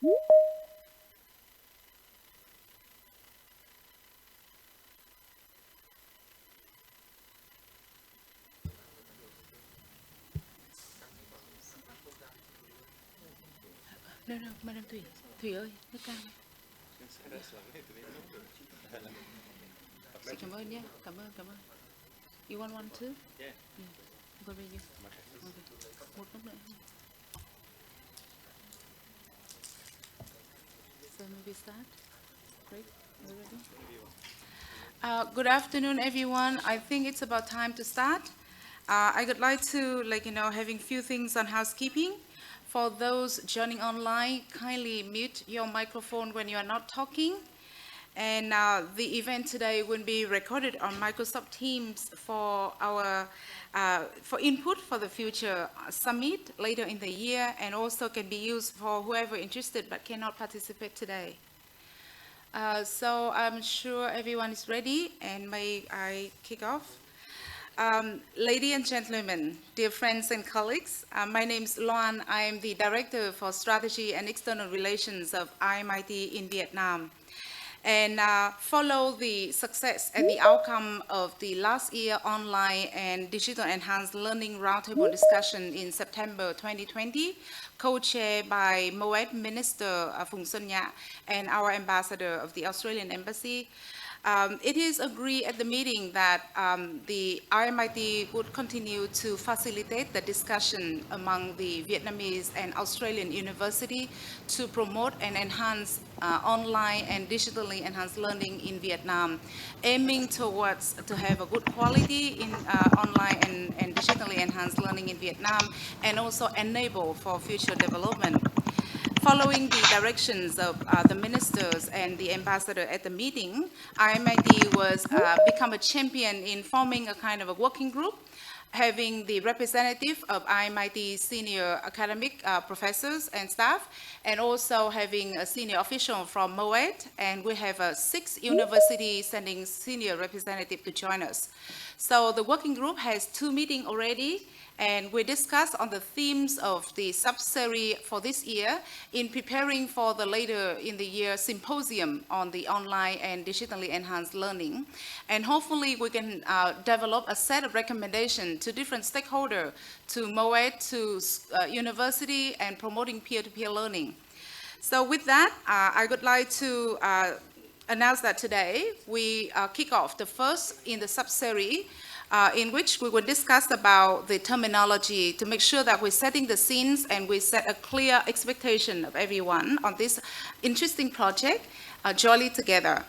No, Madam Thủy. Thủy ơi, nước cam. Chị cảm ơn nhé. Cảm ơn. You want one too? Yeah. What about you? Okay. Một cốc nữa. So maybe start. Great. Are you ready? Good afternoon, everyone. I think it's about time to start. I would like to, having few things on housekeeping. For those joining online, kindly mute your microphone when you are not talking. And the event today will be recorded on Microsoft Teams for our for input for the future summit later in the year, and also can be used for whoever interested but cannot participate today. So I'm sure everyone is ready, and may I kick off? Ladies and gentlemen, dear friends and colleagues, my name is Loan. I am the Director for Strategy and External Relations of IMIT in Vietnam. And follow the success and the outcome of the last year online and digital enhanced learning roundtable discussion in September 2020, co-chaired by MOET Minister Phùng Xuân Nhạ and our ambassador of the Australian Embassy. It is agreed at the meeting that the RMIT would continue to facilitate the discussion among the Vietnamese and Australian university to promote and enhance online and digitally enhanced learning in Vietnam, aiming towards to have a good quality in online and digitally enhanced learning in Vietnam, and also enable for future development. Following the directions of the ministers and the ambassador at the meeting, IMIT was become a champion in forming a kind of a working group, having the representative of IMIT senior academic professors and staff, and also having a senior official from MOET, and we have 6 universities sending senior representative to join us. So the working group has 2 meetings already, and we discussed on the themes of the sub-series for this year in preparing for the later in the year symposium on the online and digitally enhanced learning. And hopefully we can develop a set of recommendations to different stakeholders, to MOET, to university, and promoting peer-to-peer learning. So with that, I would like to announce that today we kick off the first in the sub-series in which we will discuss about the terminology to make sure that we're setting the scenes and we set a clear expectation of everyone on this interesting project, jointly together.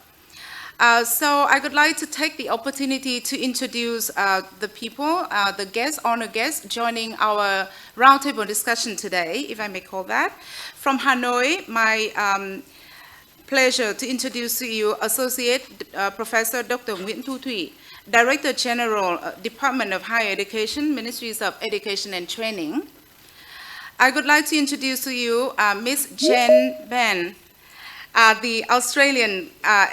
So I would like to take the opportunity to introduce the people, the guests, honored guests, joining our roundtable discussion today, if I may call that. From Hanoi, my pleasure to introduce to you Associate Professor Dr. Nguyễn Thu Thủy, Director General, Department of Higher Education, Ministries of Education and Training. I would like to introduce to you Ms. Jen Ben, the Australian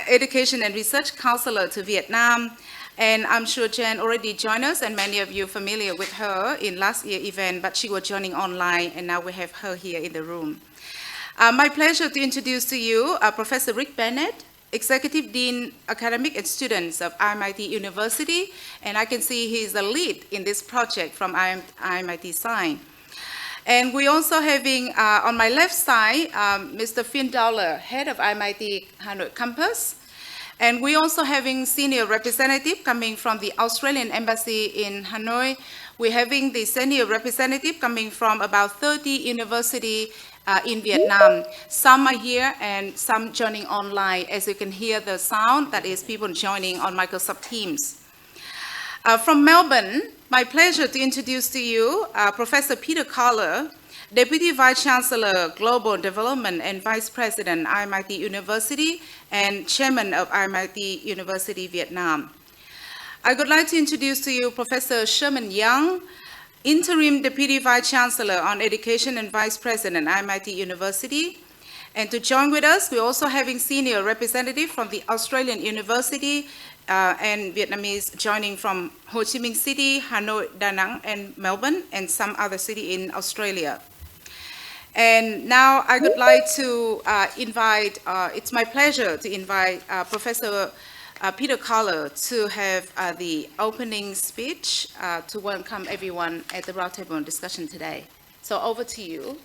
Education and Research Counselor to Vietnam. And I'm sure Jen already joined us, and many of you are familiar with her in last year's event, but she was joining online, and now we have her here in the room. My pleasure to introduce to you Professor Rick Bennett, Executive Dean, Academic and Students of IMIT University, and I can see he's the lead in this project from IMIT side. And we also having, on my left side, Mr. Finn Dowler, Head of IMIT Hanoi Campus. And we also having senior representative coming from the Australian Embassy in Hanoi. We're having the senior representative coming from about 30 universities in Vietnam. Some are here and some joining online. As you can hear the sound, that is people joining on Microsoft Teams. From Melbourne, my pleasure to introduce to you Professor Peter Collar, Deputy Vice Chancellor, Global Development and Vice President, IMIT University, and Chairman of IMIT University, Vietnam. I would like to introduce to you Professor Sherman Young, Interim Deputy Vice Chancellor on Education and Vice President, IMIT University. And to join with us, we're also having senior representative from the Australian University and Vietnamese joining from Ho Chi Minh City, Hanoi, Da Nang, and Melbourne, and some other city in Australia. And now I would like to invite, it's my pleasure to invite Professor Peter Collar to have the opening speech to welcome everyone at the roundtable discussion today. So over to you.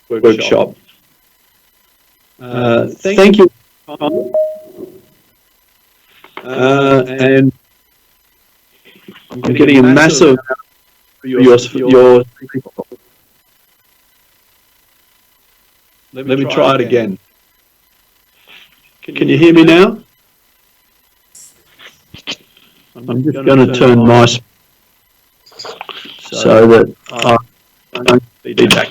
Workshop. Thank you. And I'm getting a massive your Let me try it again. Can you hear me now? I'm just going to turn my so that I don't feedback.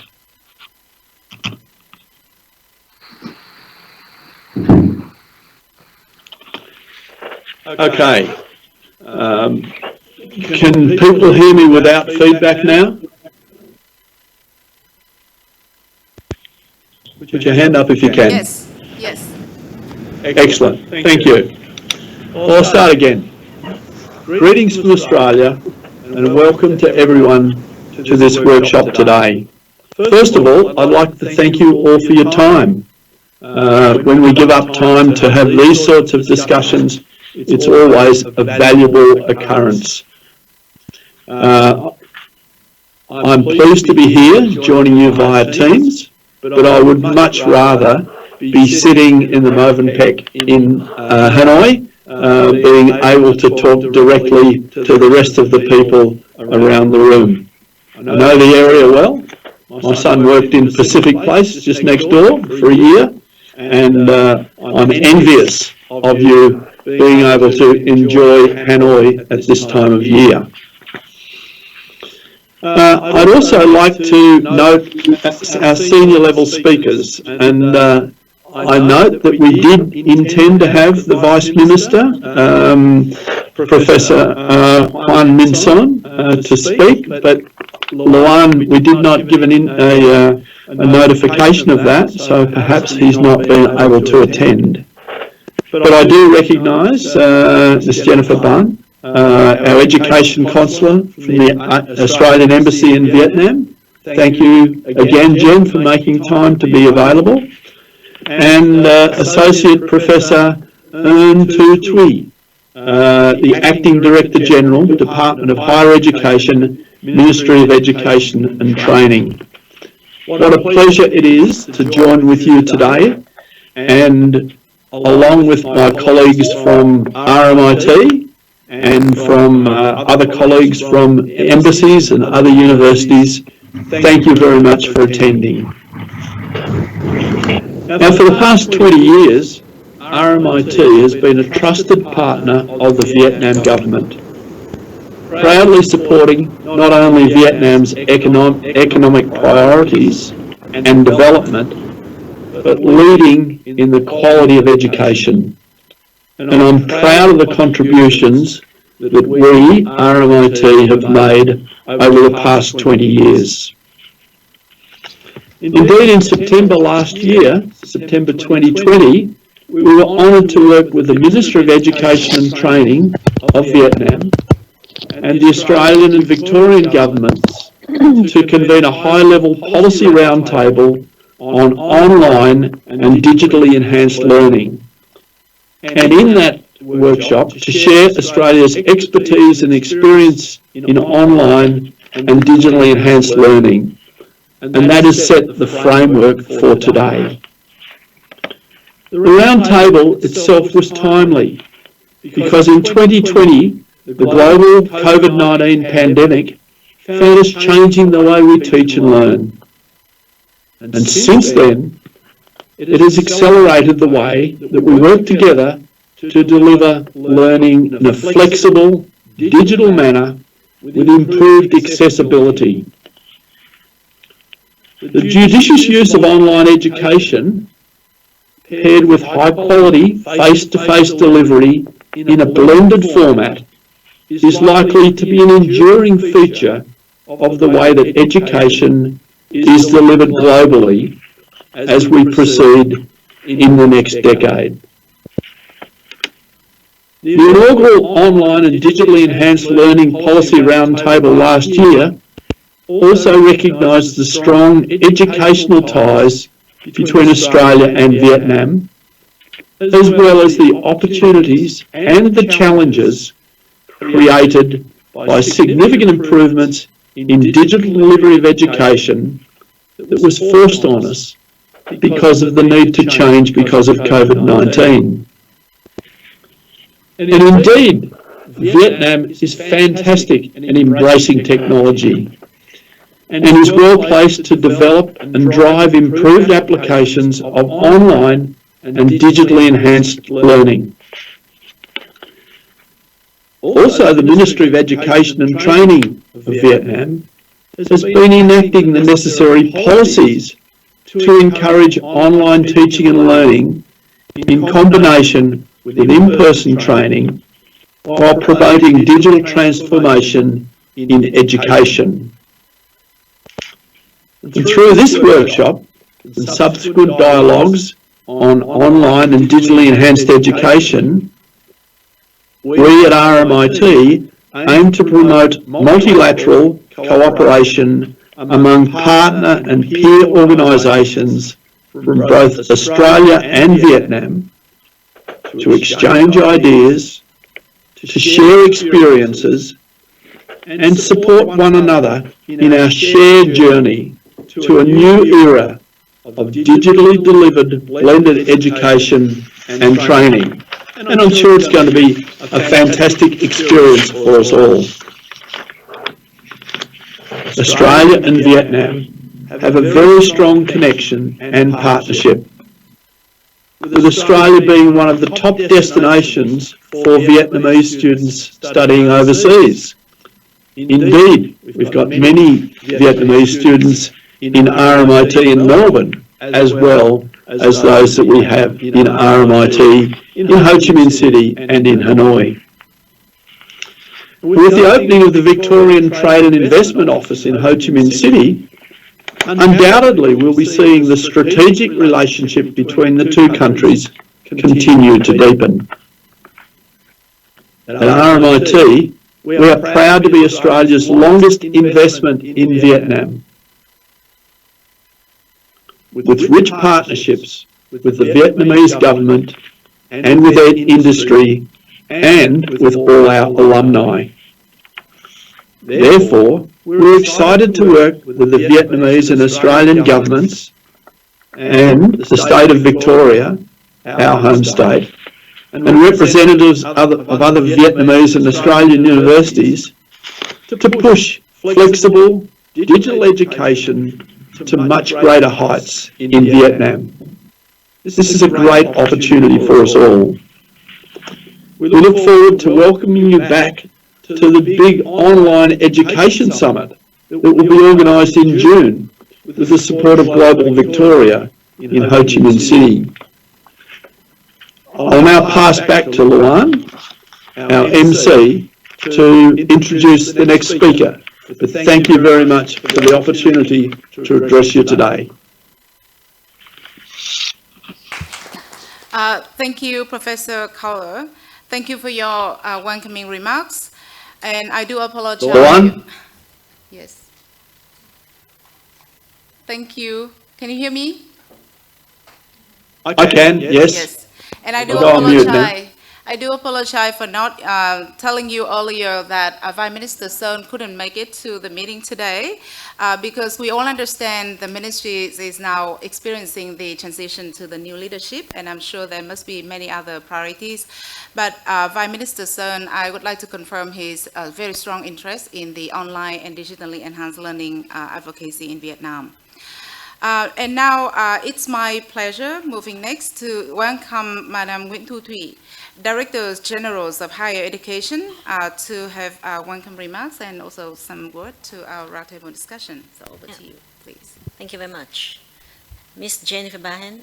Okay. Can people hear me without feedback now? Put your hand up if you can. Yes, yes. Excellent. Thank you. Well, I'll start again. Greetings from Australia and welcome to everyone to this workshop today. First of all, I'd like to thank you all for your time. When we give up time to have these sorts of discussions, it's always a valuable occurrence. I'm pleased to be here joining you via Teams, but I would much rather be sitting in the Movenpick in Hanoi, being able to talk directly to the rest of the people around the room. I know the area well. My son worked in Pacific Place just next door for a year, and I'm envious of you being able to enjoy Hanoi at this time of year. I'd also like to note our senior level speakers, and I note that we did intend to have the Vice Minister, Professor Juan Minson, to speak, but Luan, we did not give a notification of that, so perhaps he's not been able to attend. But I do recognise Ms. Jennifer Bunn, our Education Consular from the Australian Embassy in Vietnam. Thank you again, Jen, for making time to be available. And Associate Professor Eun Tu Thuy, the Acting Director General, Department of Higher Education, Ministry of Education and Training. What a pleasure it is to join with you today, and along with my colleagues from RMIT and from other colleagues from embassies and other universities, thank you very much for attending. Now, for the past 20 years, RMIT has been a trusted partner of the Vietnam government, proudly supporting not only Vietnam's economic priorities and development, but leading in the quality of education. And I'm proud of the contributions that we, RMIT, have made over the past 20 years. Indeed, in September last year, September 2020, we were honoured to work with the Minister of Education and Training of Vietnam and the Australian and Victorian governments to convene a high-level policy roundtable on online and digitally enhanced learning. And in that workshop, to share Australia's expertise and experience in online and digitally enhanced learning. And that has set the framework for today. The roundtable itself was timely because in 2020, the global COVID-19 pandemic found us changing the way we teach and learn. And since then, it has accelerated the way that we work together to deliver learning in a flexible, digital manner with improved accessibility. The judicious use of online education, paired with high-quality, face-to-face delivery in a blended format, is likely to be an enduring feature of the way that education is delivered globally as we proceed in the next decade. The inaugural online and digitally enhanced learning policy roundtable last year also recognised the strong educational ties between Australia and Vietnam, as well as the opportunities and the challenges created by significant improvements in digital delivery of education that was forced on us because of the need to change because of COVID-19. And indeed, Vietnam is fantastic in embracing technology and is well placed to develop and drive improved applications of online and digitally enhanced learning. Also, the Ministry of Education and Training of Vietnam has been enacting the necessary policies to encourage online teaching and learning in combination with in-person training while promoting digital transformation in education. And through this workshop and subsequent dialogues on online and digitally enhanced education, we at RMIT aim to promote multilateral cooperation among partner and peer organisations from both Australia and Vietnam to exchange ideas, to share experiences and support one another in our shared journey to a new era of digitally delivered blended education and training. And I'm sure it's going to be a fantastic experience for us all. Australia and Vietnam have a very strong connection and partnership, with Australia being one of the top destinations for Vietnamese students studying overseas. Indeed, we've got many Vietnamese students in RMIT in Melbourne, as well as those that we have in RMIT in Ho Chi Minh City and in Hanoi. With the opening of the Victorian Trade and Investment Office in Ho Chi Minh City, undoubtedly we'll be seeing the strategic relationship between the two countries continue to deepen. At RMIT, we are proud to be Australia's longest investment in Vietnam, with rich partnerships with the Vietnamese government and with their industry and with all our alumni. Therefore, we're excited to work with the Vietnamese and Australian governments and the state of Victoria, our home state, and representatives of other Vietnamese and Australian universities to push flexible digital education to much greater heights in Vietnam. This is a great opportunity for us all. We look forward to welcoming you back to the big online education summit that will be organised in June with the support of Global Victoria in Ho Chi Minh City. I'll now pass back to Luan, our MC, to introduce the next speaker. But thank you very much for the opportunity to address you today. Thank you, Professor Kohler. Thank you for your welcoming remarks. And I do apologize. Luan? Yes. Thank you. Can you hear me? I can, yes. Yes. And I do Go on mute now. apologize. I do apologize for not telling you earlier that Vice Minister Son couldn't make it to the meeting today because we all understand the ministry is now experiencing the transition to the new leadership, and I'm sure there must be many other priorities. But Vice Minister Son, I would like to confirm his very strong interest in the online and digitally enhanced learning advocacy in Vietnam. And now it's my pleasure, moving next, to welcome Madam Nguyễn Thu Thủy, Directors Generals of Higher Education, to have welcome remarks and also some word to our roundtable discussion. So over to you, please. Thank you very much. Ms. Jennifer Bahan,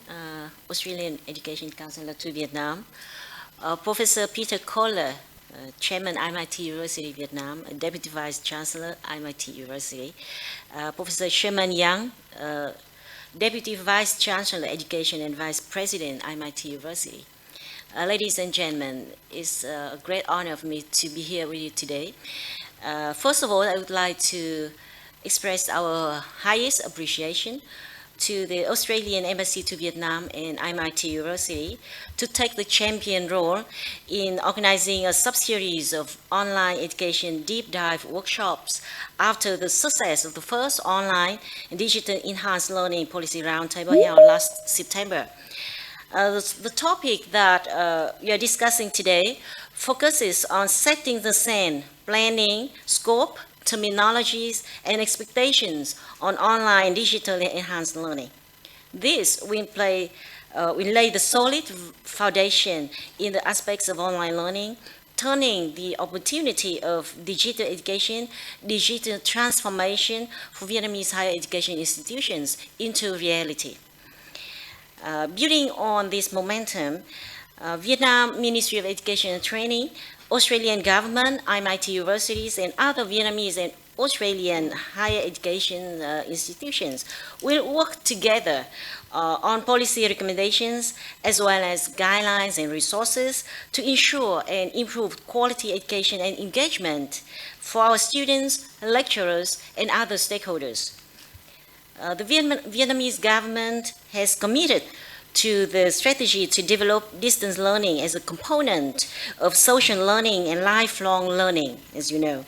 Australian Education Counselor to Vietnam. Professor Peter Kohler, Chairman IMIT University Vietnam, Deputy Vice Chancellor IMIT University. Professor Sherman Yang, Deputy Vice Chancellor Education and Vice President, MIT University. Ladies and gentlemen, it's a great honor for me to be here with you today. First of all, I would like to express our highest appreciation to the Australian Embassy to Vietnam and MIT University to take the champion role in organizing a sub-series of online education deep dive workshops after the success of the first online and digital enhanced learning policy roundtable held last September. The topic that we are discussing today focuses on setting the scene, planning, scope, terminologies, and expectations on online digitally enhanced learning. This will lay the solid foundation in the aspects of online learning, turning the opportunity of digital education, digital transformation for Vietnamese higher education institutions into reality. Building on this momentum, Vietnam Ministry of Education and Training, Australian government, MIT universities, and other Vietnamese and Australian higher education institutions will work together on policy recommendations as well as guidelines and resources to ensure and improve quality education and engagement for our students, lecturers, and other stakeholders. The Vietnamese government has committed to the strategy to develop distance learning as a component of social learning and lifelong learning, as you know.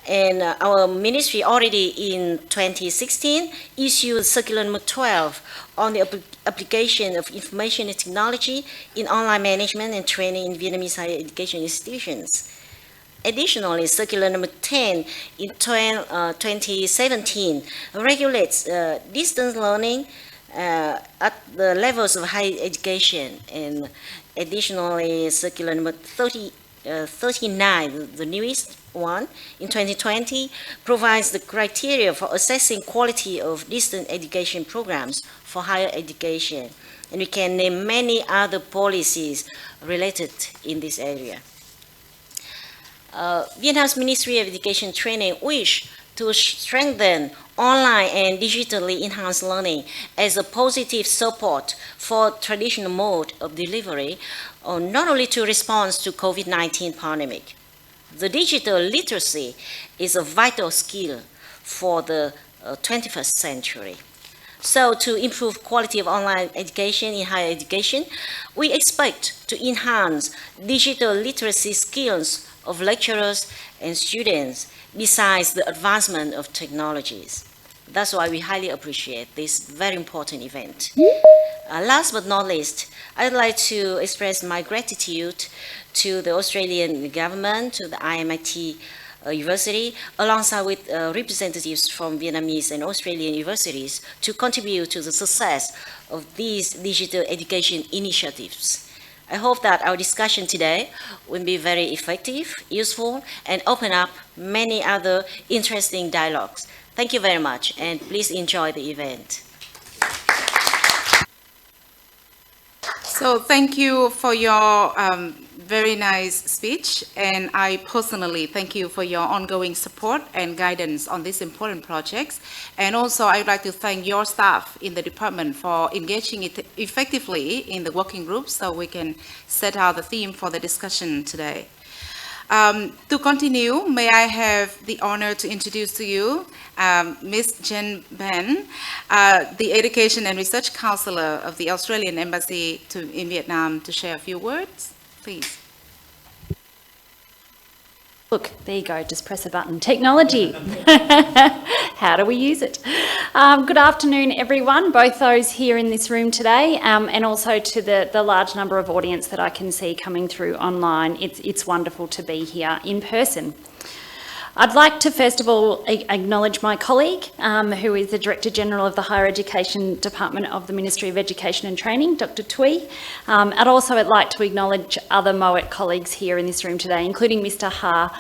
And our ministry already in 2016 issued Circular Number 12 on the application of information and technology in online management and training in Vietnamese higher education institutions. Additionally, Circular Number 10 in 2017 regulates distance learning at the levels of higher education, and additionally Circular Number 39, the newest one, in 2020, provides the criteria for assessing quality of distance education programs for higher education. And we can name many other policies related in this area. Vietnam's Ministry of Education and Training wish to strengthen online and digitally enhanced learning as a positive support for traditional mode of delivery, not only to respond to COVID-19 pandemic. The digital literacy is a vital skill for the 21st century. So to improve quality of online education in higher education, we expect to enhance digital literacy skills of lecturers and students besides the advancement of technologies. That's why we highly appreciate this very important event. Last but not least, I'd like to express my gratitude to the Australian government, to the IMIT University, alongside with representatives from Vietnamese and Australian universities to contribute to the success of these digital education initiatives. I hope that our discussion today will be very effective, useful, and open up many other interesting dialogues. Thank you very much, and please enjoy the event. So thank you for your very nice speech, and I personally thank you for your ongoing support and guidance on these important projects. And also I would like to thank your staff in the department for engaging it effectively in the working groups so we can set out the theme for the discussion today. To continue, may I have the honor to introduce to you Ms. Jen Ben, the Education and Research Counselor of the Australian Embassy in Vietnam, to share a few words, please. Look, there you go, just press a button. Technology. How do we use it? Good afternoon, everyone, both those here in this room today and also to the large number of audience that I can see coming through online. It's wonderful to be here in person. I'd like to first of all acknowledge my colleague, who is the Director General of the Higher Education Department of the Ministry of Education and Training, Dr. Thuy. And also I'd like to acknowledge other MOET colleagues here in this room today, including Mr. Ha,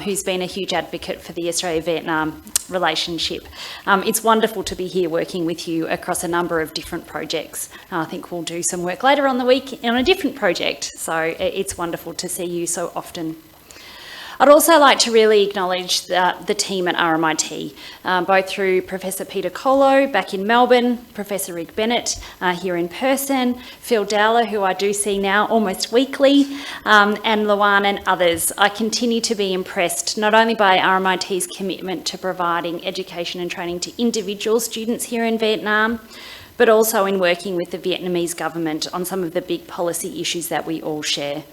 who's been a huge advocate for the Australia-Vietnam relationship. It's wonderful to be here working with you across a number of different projects. I think we'll do some work later on the week on a different project, so it's wonderful to see you so often. I'd also like to really acknowledge the team at RMIT, both through Professor Peter Colo back in Melbourne, Professor Rick Bennett here in person, Phil Dowler, who I do see now almost weekly, and Luan and others. I continue to be impressed not only by RMIT's commitment to providing education and training to individual students here in Vietnam, but also in working with the Vietnamese government on some of the big policy issues that we all share.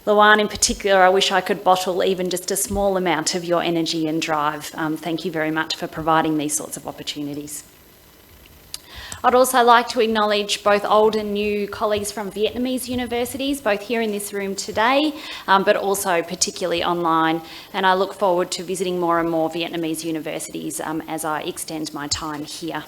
Luan in particular, I wish I could bottle even just a small amount of your energy and drive. Thank you very much for providing these sorts of opportunities. I'd also like to acknowledge both old and new colleagues from Vietnamese universities, both here in this room today, but also particularly online. And I look forward to visiting more and more Vietnamese universities as I extend my time here.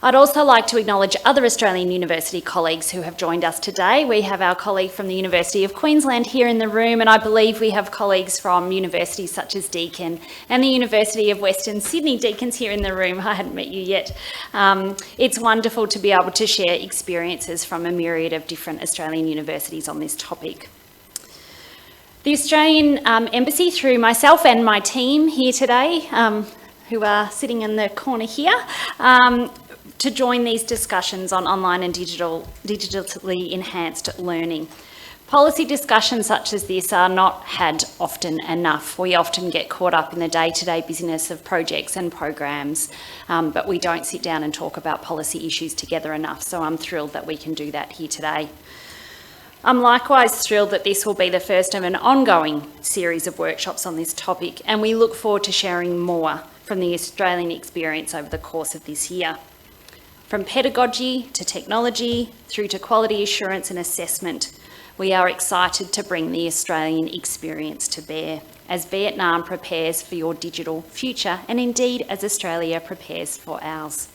I'd also like to acknowledge other Australian university colleagues who have joined us today. We have our colleague from the University of Queensland here in the room, and I believe we have colleagues from universities such as Deakin and the University of Western Sydney. Deakin's here in the room. I hadn't met you yet. It's wonderful to be able to share experiences from a myriad of different Australian universities on this topic. The Australian Embassy, through myself and my team here today, who are sitting in the corner here, to join these discussions on online and digitally enhanced learning. Policy discussions such as this are not had often enough. We often get caught up in the day-to-day business of projects and programs, but we don't sit down and talk about policy issues together enough, so I'm thrilled that we can do that here today. I'm likewise thrilled that this will be the first of an ongoing series of workshops on this topic, and we look forward to sharing more from the Australian experience over the course of this year. From pedagogy to technology, through to quality assurance and assessment, we are excited to bring the Australian experience to bear as Vietnam prepares for your digital future, and indeed as Australia prepares for ours.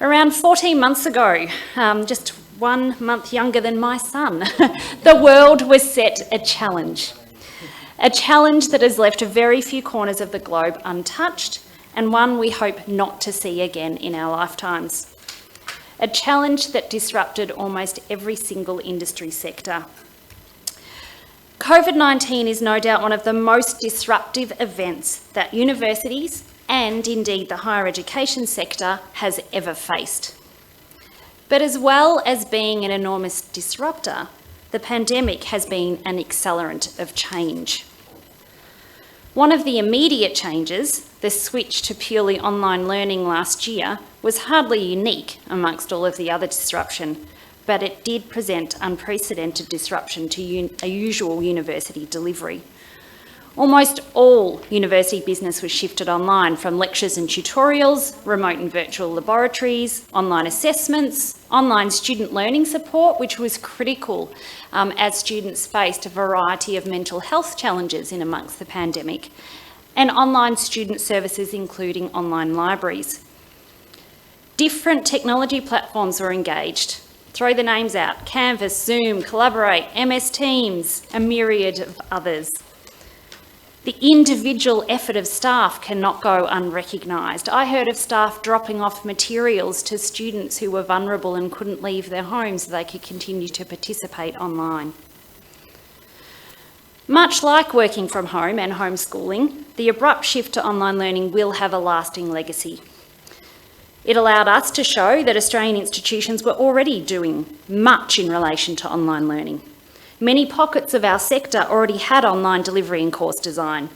Around 14 months ago, just 1 month younger than my son, the world was set a challenge that has left very few corners of the globe untouched, and one we hope not to see again in our lifetimes. A challenge that disrupted almost every single industry sector. COVID-19 is no doubt one of the most disruptive events that universities and indeed the higher education sector has ever faced. But as well as being an enormous disruptor, the pandemic has been an accelerant of change. One of the immediate changes, the switch to purely online learning last year, was hardly unique amongst all of the other disruption, but it did present unprecedented disruption to a usual university delivery. Almost all university business was shifted online, from lectures and tutorials, remote and virtual laboratories, online assessments, online student learning support, which was critical as students faced a variety of mental health challenges in amongst the pandemic, and online student services, including online libraries. Different technology platforms were engaged. Throw the names out: Canvas, Zoom, Collaborate, MS Teams, a myriad of others. The individual effort of staff cannot go unrecognised. I heard of staff dropping off materials to students who were vulnerable and couldn't leave their homes so they could continue to participate online. Much like working from home and homeschooling, the abrupt shift to online learning will have a lasting legacy. It allowed us to show that Australian institutions were already doing much in relation to online learning. Many pockets of our sector already had online delivery and course design.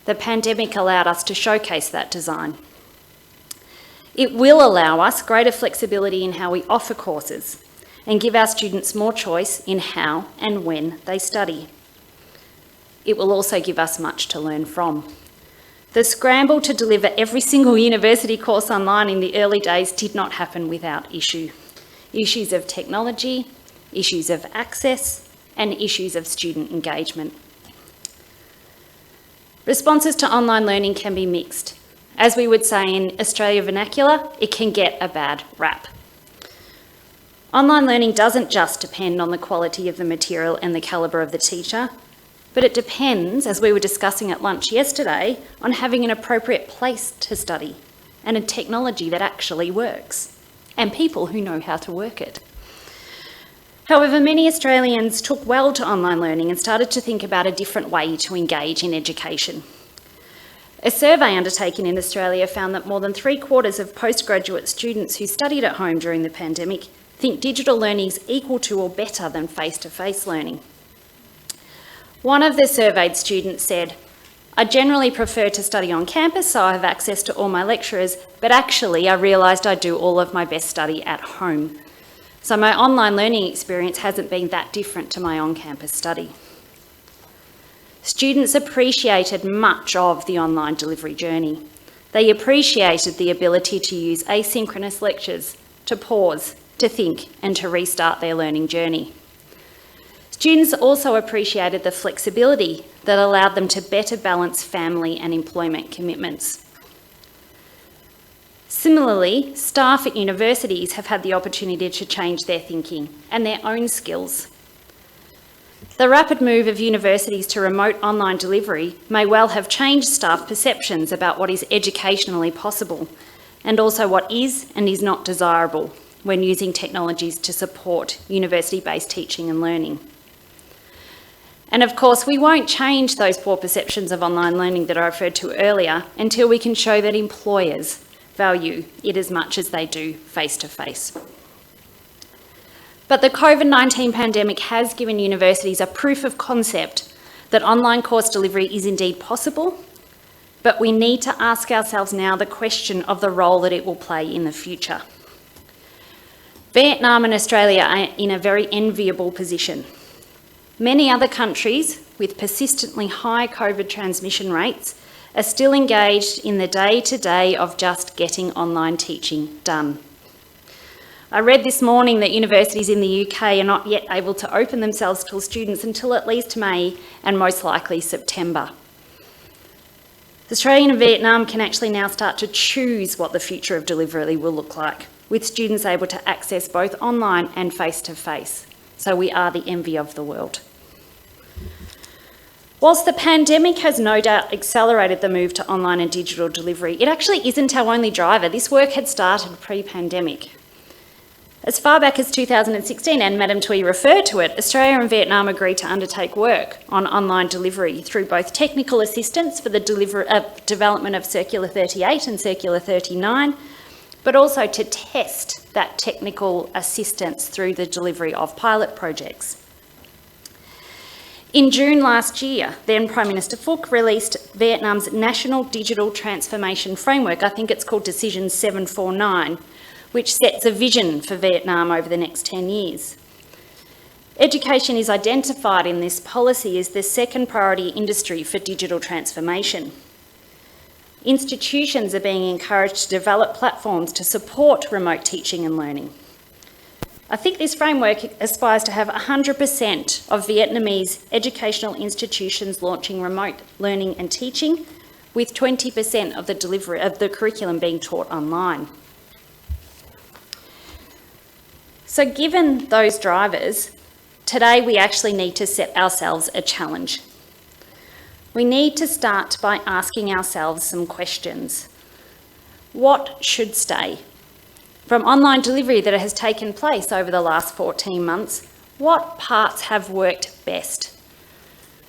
The pandemic allowed us to showcase that design. It will allow us greater flexibility in how we offer courses and give our students more choice in how and when they study. It will also give us much to learn from. The scramble to deliver every single university course online in the early days did not happen without issue. Issues of technology, issues of access, and issues of student engagement. Responses to online learning can be mixed. As we would say in Australia vernacular, it can get a bad rap. Online learning doesn't just depend on the quality of the material and the calibre of the teacher, but it depends, as we were discussing at lunch yesterday, on having an appropriate place to study and a technology that actually works, and people who know how to work it. However, many Australians took well to online learning and started to think about a different way to engage in education. A survey undertaken in Australia found that more than 3/4 of postgraduate students who studied at home during the pandemic think digital learning is equal to or better than face-to-face learning. One of the surveyed students said, "I generally prefer to study on campus so I have access to all my lecturers, but actually I realised I do all of my best study at home. So my online learning experience hasn't been that different to my on-campus study." Students appreciated much of the online delivery journey. They appreciated the ability to use asynchronous lectures, to pause, to think, and to restart their learning journey. Students also appreciated the flexibility that allowed them to better balance family and employment commitments. Similarly, staff at universities have had the opportunity to change their thinking and their own skills. The rapid move of universities to remote online delivery may well have changed staff perceptions about what is educationally possible and also what is and is not desirable when using technologies to support university-based teaching and learning. And of course, we won't change those poor perceptions of online learning that I referred to earlier until we can show that employers value it as much as they do face-to-face. But the COVID-19 pandemic has given universities a proof of concept that online course delivery is indeed possible, but we need to ask ourselves now the question of the role that it will play in the future. Vietnam and Australia are in a very enviable position. Many other countries with persistently high COVID transmission rates are still engaged in the day-to-day of just getting online teaching done. I read this morning that universities in the UK are not yet able to open themselves to students until at least May and most likely September. Australia and Vietnam can actually now start to choose what the future of delivery will look like, with students able to access both online and face-to-face. So we are the envy of the world. Whilst the pandemic has no doubt accelerated the move to online and digital delivery, it actually isn't our only driver. This work had started pre-pandemic. As far back as 2016, and Madame Thuy referred to it, Australia and Vietnam agreed to undertake work on online delivery through both technical assistance for the development of Circular 38 and Circular 39, but also to test that technical assistance through the delivery of pilot projects. In June last year, then Prime Minister Phuc released Vietnam's National Digital Transformation Framework, I think it's called Decision 749, which sets a vision for Vietnam over the next 10 years. Education is identified in this policy as the second priority industry for digital transformation. Institutions are being encouraged to develop platforms to support remote teaching and learning. I think this framework aspires to have 100% of Vietnamese educational institutions launching remote learning and teaching, with 20% of the delivery of the curriculum being taught online. So given those drivers, today we actually need to set ourselves a challenge. We need to start by asking ourselves some questions. What should stay? From online delivery that has taken place over the last 14 months, what parts have worked best?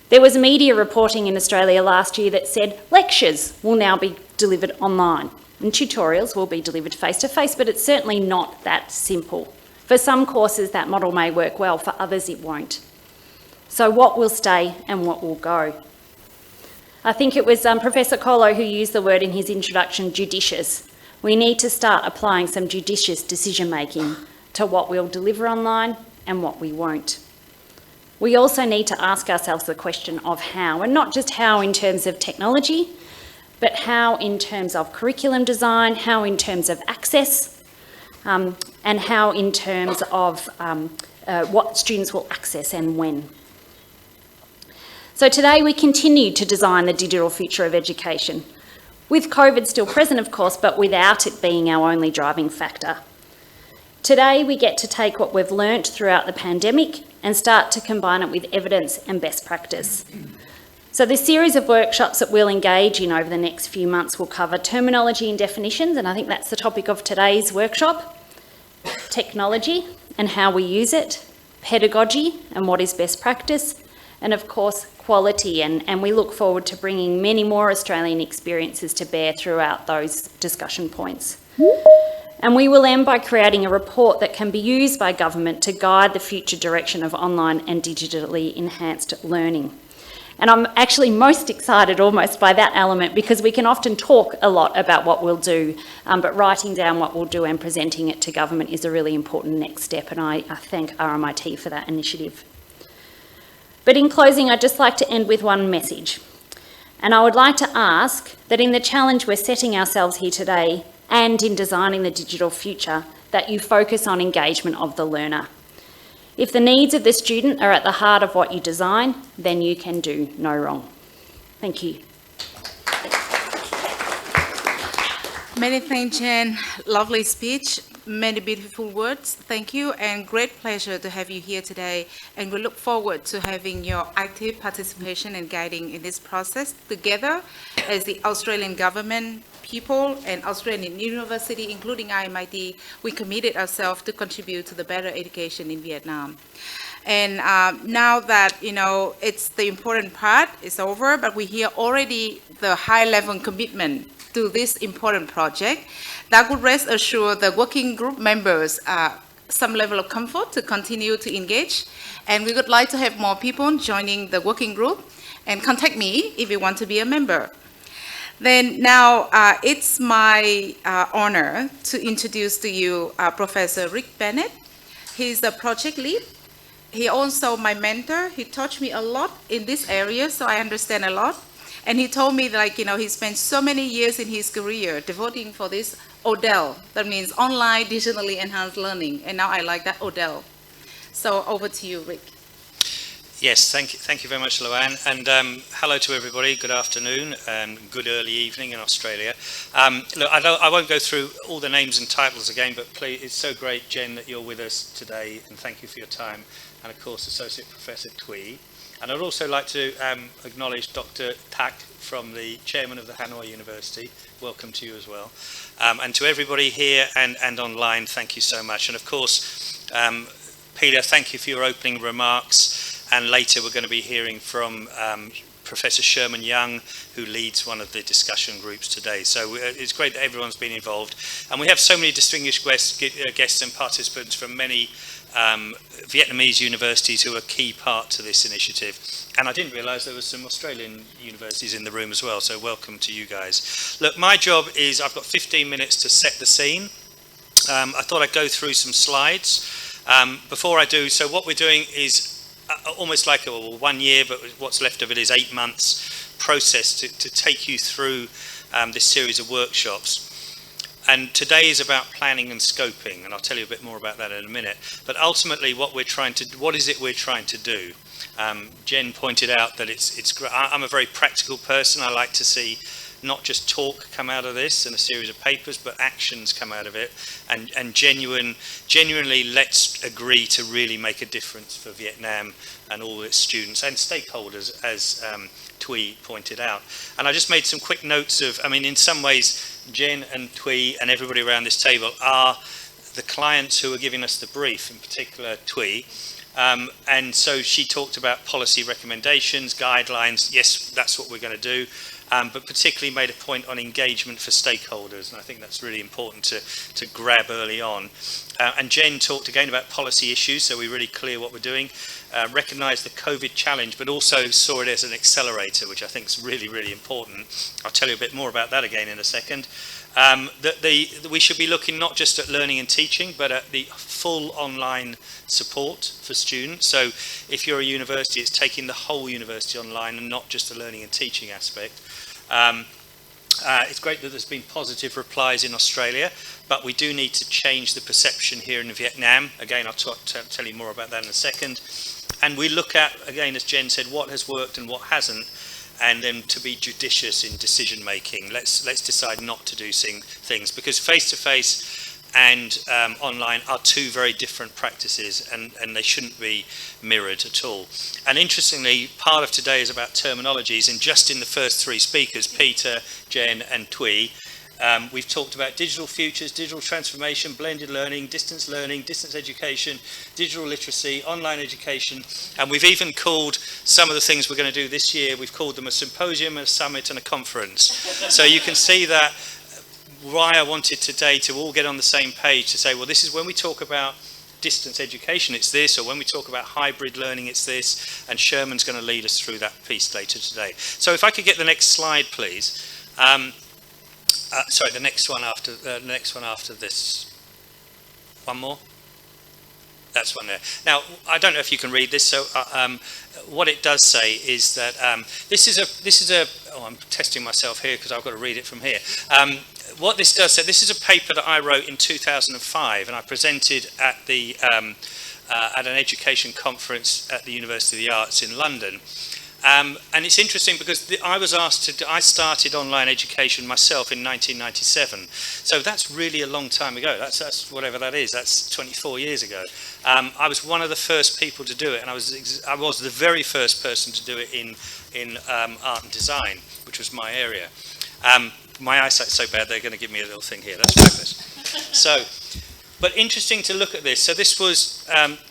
There was media reporting in Australia last year that said lectures will now be delivered online and tutorials will be delivered face-to-face, but it's certainly not that simple. For some courses that model may work well, for others it won't. So what will stay and what will go? I think it was Professor Colo who used the word in his introduction, judicious. We need to start applying some judicious decision-making to what we'll deliver online and what we won't. We also need to ask ourselves the question of how, and not just how in terms of technology, but how in terms of curriculum design, how in terms of access, and how in terms of what students will access and when. So today we continue to design the digital future of education, with COVID still present of course, but without it being our only driving factor. Today we get to take what we've learnt throughout the pandemic and start to combine it with evidence and best practice. So the series of workshops that we'll engage in over the next few months will cover terminology and definitions, and I think that's the topic of today's workshop, technology and how we use it, pedagogy and what is best practice, and of course, quality. And we look forward to bringing many more Australian experiences to bear throughout those discussion points. And we will end by creating a report that can be used by government to guide the future direction of online and digitally enhanced learning. And I'm actually most excited almost by that element, because we can often talk a lot about what we'll do, but writing down what we'll do and presenting it to government is a really important next step, and I thank RMIT for that initiative. But in closing, I'd just like to end with one message. And I would like to ask that in the challenge we're setting ourselves here today, and in designing the digital future, that you focus on engagement of the learner. If the needs of the student are at the heart of what you design, then you can do no wrong. Thank you. Many thanks, Jen. Lovely speech, many beautiful words. Thank you, and great pleasure to have you here today. And we look forward to having your active participation and guiding in this process together as the Australian government, people, and Australian University, including RMIT. We committed ourselves to contribute to the better education in Vietnam. And now that, it's the important part is over, but we hear already the high-level commitment to this important project, that would rest assured the working group members some level of comfort to continue to engage. And we would like to have more people joining the working group, and contact me if you want to be a member. Then now it's my honor to introduce to you Professor Rick Bennett. He's the project lead. He also my mentor. He taught me a lot in this area, so I understand a lot. And he told me that, he spent so many years in his career devoting for this ODEL. That means online digitally enhanced learning. And now I like that ODEL. So over to you, Rick. Yes, thank you very much, Luann, and hello to everybody. Good afternoon and good early evening in Australia. Look, I won't go through all the names and titles again, but please, it's so great, Jen, that you're with us today, and thank you for your time. And of course, Associate Professor Thuy. And I'd also like to acknowledge Dr. Tak, from the Chairman of the Hanoi University. Welcome to you as well. And to everybody here and online, thank you so much. And of course, Peter, thank you for your opening remarks. And later we're going to be hearing from Professor Sherman Young, who leads one of the discussion groups today. So it's great that everyone's been involved. And we have so many distinguished guests and participants from many Vietnamese universities who are a key part to this initiative. And I didn't realise there were some Australian universities in the room as well, so welcome to you guys. Look, my job is, I've got 15 minutes to set the scene. I thought I'd go through some slides. Before I do, so what we're doing is almost like 1 year, but what's left of it is 8 months process to take you through this series of workshops. And today is about planning and scoping, and I'll tell you a bit more about that in a minute. But ultimately, what is it we're trying to do? Jen pointed out that I'm a very practical person. I like to see not just talk come out of this and a series of papers, but actions come out of it, and genuinely let's agree to really make a difference for Vietnam and all its students and stakeholders, as Thuy pointed out. And I just made some quick notes of, in some ways, Jen and Thuy and everybody around this table are the clients who are giving us the brief, in particular Thuy. And so she talked about policy recommendations, guidelines. Yes, that's what we're going to do. But particularly made a point on engagement for stakeholders, and I think that's really important to grab early on. And Jen talked again about policy issues, so we're really clear what we're doing, recognised the COVID challenge, but also saw it as an accelerator, which I think is really, really important. I'll tell you a bit more about that again in a second. That we should be looking not just at learning and teaching, but at the full online support for students. So if you're a university, it's taking the whole university online and not just the learning and teaching aspect. It's great that there's been positive replies in Australia, but we do need to change the perception here in Vietnam. Again, I'll tell you more about that in a second. And we look at, again, as Jen said, what has worked and what hasn't, and then to be judicious in decision making. Let's decide not to do things, because face-to-face and online are two very different practices, and they shouldn't be mirrored at all. And interestingly, part of today is about terminologies, and just in the first three speakers, Peter, Jen and Thuy, We've talked about digital futures, digital transformation, blended learning, distance education, digital literacy, online education, and we've even called some of the things we're going to do this year, we've called them a symposium, a summit and a conference. So you can see that why I wanted today to all get on the same page to say, well, this is when we talk about distance education, it's this, or when we talk about hybrid learning, it's this, and Sherman's going to lead us through that piece later today. So if I could get the next slide, please. Sorry, the next one after this. One more? That's one there. Now, I don't know if you can read this, so what it does say is that this is a, oh, I'm testing myself here because I've got to read it from here. What this does say, this is a paper that I wrote in 2005 and I presented at at an education conference at the University of the Arts in London. And it's interesting because I was asked I started online education myself in 1997. So that's really a long time ago. That's whatever that is. That's 24 years ago. I was one of the first people to do it, and I was the very first person to do it in art and design, which was my area. My eyesight's so bad they're going to give me a little thing here. That's fabulous. But interesting to look at this. So this was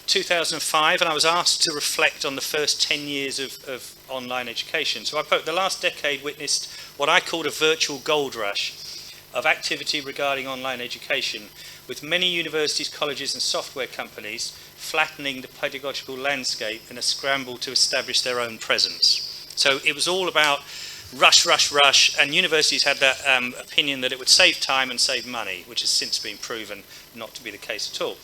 2005, and I was asked to reflect on the first 10 years of online education. So I put the last decade witnessed what I called a virtual gold rush of activity regarding online education, with many universities, colleges and software companies flattening the pedagogical landscape in a scramble to establish their own presence. So it was all about rush, and universities had that opinion that it would save time and save money, which has since been proven not to be the case at all.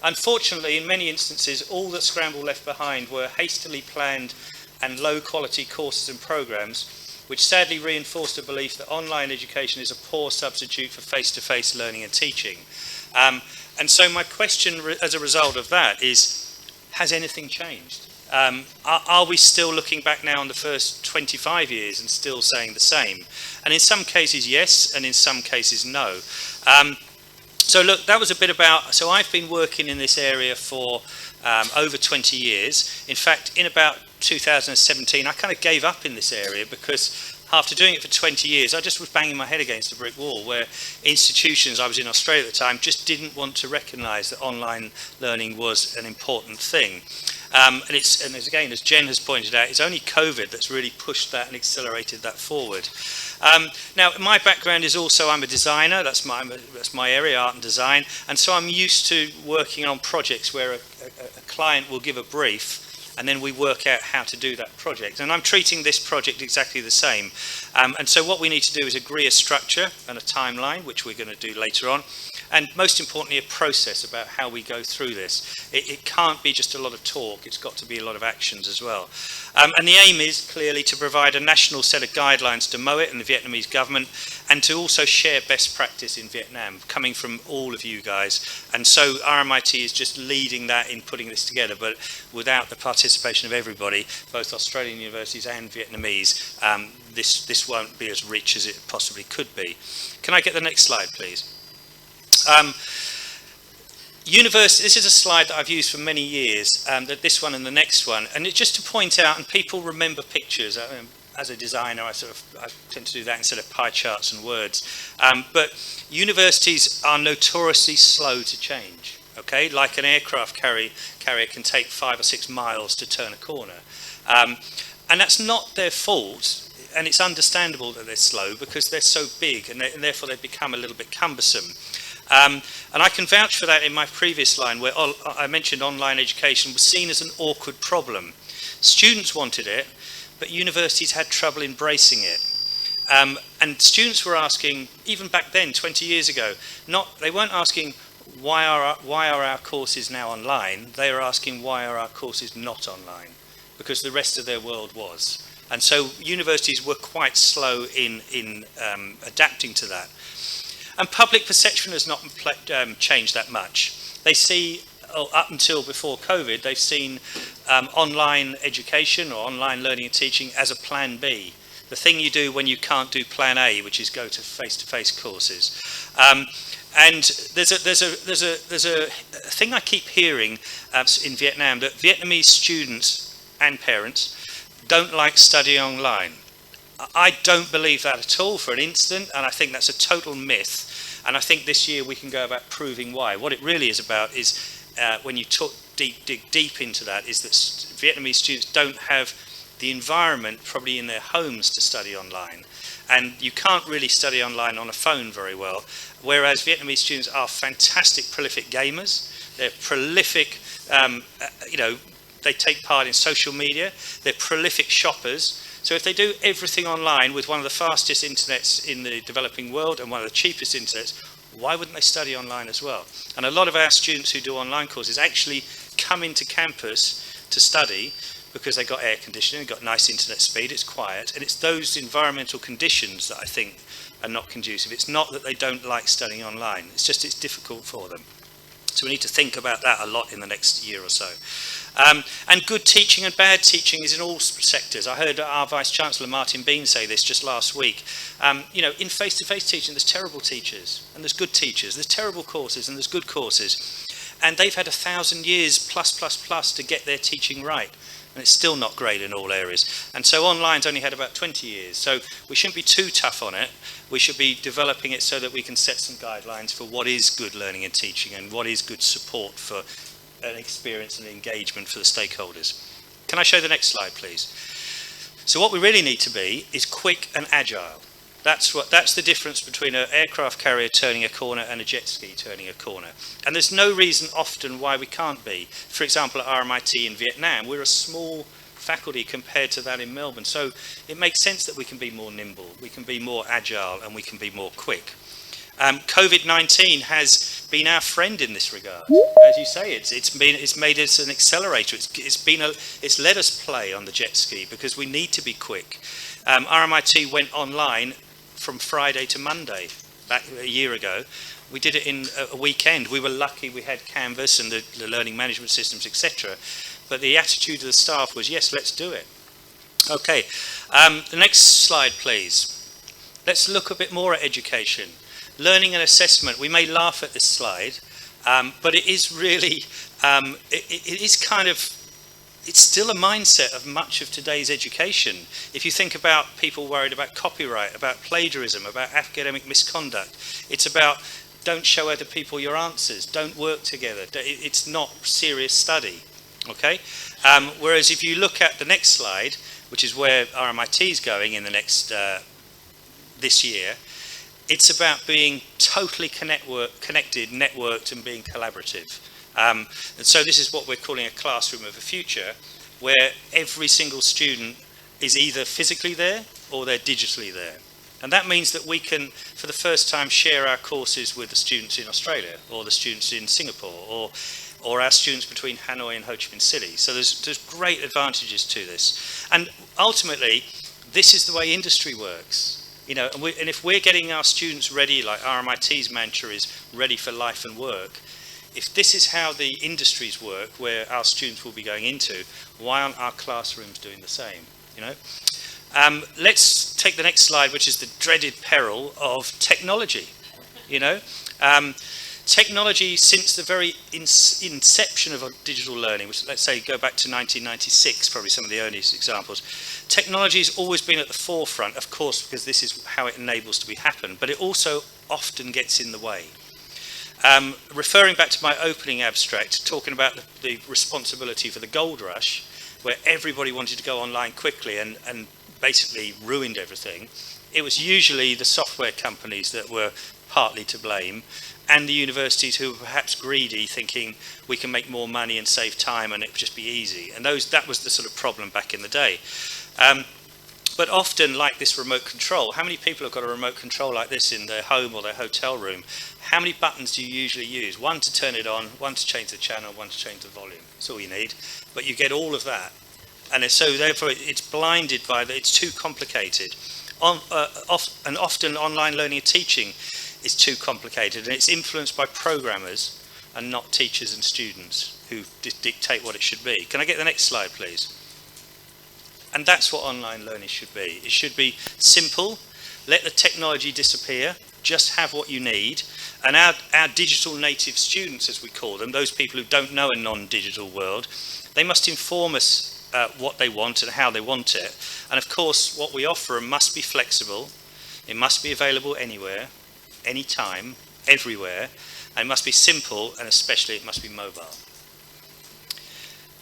Unfortunately, in many instances, all that scramble left behind were hastily planned and low-quality courses and programs, which sadly reinforced the belief that online education is a poor substitute for face-to-face learning and teaching. And so my question as a result of that is, has anything changed? Are we still looking back now on the first 25 years and still saying the same? And in some cases, yes, and in some cases, no. So look, that was a bit about, so I've been working in this area for over 20 years. In fact, in about 2017, I kind of gave up in this area because after doing it for 20 years, I just was banging my head against a brick wall where institutions, I was in Australia at the time, just didn't want to recognise that online learning was an important thing. And again, as Jen has pointed out, it's only COVID that's really pushed that and accelerated that forward. Now, my background is also, I'm a designer, that's my area, art and design, and so I'm used to working on projects where a client will give a brief and then we work out how to do that project. And I'm treating this project exactly the same. And so what we need to do is agree a structure and a timeline, which we're going to do later on, and most importantly, a process about how we go through this. It can't be just a lot of talk, it's got to be a lot of actions as well. And the aim is clearly to provide a national set of guidelines to MOET and the Vietnamese government, and to also share best practice in Vietnam, coming from all of you guys. And so RMIT is just leading that in putting this together, but without the participation of everybody, both Australian universities and Vietnamese, this won't be as rich as it possibly could be. Can I get the next slide, please? This is a slide that I've used for many years, this one and the next one, and it's just to point out, and people remember pictures. As a designer, I tend to do that instead of pie charts and words. But universities are notoriously slow to change. Okay, like an aircraft carrier can take 5 or 6 miles to turn a corner, and that's not their fault. And it's understandable that they're slow because they're so big, and therefore they become a little bit cumbersome. And I can vouch for that in my previous line, where I mentioned online education was seen as an awkward problem. Students wanted it, but universities had trouble embracing it. And students were asking, even back then, 20 years ago, they weren't asking, why are our courses now online? They were asking, why are our courses not online? Because the rest of their world was. And so universities were quite slow in adapting to that. And public perception has not changed that much. They see, up until before COVID, they've seen online education or online learning and teaching as a plan B. The thing you do when you can't do plan A, which is go to face-to-face courses. And there's a thing I keep hearing in Vietnam, that Vietnamese students and parents don't like studying online. I don't believe that at all for an instant, and I think that's a total myth. And I think this year we can go about proving why. What it really is about is, when you dig deep into that, is that Vietnamese students don't have the environment probably in their homes to study online. And you can't really study online on a phone very well, whereas Vietnamese students are fantastic, prolific gamers. They're prolific, they take part in social media. They're prolific shoppers. So if they do everything online with one of the fastest internets in the developing world and one of the cheapest internets, why wouldn't they study online as well? And a lot of our students who do online courses actually come into campus to study because they've got air conditioning, they've got nice internet speed, it's quiet, and it's those environmental conditions that I think are not conducive. It's not that they don't like studying online, it's just it's difficult for them. So we need to think about that a lot in the next year or so. And good teaching and bad teaching is in all sectors. I heard our Vice-Chancellor Martin Bean say this just last week. In face-to-face teaching there's terrible teachers and there's good teachers, there's terrible courses and there's good courses. And they've had 1,000 years plus to get their teaching right. And it's still not great in all areas. And so online's only had about 20 years. So we shouldn't be too tough on it. We should be developing it so that we can set some guidelines for what is good learning and teaching and what is good support for an experience and engagement for the stakeholders. Can I show the next slide, please? So what we really need to be is quick and agile. That's the difference between an aircraft carrier turning a corner and a jet ski turning a corner. And there's no reason often why we can't be. For example, at RMIT in Vietnam, we're a small faculty compared to that in Melbourne. So it makes sense that we can be more nimble, we can be more agile, and we can be more quick. COVID-19 has been our friend in this regard. As you say, it's made us an accelerator. It's let us play on the jet ski because we need to be quick. RMIT went online from Friday to Monday, back a year ago. We did it in a weekend. We were lucky we had Canvas and the learning management systems, etc. But the attitude of the staff was, yes, let's do it. Okay, the next slide, please. Let's look a bit more at education. Learning and assessment. We may laugh at this slide, but it is really, it is kind of, it's still a mindset of much of today's education. If you think about people worried about copyright, about plagiarism, about academic misconduct, it's about don't show other people your answers, don't work together. It's not serious study, okay? Whereas if you look at the next slide, which is where RMIT is going in the next, this year, it's about being totally connected, networked, and being collaborative. And so this is what we're calling a classroom of the future, where every single student is either physically there or they're digitally there. And that means that we can, for the first time, share our courses with the students in Australia or the students in Singapore or our students between Hanoi and Ho Chi Minh City. So there's great advantages to this. And ultimately, this is the way industry works. You know, and if we're getting our students ready, like RMIT's mantra is ready for life and work, if this is how the industries work, where our students will be going into, why aren't our classrooms doing the same? You know, let's take the next slide, which is the dreaded peril of technology. You know, technology since the very inception of digital learning, which let's say go back to 1996, probably some of the earliest examples. Technology has always been at the forefront, of course, because this is how it enables to happen, but it also often gets in the way. Referring back to my opening abstract, talking about the responsibility for the gold rush, where everybody wanted to go online quickly and basically ruined everything, it was usually the software companies that were partly to blame, and the universities who were perhaps greedy, thinking we can make more money and save time and it would just be easy. And that was the sort of problem back in the day. But often, like this remote control, how many people have got a remote control like this in their home or their hotel room? How many buttons do you usually use? One to turn it on, one to change the channel, one to change the volume. That's all you need. But you get all of that. And so therefore it's blinded by that, it's too complicated. And often online learning and teaching is too complicated, and it's influenced by programmers and not teachers and students who dictate what it should be. Can I get the next slide, please? And that's what online learning should be. It should be simple, let the technology disappear, just have what you need, and our digital native students, as we call them, those people who don't know a non-digital world, they must inform us what they want and how they want it. And of course, what we offer must be flexible. It must be available anywhere, anytime, everywhere. And it must be simple, and especially it must be mobile.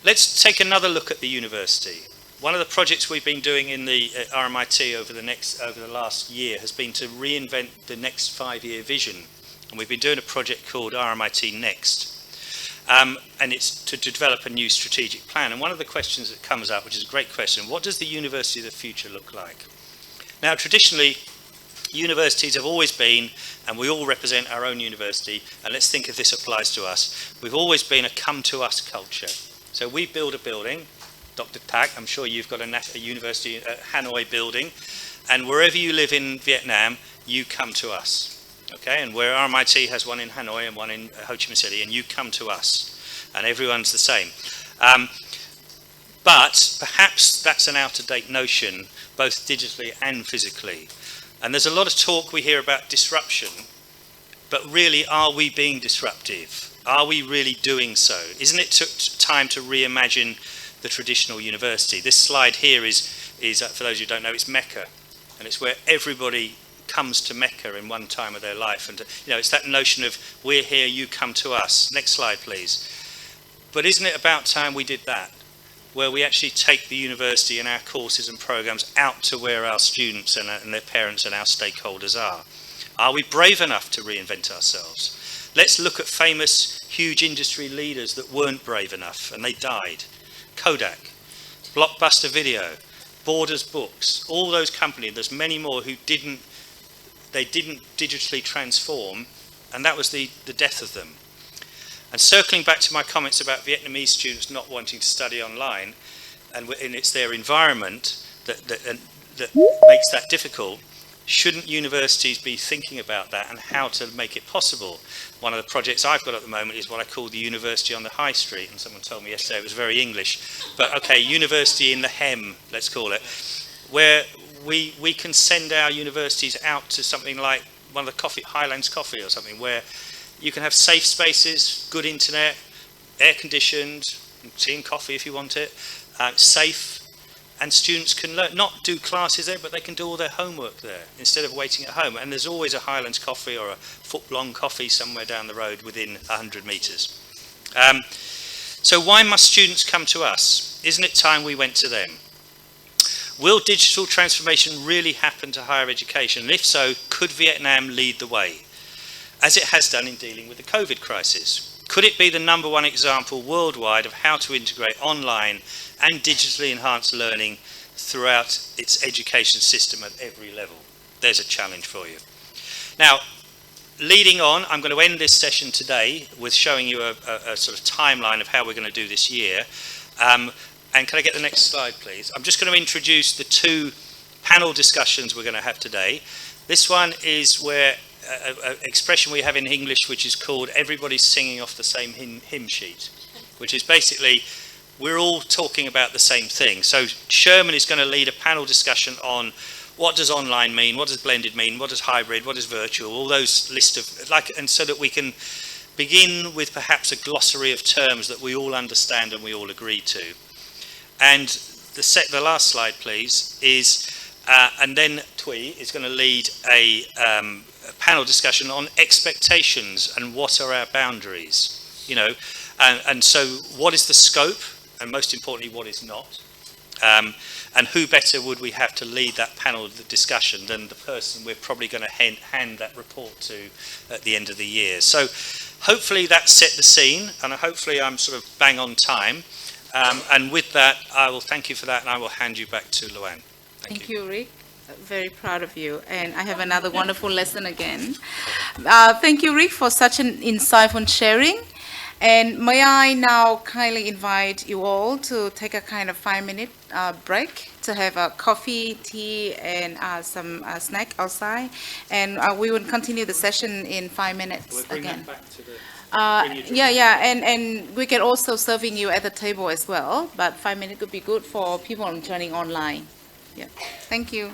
Let's take another look at the university. One of the projects we've been doing in the RMIT over the last year has been to reinvent the next 5-year vision. And we've been doing a project called RMIT Next. And it's to develop a new strategic plan. And one of the questions that comes up, which is a great question, what does the university of the future look like? Now, traditionally, universities have always been, and we all represent our own university, and let's think if this applies to us, we've always been a come-to-us culture. So we build a building, Dr. Tak, I'm sure you've got a university, a Hanoi building, and wherever you live in Vietnam, you come to us. Okay, and where RMIT has one in Hanoi and one in Ho Chi Minh City, and you come to us, and everyone's the same. But perhaps that's an out-of-date notion, both digitally and physically. And there's a lot of talk we hear about disruption, but really, are we being disruptive? Are we really doing so? Isn't it time to reimagine the traditional university? This slide here is for those who don't know, it's Mecca, and it's where everybody comes to Mecca in one time of their life. And it's that notion of we're here, you come to us. Next slide, please. But isn't it about time we did that, where we actually take the university and our courses and programs out to where our students and their parents and our stakeholders are? Are we brave enough to reinvent ourselves? Let's look at famous, huge industry leaders that weren't brave enough and they died. Kodak, Blockbuster Video, Borders Books, all those companies, there's many more who didn't digitally transform, and that was the death of them. And circling back to my comments about Vietnamese students not wanting to study online, and it's their environment that makes that difficult, shouldn't universities be thinking about that and how to make it possible? One of the projects I've got at the moment is what I call the University on the High Street, and someone told me yesterday it was very English, but okay, University in the Hem, let's call it, where we can send our universities out to something like one of the Highlands Coffee or something, where you can have safe spaces, good internet, air-conditioned, tea and coffee if you want it, safe, and students can not do classes there, but they can do all their homework there instead of waiting at home. And there's always a Highlands Coffee or a foot-long coffee somewhere down the road within 100 metres. So why must students come to us? Isn't it time we went to them? Will digital transformation really happen to higher education? And if so, could Vietnam lead the way, as it has done in dealing with the COVID crisis? Could it be the #1 example worldwide of how to integrate online and digitally enhanced learning throughout its education system at every level? There's a challenge for you. Now, leading on, I'm going to end this session today with showing you a sort of timeline of how we're going to do this year. And can I get the next slide, please? I'm just going to introduce the 2 panel discussions we're going to have today. This one is where an expression we have in English which is called everybody's singing off the same hymn sheet, which is basically we're all talking about the same thing. So Sherman is going to lead a panel discussion on what does online mean, what does blended mean, what does hybrid, what is virtual, all those list of, and so that we can begin with perhaps a glossary of terms that we all understand and we all agree to. And the last slide, please, is, and then Thuy is going to lead a panel discussion on expectations and what are our boundaries, and so what is the scope, and most importantly, what is not, and who better would we have to lead that panel discussion than the person we're probably going to hand that report to at the end of the year. So hopefully that set the scene, and hopefully I'm sort of bang on time. And with that, I will thank you for that, and I will hand you back to Luann. Thank you, Rick. Very proud of you. And I have another wonderful lesson again. Thank you, Rick, for such an insightful sharing. And may I now kindly invite you all to take a kind of 5-minute break to have a coffee, tea, and some snack outside. And we will continue the session in 5 minutes again. And we can also serving you at the table as well, but 5 minutes would be good for people joining online. Yeah, thank you.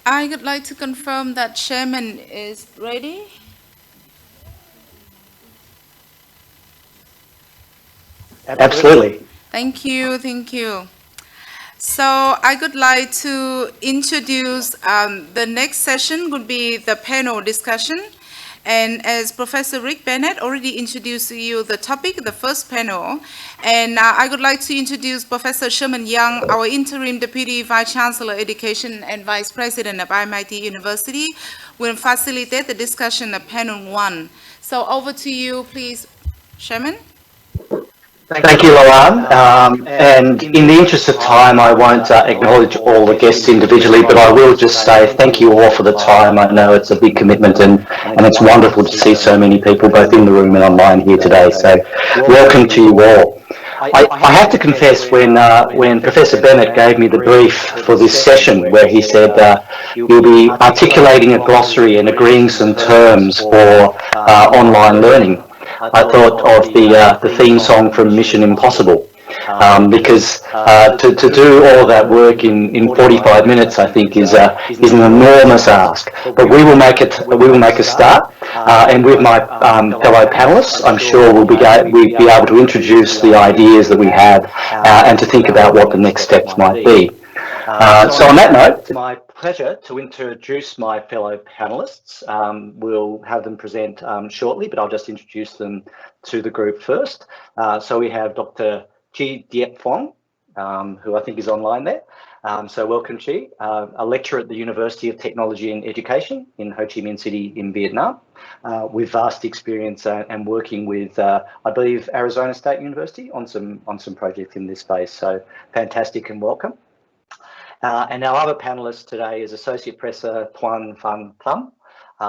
I would like to confirm that Chairman is ready. Absolutely. Thank you, thank you. So I would like to introduce the next session would be the panel discussion. And as Professor Rick Bennett already introduced to you the topic, the first panel, and I would like to introduce Professor Sherman Young, our Interim Deputy Vice Chancellor Education and Vice President of MIT University, will facilitate the discussion of panel 1. So over to you, please, Sherman. Thank you, Loan. And in the interest of time, I won't acknowledge all the guests individually, but I will just say thank you all for the time. I know it's a big commitment, and it's wonderful to see so many people both in the room and online here today. So welcome to you all. I have to confess, when Professor Bennett gave me the brief for this session, where he said you'll be articulating a glossary and agreeing some terms for online learning, I thought of the theme song from Mission Impossible, because to do all that work in 45 minutes, I think, is an enormous ask. But we will make it. We will make a start, and with my fellow panelists, I'm sure we'll be able to introduce the ideas that we have and to think about what the next steps might be. So on that note, it's my pleasure to introduce my fellow panelists. We'll have them present shortly, but I'll just introduce them to the group first. So we have Dr. Chi Diep Phong, who I think is online there. So welcome, Chi, a lecturer at the University of Technology and Education in Ho Chi Minh City in Vietnam, with vast experience and working with, I believe, Arizona State University on some projects in this space. So fantastic and welcome. And our other panelist today is Associate Professor Tuan Phan Pham,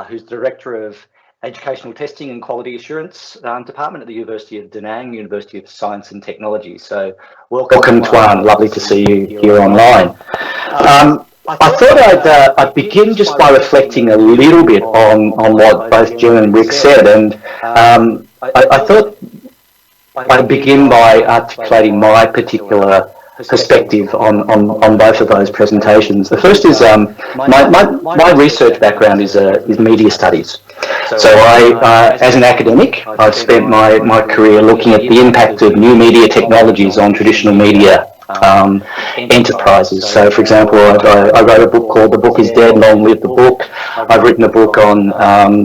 who's Director of Educational Testing and Quality Assurance Department at the University of Da Nang, University of Science and Technology. So welcome, Tuan. Lovely to see you here online. I thought I'd begin just by reflecting a little bit on what both Jen and Rick said, and I thought I'd begin by articulating my particular perspective on both of those presentations. The first is my research background is media studies. So I, as an academic, I've spent my career looking at the impact of new media technologies on traditional media enterprises. So, for example, I wrote a book called The Book is Dead, Long Live the Book. I've written a book on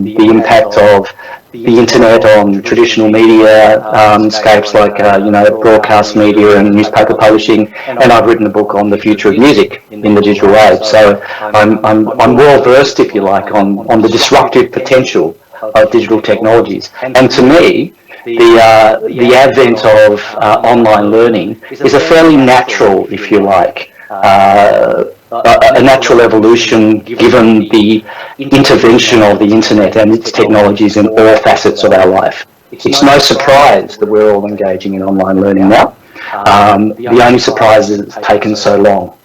the impact of the internet on traditional media scapes like broadcast media and newspaper publishing, and I've written a book on the future of music in the digital age. So I'm well versed, if you like, on the disruptive potential of digital technologies. And to me, the advent of online learning is a fairly natural, if you like, a natural evolution given the intervention of the internet and its technologies in all facets of our life. It's no surprise that we're all engaging in online learning now. The only surprise is it's taken so long,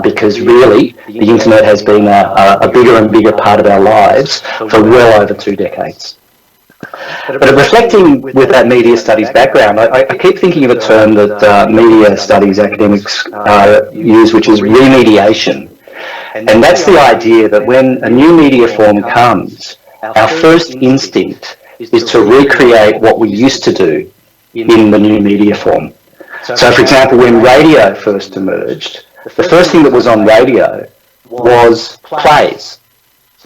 because really the internet has been a bigger and bigger part of our lives for well over 2 decades. But reflecting with that media studies background, I keep thinking of a term that media studies academics use, which is remediation. And that's the idea that when a new media form comes, our first instinct is to recreate what we used to do in the new media form. So, for example, when radio first emerged, the first thing that was on radio was plays.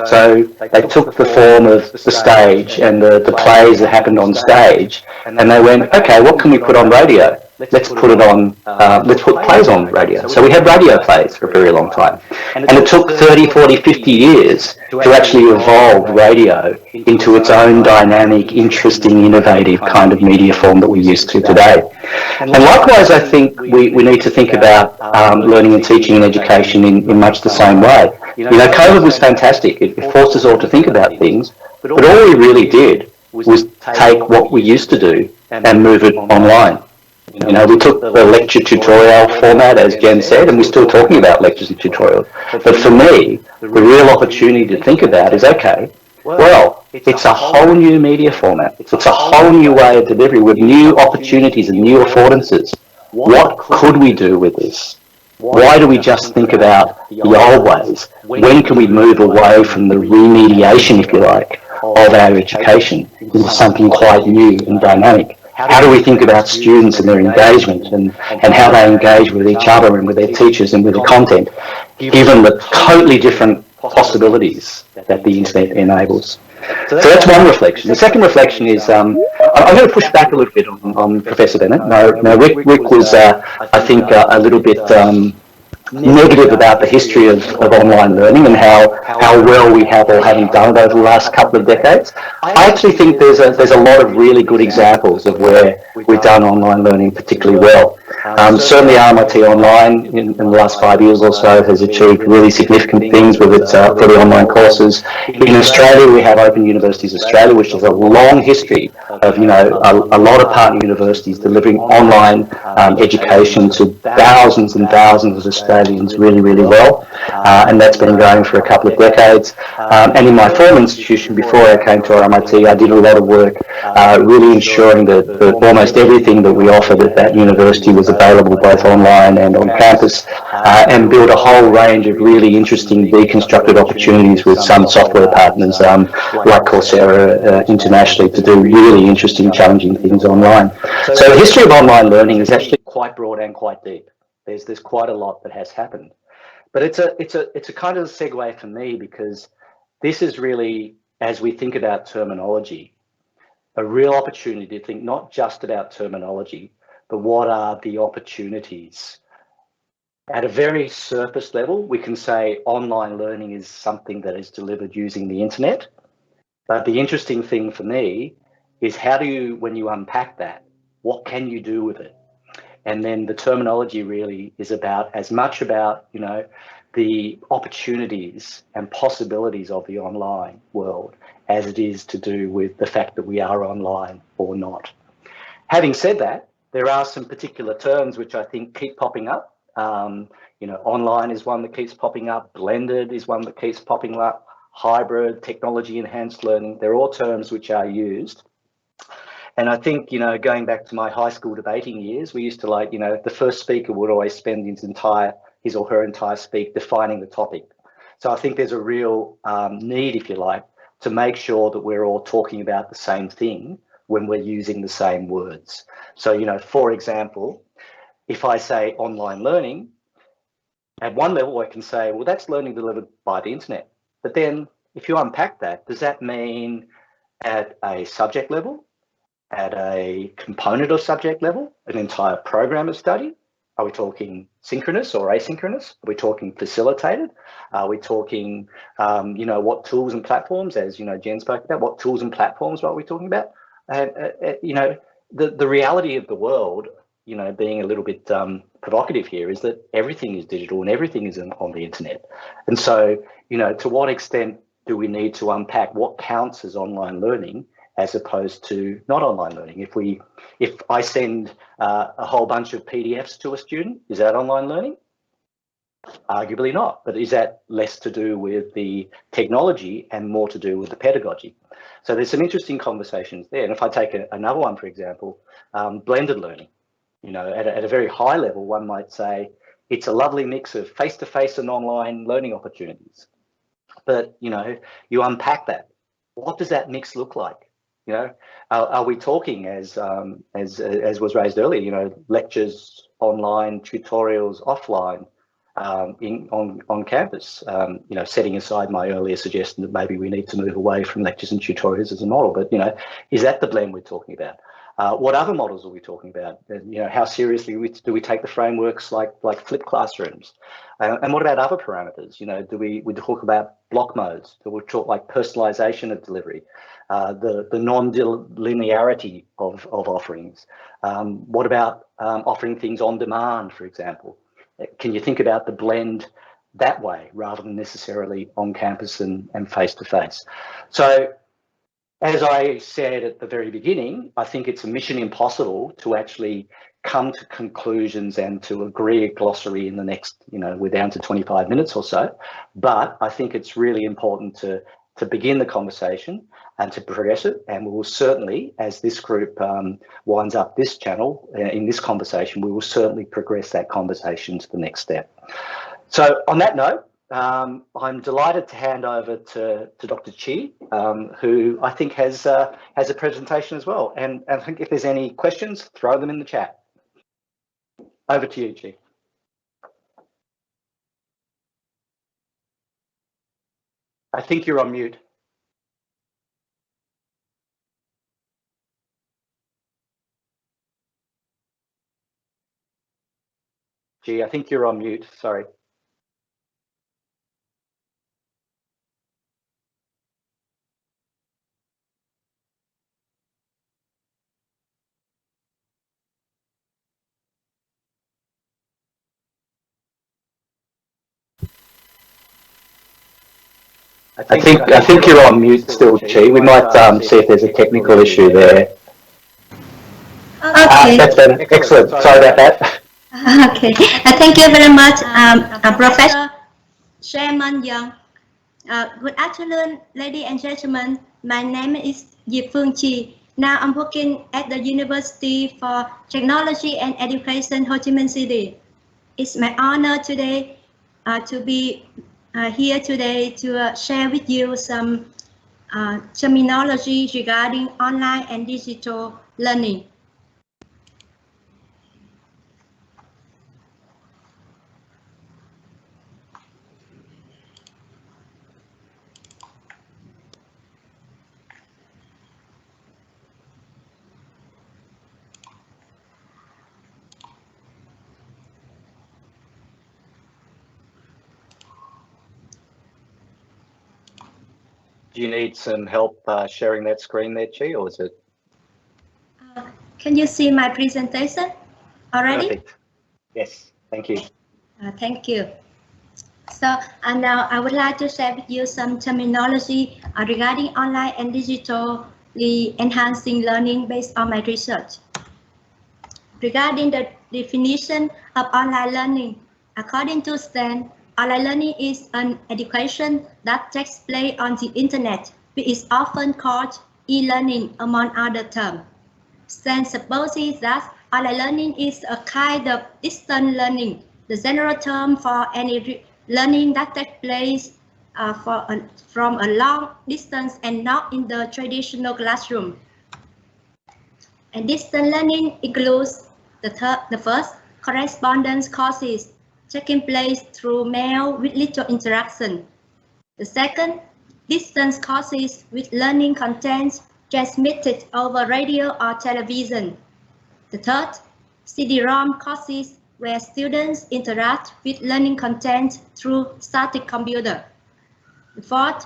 So they took the form of the stage and the plays that happened on stage, and they went, okay, what can we put on radio? Let's put it on, let's put plays on radio. So we had radio plays for a very long time. And it took 30, 40, 50 years to actually evolve radio into its own dynamic, interesting, innovative kind of media form that we're used to today. And likewise, I think we need to think about learning and teaching and education in much the same way. You know, COVID was fantastic. It forced us all to think about things, but all we really did was take what we used to do and move it online. You know, we took the lecture tutorial format, as Jen said, and we're still talking about lectures and tutorials. But for me, the real opportunity to think about is, okay, well, it's a whole new media format. It's a whole new way of delivery with new opportunities and new affordances. What could we do with this? Why do we just think about the old ways? When can we move away from the remediation, if you like, of our education into something quite new and dynamic? How do we think about students and their engagement and how they engage with each other and with their teachers and with the content, given the totally different possibilities that the internet enables? So that's one reflection. The second reflection is, I'm going to push back a little bit on Professor Bennett. No, Rick was, I think, a little bit negative about the history of online learning and how well we have or haven't done it over the last couple of decades. I actually think there's a lot of really good examples of where we've done online learning particularly well. Certainly RMIT Online in the last 5 years or so has achieved really significant things with its fully online courses. In Australia, we have Open Universities Australia, which has a long history of, a lot of partner universities delivering online education to thousands and thousands of Australians really, really well. And that's been going for a couple of decades. And in my former institution, before I came to RMIT, I did a lot of work really ensuring that almost everything that we offered at that university was available both online and on campus, and build a whole range of really interesting deconstructed opportunities with some software partners like Coursera internationally to do really interesting, challenging things online. So the history of online learning is actually quite broad and quite deep. There's quite a lot that has happened, but it's a kind of segue for me, because this is really, as we think about terminology, a real opportunity to think not just about terminology, but what are the opportunities. At a very surface level, we can say online learning is something that is delivered using the internet. But the interesting thing for me is how do you, when you unpack that, what can you do with it? And then the terminology really is about as much about, the opportunities and possibilities of the online world as it is to do with the fact that we are online or not. Having said that, there are some particular terms which I think keep popping up. Online is one that keeps popping up. Blended is one that keeps popping up. Hybrid, technology-enhanced learning, they're all terms which are used. And I think, going back to my high school debating years, we used to the first speaker would always spend his or her entire speak defining the topic. So I think there's a real need, if you like, to make sure that we're all talking about the same thing when we're using the same words. So, for example, if I say online learning, at one level I can say, well, that's learning delivered by the internet. But then if you unpack that, does that mean at a subject level, at a component of subject level, an entire program of study? Are we talking synchronous or asynchronous? Are we talking facilitated? Are we talking, what tools and platforms, as, Jen spoke about, what tools and platforms are we talking about? The reality of the world, being a little bit provocative here, is that everything is digital and everything is on the internet. And so, to what extent do we need to unpack what counts as online learning as opposed to not online learning? If I send a whole bunch of PDFs to a student, is that online learning? Arguably not, but is that less to do with the technology and more to do with the pedagogy? So there's some interesting conversations there. And if I take another one, for example, blended learning, at a very high level, one might say it's a lovely mix of face-to-face and online learning opportunities. But, you unpack that. What does that mix look like? Are we talking, as was raised earlier, lectures online, tutorials offline, on campus, setting aside my earlier suggestion that maybe we need to move away from lectures and tutorials as a model, but, is that the blend we're talking about? What other models are we talking about? How seriously do we take the frameworks like flipped classrooms? And what about other parameters? Do we talk about block modes? Do we talk like personalization of delivery? The non-linearity of offerings? What about offering things on demand, for example? Can you think about the blend that way rather than necessarily on campus and face-to-face? So, as I said at the very beginning, I think it's a mission impossible to actually come to conclusions and to agree a glossary in the next, we're down to 25 minutes or so. But I think it's really important to to begin the conversation and to progress it. And we will certainly, as this group winds up this channel in this conversation, we will certainly progress that conversation to the next step. So on that note, I'm delighted to hand over to Dr. Chi, who I think has a presentation as well. And I think if there's any questions, throw them in the chat. Over to you, Chi. I think you're on mute. Chi, I think you're on mute. Sorry. I think you're on mute still, Chi. We might see if there's a technical issue there. Okay. That's better. Excellent. Sorry about that. Okay. Thank you very much, Professor Chairman Young. Good afternoon, ladies and gentlemen. My name is Diệp Phương Chi. Now I'm working at the University for Technology and Education, Ho Chi Minh City. It's my honor today to be here today to share with you some terminology regarding online and digital learning. Do you need some help sharing that screen there, Chi, or is it? Can you see my presentation already? Perfect. Yes, thank you. Thank you. So now I would like to share with you some terminology regarding online and digitally enhancing learning based on my research. Regarding the definition of online learning, according to STAN, online learning is an education that takes place on the internet, which is often called e-learning among other terms. STAN supposes that online learning is a kind of distant learning, the general term for any learning that takes place from a long distance and not in the traditional classroom. And distant learning includes the first, correspondence courses taking place through mail with little interaction. The second, distance courses with learning content transmitted over radio or television. The third, CD-ROM courses where students interact with learning content through static computer. The fourth,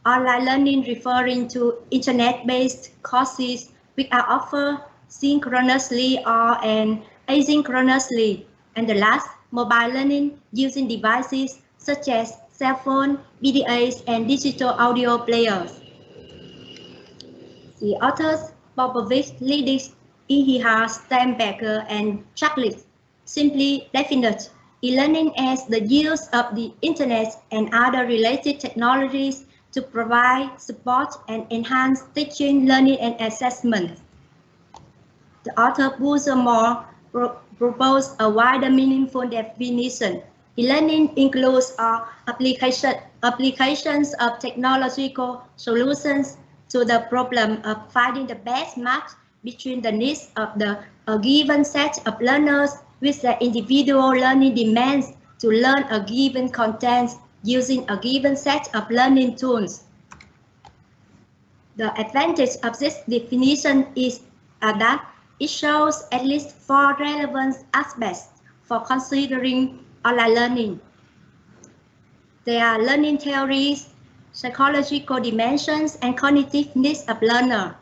online learning referring to internet-based courses which are offered synchronously or asynchronously. And the last, mobile learning using devices such as cell phone, PDAs, and digital audio players. The authors Popovich, Lidis, Ihihar, Steinbecker, and Chaklis simply defined e-learning as the use of the internet and other related technologies to provide support and enhance teaching, learning, and assessment. The author Boozer-Moore proposed a wider meaningful definition. E-learning includes applications of technological solutions to the problem of finding the best match between the needs of a given set of learners with their individual learning demands to learn a given content using a given set of learning tools. The advantage of this definition is that it shows at least 4 relevant aspects for considering online learning. They are learning theories, psychological dimensions, and cognitive needs of learner.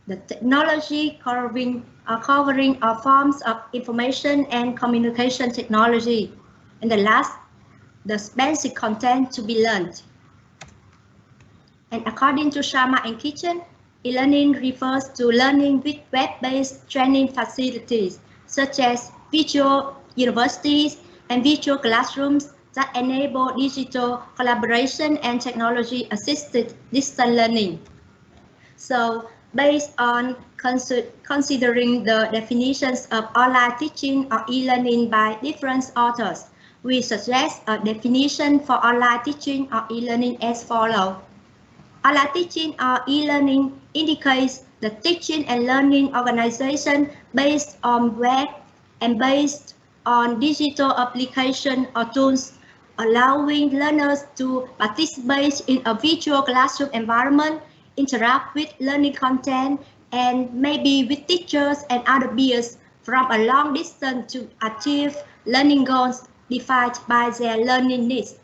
The technology covering all forms of information and communication technology. And the last, the basic content to be learned. And according to Sharma and Kitchen, e-learning refers to learning with web-based training facilities, such as virtual universities and virtual classrooms that enable digital collaboration and technology-assisted distance learning. So, based on considering the definitions of online teaching or e-learning by different authors, we suggest a definition for online teaching or e-learning as follows. Online teaching or e-learning indicates the teaching and learning organization based on web and based on digital application or tools, allowing learners to participate in a virtual classroom environment, interact with learning content, and maybe with teachers and other peers from a long distance to achieve learning goals defined by their learning needs.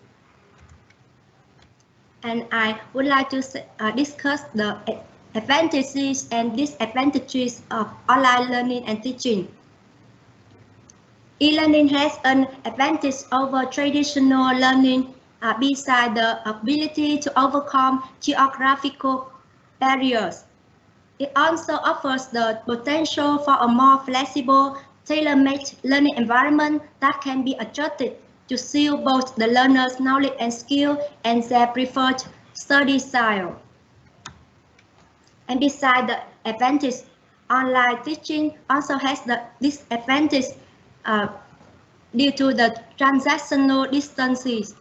And I would like to discuss the advantages and disadvantages of online learning and teaching. E-learning has an advantage over traditional learning besides the ability to overcome geographical barriers. It also offers the potential for a more flexible, tailor-made learning environment that can be adjusted to suit both the learner's knowledge and skill and their preferred study style. And besides the advantage, online teaching also has the disadvantage due to the transactional distances.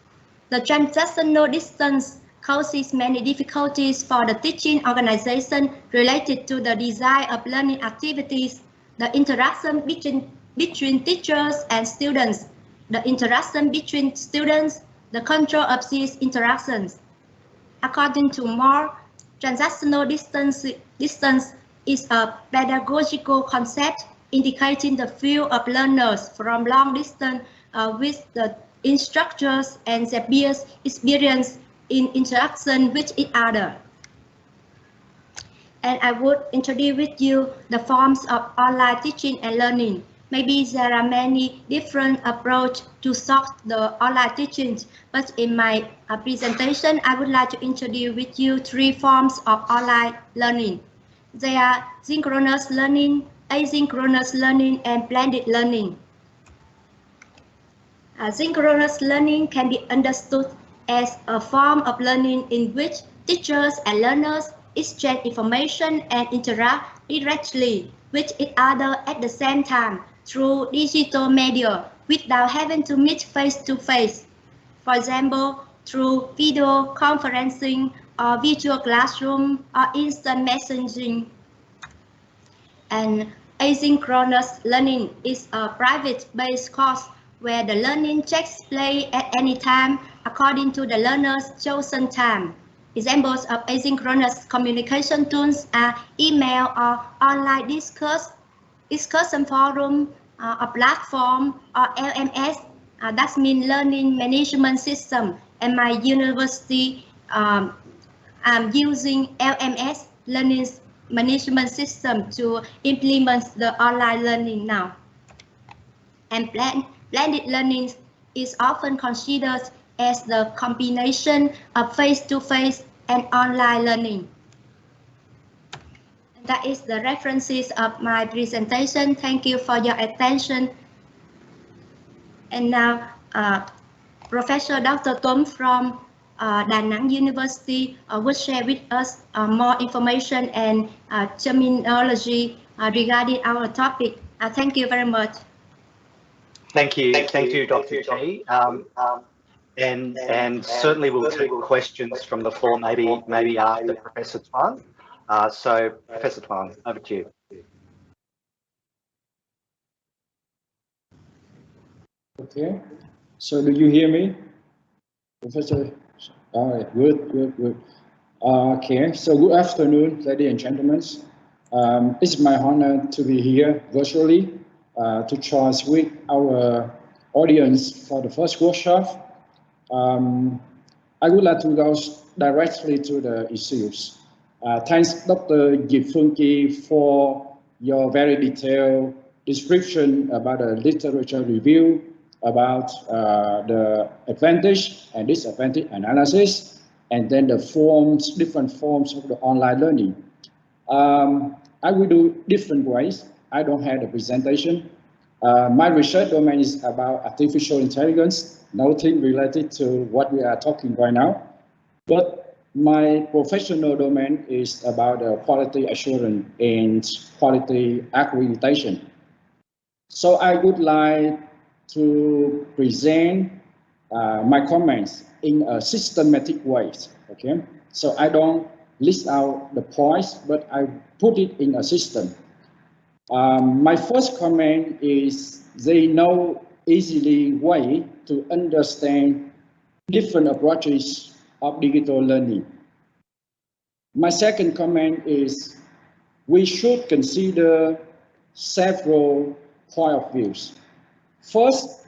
The transactional distance causes many difficulties for the teaching organization related to the design of learning activities, the interaction between teachers and students, the interaction between students, the control of these interactions. According to Moore, transactional distance is a pedagogical concept indicating the view of learners from long distance with the instructors and their peers experience in interaction with each other. And I would introduce with you the forms of online teaching and learning. Maybe there are many different approaches to solve the online teaching, but in my presentation, I would like to introduce with you 3 forms of online learning. They are synchronous learning, asynchronous learning, and blended learning. Synchronous learning can be understood as a form of learning in which teachers and learners exchange information and interact directly with each other at the same time through digital media without having to meet face-to-face. For example, through video conferencing or virtual classroom or instant messaging. And asynchronous learning is a private-based course where the learning takes place at any time according to the learner's chosen time. Examples of asynchronous communication tools are email or online discussion forum, a platform, or LMS. That means Learning Management System. And my university, I'm using LMS, Learning Management System, to implement the online learning now. And blended learning is often considered as the combination of face-to-face and online learning. And that is the references of my presentation. Thank you for your attention. And now, Professor Dr. Tuấn from Da Nang University will share with us more information and terminology regarding our topic. Thank you very much. Thank you, Dr. G. And certainly we'll take questions from the floor, maybe after Professor Tuan. So, Professor Tuan, over to you. Okay. So, do you hear me, Professor? All right. Good. Okay. So, good afternoon, ladies and gentlemen. It's my honor to be here virtually to join with our audience for the first workshop. I would like to go directly to the issues. Thanks, Dr. Diệp Phương Kỳ, for your very detailed description about the literature review, about the advantage and disadvantage analysis, and then the different forms of the online learning. I will do different ways. I don't have the presentation. My research domain is about artificial intelligence, nothing related to what we are talking right now. But my professional domain is about quality assurance and quality accreditation. So I would like to present my comments in a systematic way. Okay, so I don't list out the points, but I put it in a system. My first comment is they know easily way to understand different approaches of digital learning. My second comment is we should consider several point of views. First,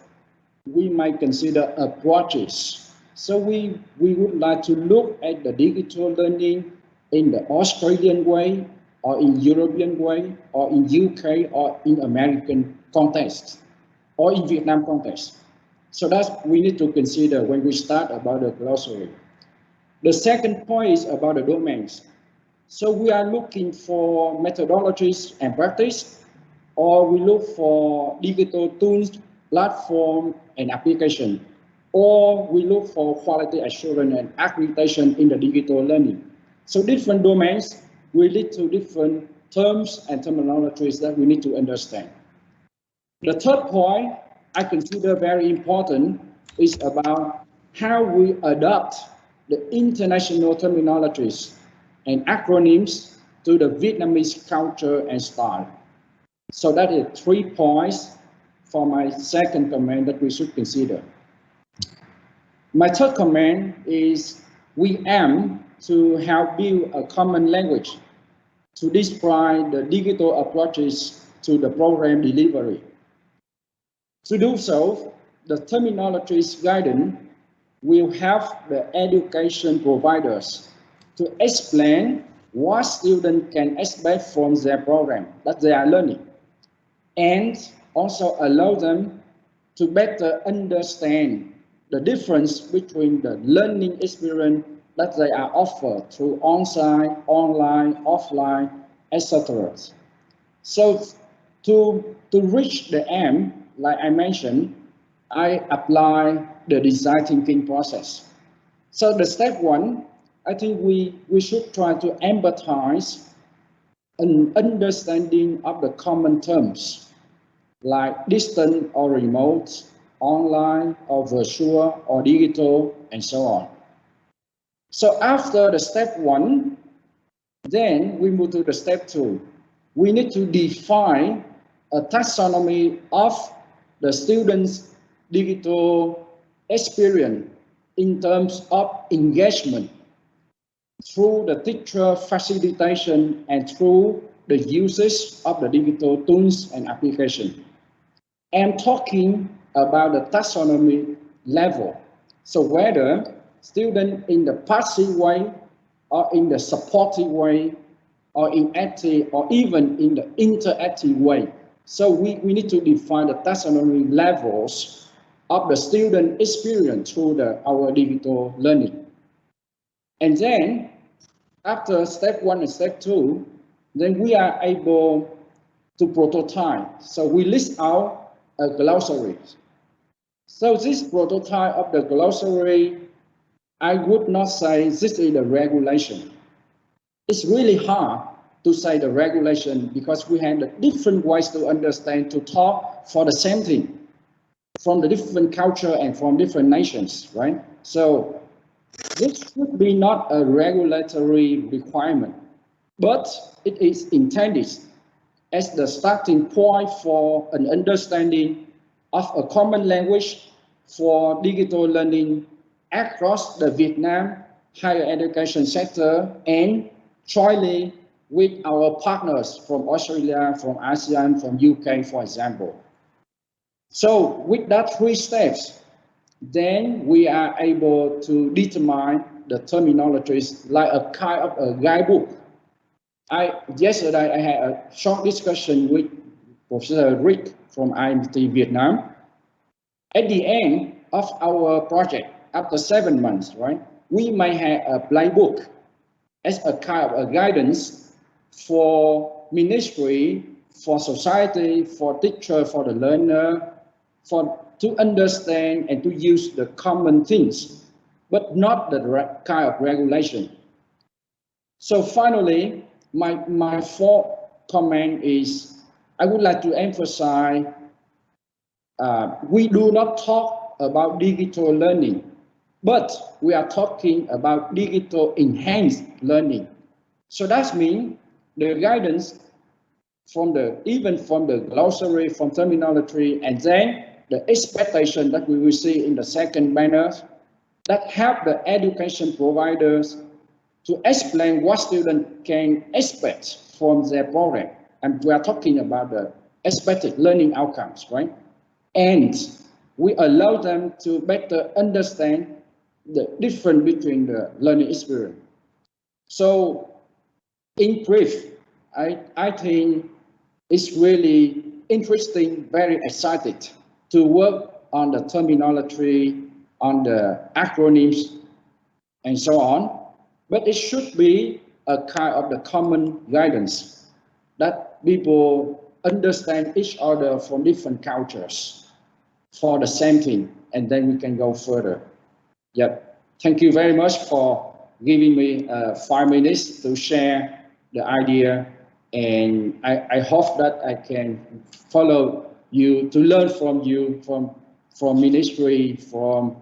we might consider approaches. So we would like to look at the digital learning in the Australian way, or in European way, or in UK, or in American context, or in Vietnam context. So that's we need to consider when we start about the glossary. The second point is about the domains. So we are looking for methodologies and practice, or we look for digital tools, platform, and application, or we look for quality assurance and accreditation in the digital learning. So different domains will lead to different terms and terminologies that we need to understand. The third point I consider very important is about how we adopt the international terminologies and acronyms to the Vietnamese culture and style. So that is 3 points for my second comment that we should consider. My third comment is we aim to help build a common language to describe the digital approaches to the program delivery. To do so, the terminologies guidance will help the education providers to explain what students can expect from their program that they are learning, and also allow them to better understand the difference between the learning experience that they are offered through on-site, online, offline, etc. So to reach the aim, like I mentioned, I apply the design thinking process. So the step one, I think we should try to empathize an understanding of the common terms like distant or remote, online or virtual or digital, and so on. So after the step one, then we move to the step two. We need to define a taxonomy of the students' digital experience in terms of engagement through the teacher facilitation and through the usage of the digital tools and applications. I'm talking about the taxonomy level. So whether students in the passive way or in the supportive way or in active or even in the interactive way. So we need to define the taxonomy levels of the student experience through our digital learning. And then after step one and step two, then we are able to prototype. So we list out a glossary. So this prototype of the glossary, I would not say this is the regulation. It's really hard to say the regulation because we have the different ways to understand, to talk for the same thing from the different culture and from different nations, right? So this should be not a regulatory requirement, but it is intended as the starting point for an understanding of a common language for digital learning across the Vietnam higher education sector and jointly with our partners from Australia, from ASEAN, from UK, for example. So with that 3 steps, then we are able to determine the terminologies like a kind of a guidebook. Yesterday I had a short discussion with Professor Rick from IMT Vietnam. At the end of our project, after 7 months, right, we may have a playbook as a kind of a guidance for ministry, for society, for teacher, for the learner, to understand and to use the common things, but not the kind of regulation. So finally, my fourth comment is, I would like to emphasize, we do not talk about digital learning, but we are talking about digital enhanced learning. So that means the guidance even from the glossary, from terminology, and then the expectation that we will see in the second banner, that help the education providers to explain what students can expect from their program. And we are talking about the expected learning outcomes, right? And we allow them to better understand the difference between the learning experience. So in brief, I think it's really interesting, very excited to work on the terminology, on the acronyms, and so on. But it should be a kind of the common guidance that people understand each other from different cultures for the same thing, and then we can go further. Yep. Thank you very much for giving me 5 minutes to share the idea, and I hope that I can follow you, to learn from you, from ministry, from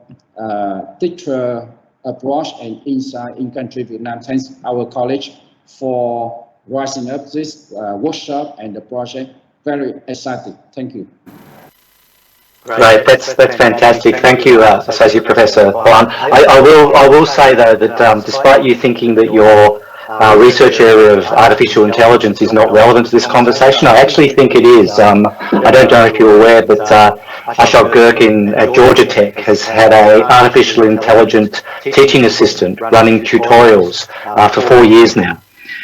teacher approach and insight in country Vietnam. Thanks our college for rising up this workshop and the project. Very exciting. Thank you. Great, that's fantastic. Thank you, Associate Professor Huan. I will say though that despite you thinking that your research area of artificial intelligence is not relevant to this conversation, I actually think it is. I don't know if you're aware, but Ashok Gherkin at Georgia Tech has had an artificial intelligent teaching assistant running tutorials for 4 years now.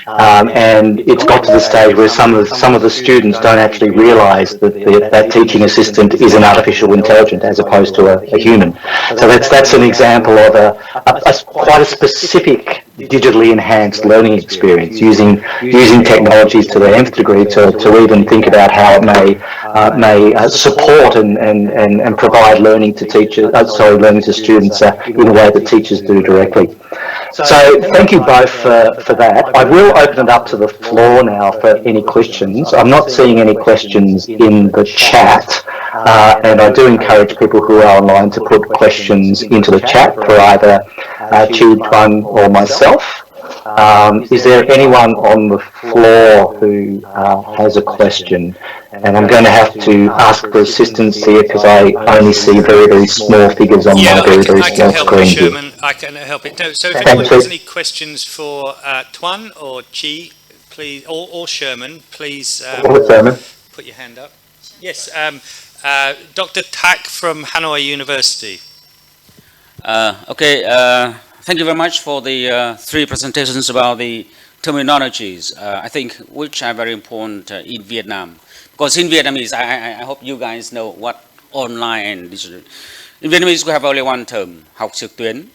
And it's got to the stage where some of the students don't actually realise that that teaching assistant is an artificial intelligence as opposed to a human. So that's an example of quite a specific digitally enhanced learning experience, using technologies to the nth degree to even think about how it may support and provide learning to learning to students in a way that teachers do directly. So thank you both for that. I will open it up to the floor now for any questions. I'm not seeing any questions in the chat, and I do encourage people who are online to put questions into the chat for either Chi Tuan or myself. Is there anyone on the floor who has a question? And I'm going to have to ask for assistance here because I only see very, very small figures on my very, very small screen here. I can help it. No, so if anyone has any questions for Tuan or Chi, please, or Sherman, please put your hand up. Yes, Dr. Tak from Hanoi University. Thank you very much for the 3 presentations about the terminologies, I think, which are very important in Vietnam. Because in Vietnamese, I hope you guys know what online and digital. In Vietnamese, we have only one term, học trực tuyến.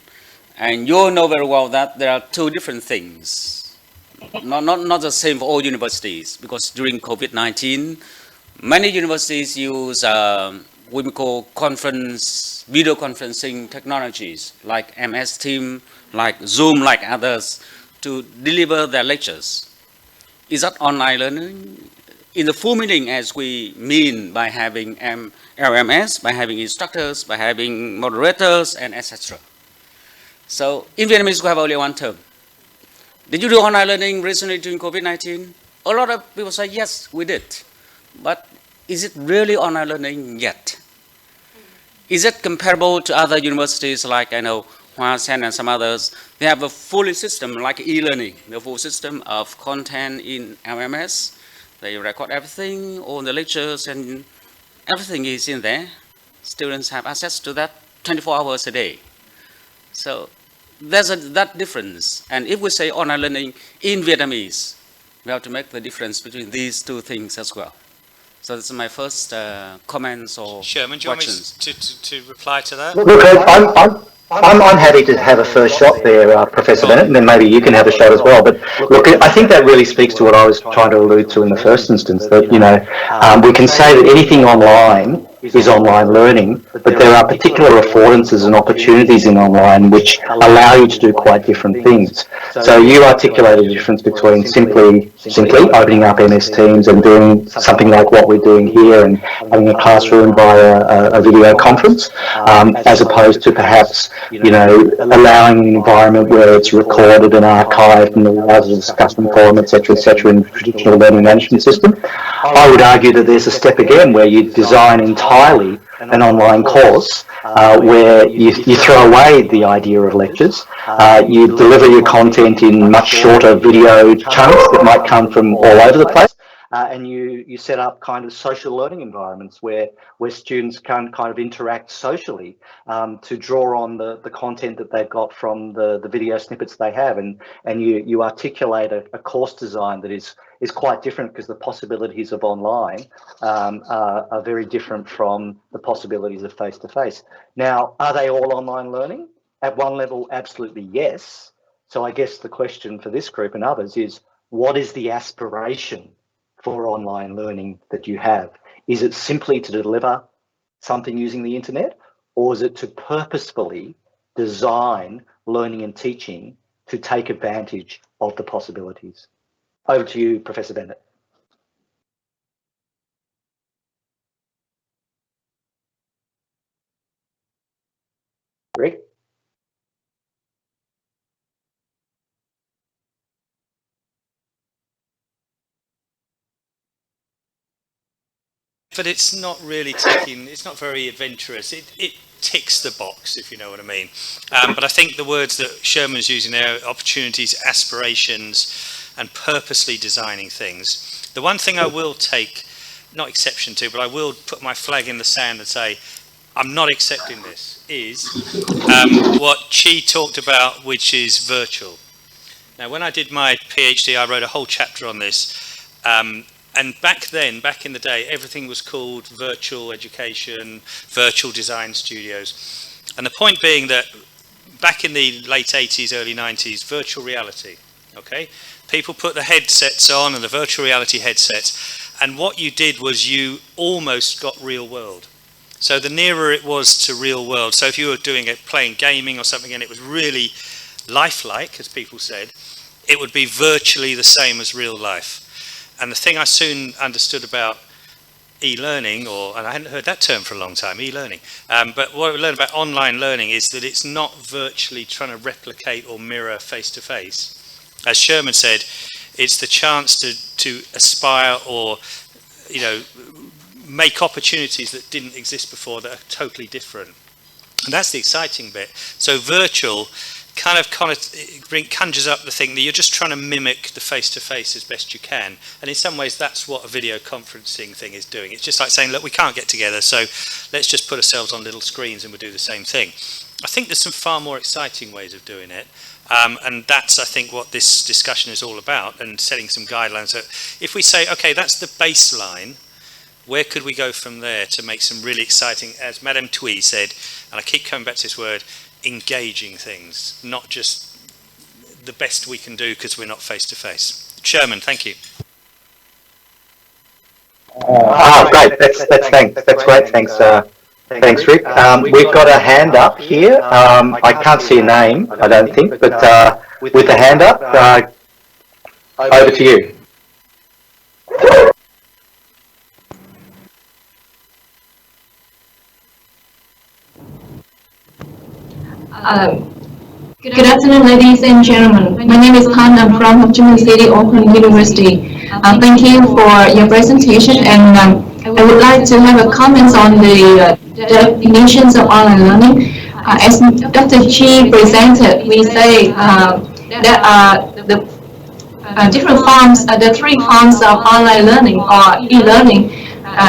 And you know very well that there are 2 different things. Not the same for all universities, because during COVID-19, many universities use what we call video conferencing technologies like MS Teams, like Zoom, like others, to deliver their lectures. Is that online learning? In the full meaning as we mean by having LMS, by having instructors, by having moderators, and etc. So in Vietnamese, we have only one term. Did you do online learning recently during COVID-19? A lot of people say, yes, we did. But is it really online learning yet? Is it comparable to other universities like, Hoa Sen and some others? They have a full system like e-learning, the full system of content in LMS. They record everything, all the lectures, and everything is in there. Students have access to that 24 hours a day. So there's that difference. And if we say online learning in Vietnamese, we have to make the difference between these 2 things as well. So this is my first comments or Sherman, do you want me to reply to that? Look, I'm happy to have a first shot there, Professor Bennett, and then maybe you can have a shot as well. But look, I think that really speaks to what I was trying to allude to in the first instance, that, you know, we can say that anything online is online learning, but there are particular affordances and opportunities in online which allow you to do quite different things. So you articulated the difference between simply opening up MS Teams and doing something like what we're doing here and having a classroom via a video conference, as opposed to perhaps, you know, allowing an environment where it's recorded and archived and allows a discussion forum, etc., in the traditional learning management system. I would argue that there's a step again where you design entirely an online course where you throw away the idea of lectures. You deliver your content in much shorter video chunks that might come from all over the place. And you set up kind of social learning environments where students can kind of interact socially to draw on the content that they've got from the video snippets they have, and you articulate a course design that is quite different, because the possibilities of online are very different from the possibilities of face-to-face. Now, are they all online learning? At one level, absolutely yes. So I guess the question for this group and others is, what is the aspiration for online learning that you have? Is it simply to deliver something using the internet, or is it to purposefully design learning and teaching to take advantage of the possibilities? Over to you, Professor Bennett. Rick? But it's not really taking, it's not very adventurous. It ticks the box, if you know what I mean. But I think the words that Sherman's using there, opportunities, aspirations, and purposely designing things. The one thing I will take, not exception to, but I will put my flag in the sand and say, I'm not accepting this, is what Chi talked about, which is virtual. Now, when I did my PhD, I wrote a whole chapter on this. And back then, back in the day, everything was called virtual education, virtual design studios. And the point being that back in the late 80s, early 90s, virtual reality, okay? People put the headsets on and the virtual reality headsets, and what you did was you almost got real world. So the nearer it was to real world, so if you were doing it, playing gaming or something, and it was really lifelike, as people said, it would be virtually the same as real life. And the thing I soon understood about e-learning, and I hadn't heard that term for a long time, e-learning, but what I learned about online learning is that it's not virtually trying to replicate or mirror face-to-face. As Sherman said, it's the chance to aspire or, you know, make opportunities that didn't exist before that are totally different. And that's the exciting bit. So virtual kind of conjures up the thing that you're just trying to mimic the face-to-face as best you can, and in some ways that's what a video conferencing thing is doing. It's just like saying, look, we can't get together, so let's just put ourselves on little screens and we'll do the same thing. I think there's some far more exciting ways of doing it, and that's, I think, what this discussion is all about, and setting some guidelines. So if we say, okay, that's the baseline, where could we go from there to make some really exciting, as Madame Thuy said, and I keep coming back to this word, engaging things, not just the best we can do because we're not face-to-face. Sherman, thank you. Great. That's great. Thanks, Rick. We've got a hand up here. I can't see a name, I don't think, but with the hand up, over to you. Good afternoon, ladies and gentlemen. My name is Han. I'm from Ho Chi Minh City Open University. Thank you for your presentation, and I would like to have a comment on the definitions of online learning. As Dr. Chi presented, we say there are the different forms, the three forms of online learning or e-learning,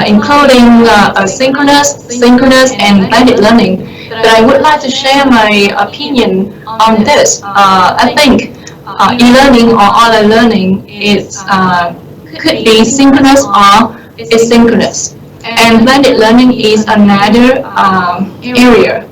including synchronous, and blended learning. But I would like to share my opinion on this. I think e-learning or online learning is could be synchronous or asynchronous, and blended learning is another area.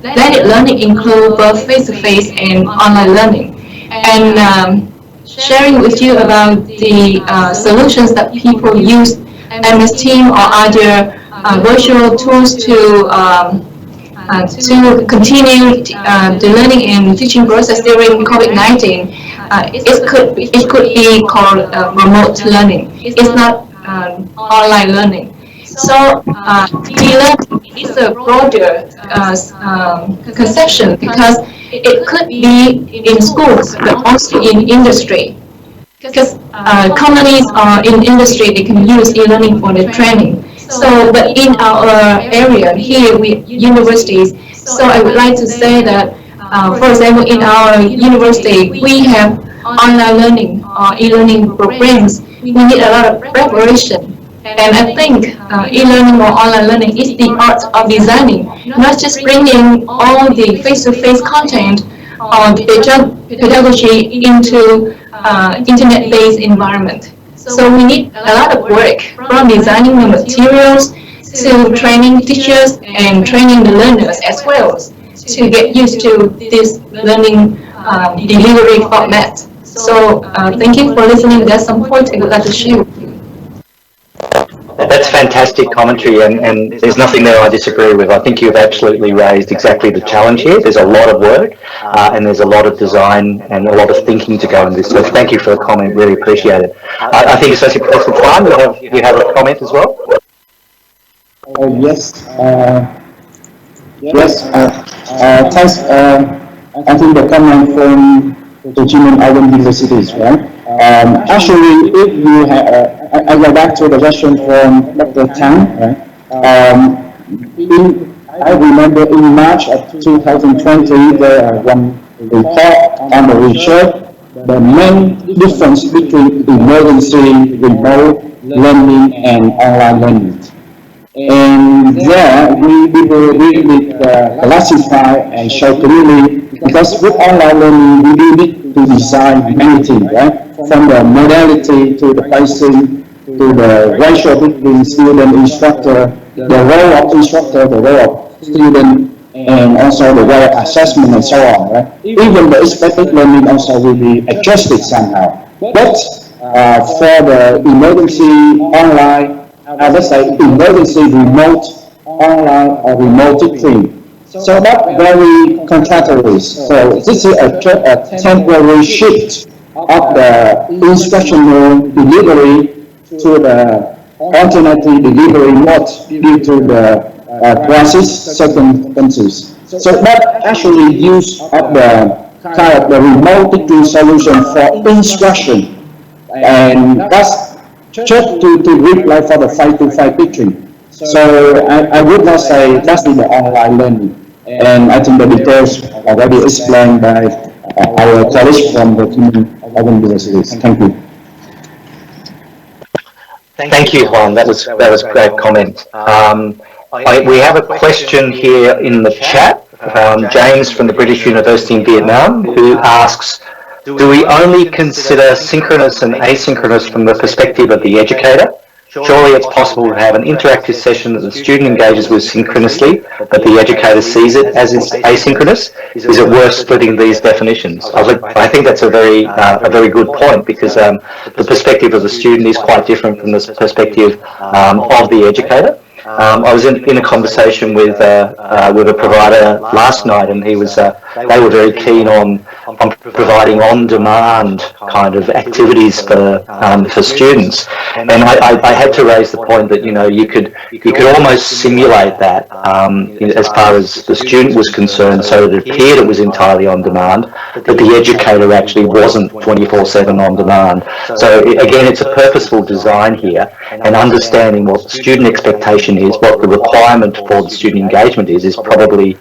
blended learning include both face-to-face and online learning. And sharing with you about the solutions that people use MS Teams or other virtual tools to continue the learning and teaching process during COVID-19. It could be called remote learning. It's not online learning. So e-learning is a broader conception because it could be in schools but also in industry. Because companies or in industry, they can use e-learning for the training. So, but in our area here with universities, so I would like to say that, for example, in our university, we have online learning or e-learning programs. We need a lot of preparation. And I think e-learning or online learning is the art of designing, not just bringing all the face-to-face content or the pedagogy into internet-based environment. So we need a lot of work from designing the materials to training teachers and training the learners as well to get used to this learning delivery format. So thank you for listening. There's some point I would like to share with you. That's fantastic commentary, and there's nothing there I disagree with. I think you've absolutely raised exactly the challenge here. There's a lot of work and there's a lot of design and a lot of thinking to go in this. So thank you for the comment, really appreciate it. I think Associate Professor Kwan, you have a comment as well? Yes. Thanks. I think the comment from the Jimon Island universities, right? Actually, if you have, I go back to the question from Dr. Tang, right? I remember in March of 2020, there was one report on the research, the main difference between emergency remote learning and online learning. And there, we will really classify and show clearly, because with online learning, we do need to design many things, right? From the modality to the pricing, to the ratio between student instructor, the role of instructor, the role of student, and also the role of assessment and so on, right? Even the expected learning also will be adjusted somehow. But for the emergency online, let's say emergency remote online or remote teaching, so that's very contradictory. So this is a temporary shift of the instructional delivery to the alternative delivery mode due to the crisis circumstances. So that actually use of the kind of the remote teaching solution for instruction, and that's just to reply for the 5-to-5 teaching. So I would not say that's the online learning. And I think the details already explained by our colleagues from the universities. Thank you. Thank you, Juan. That was a great comment. We have a question here in the chat from James from the British University in Vietnam, who asks, do we only consider synchronous and asynchronous from the perspective of the educator? Surely it's possible to have an interactive session that the student engages with synchronously, but the educator sees it as asynchronous. Is it worth splitting these definitions? I think that's a very good point, because the perspective of the student is quite different from the perspective of the educator. I was in a conversation with a provider last night, and they were very keen on providing on-demand kind of activities for students. And I had to raise the point that you could almost simulate that as far as the student was concerned, so that it appeared it was entirely on demand, but the educator actually wasn't 24/7 on demand. So again, it's a purposeful design here, and understanding what the student expectation is, what the requirement for the student engagement is probably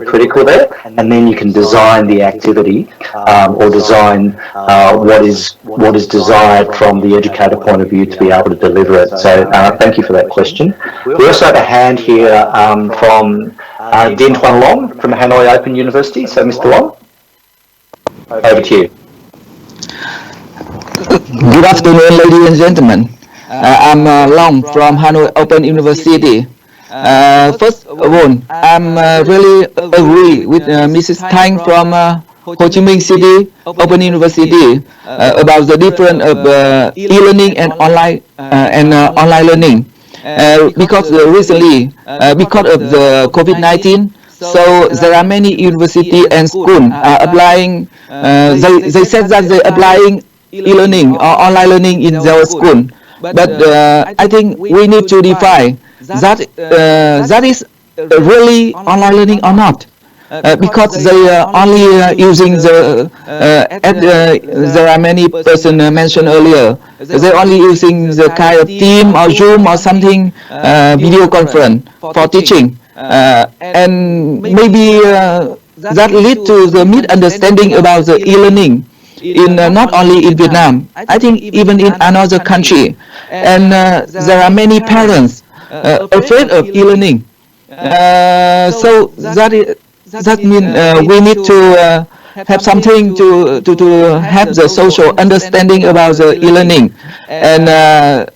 critical there. And then you can design the activity or design what is desired from the educator point of view to be able to deliver it. So thank you for that question. We also have a hand here from Dinh Thuan Long from Hanoi Open University. So Mr. Long, over to you. Good afternoon, ladies and gentlemen. I'm Long from Hanoi Open University. First of all, I'm really agree with Mrs. Tang from Ho Chi Minh City Open University about the difference of e-learning and online learning. Because recently, because of the COVID-19, so there are many university and school are applying. They said that they're applying e-learning or online learning in their school. But I think we need to define that that is really online learning or not. Because they are only using the, there are many person mentioned earlier, they're only using the kind of Team or Zoom or something video conference for teaching. And maybe that lead to the misunderstanding about the e-learning in not only in Vietnam, I think even in another country. And there are many parents afraid of e-learning. So that means we need to have something to have the social understanding about the e-learning and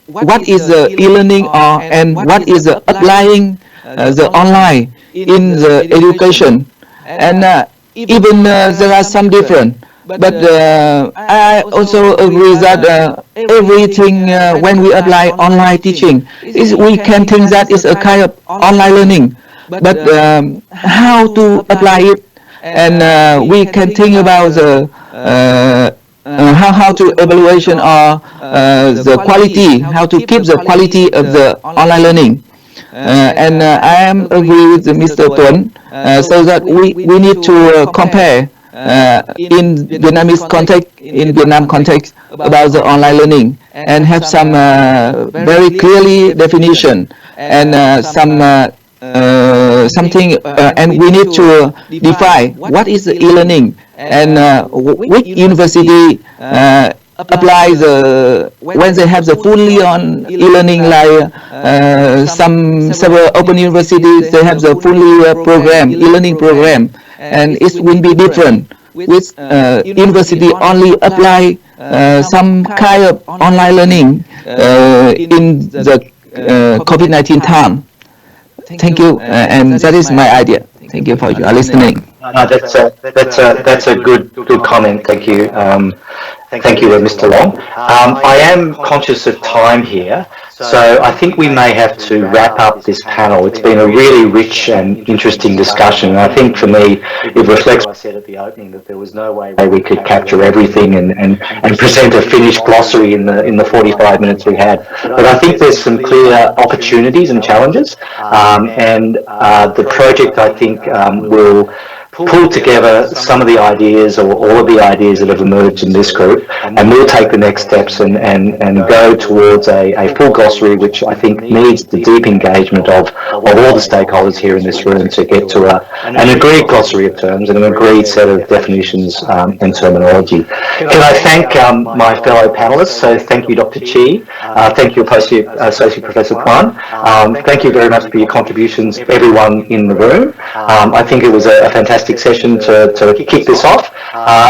what is the e-learning and what is the applying the online in the education. And even there are some different. But I also agree that everything when we apply online teaching, we can think that is a kind of online learning. But how to apply it, and we can think about the how to evaluation or the quality, how to keep the quality of the online learning. And I am agree with Mr. Tuấn, so that we need to compare in Vietnamese context, in Vietnam context about the online learning and have some very clearly definition and something and we need to define what is the e-learning and which university apply the when they have the fully on e-learning, like several open universities, they have the fully program e-learning program, and it will be different with university only apply some kind of online learning in the COVID-19 time. Thank you, and that is my idea. Thank you for your listening. That's a good comment. Thank you. Thank you, Mr. Long. I am conscious of time here, so I think we may have to wrap up this panel. It's been a really rich and interesting discussion, and I think for me it reflects what I said at the opening, that there was no way we could capture everything and present a finished glossary in the 45 minutes we had. But I think there's some clear opportunities and challenges, and the project, I think, will pull together some of the ideas or all of the ideas that have emerged in this group, and we'll take the next steps and go towards a full glossary, which I think needs the deep engagement of all the stakeholders here in this room to get to an agreed glossary of terms and an agreed set of definitions and terminology. Can I thank my fellow panelists? So thank you, Dr. Chi. Thank you, Associate Professor Tuấn. Thank you very much for your contributions, everyone in the room. I think it was a fantastic session to kick this off,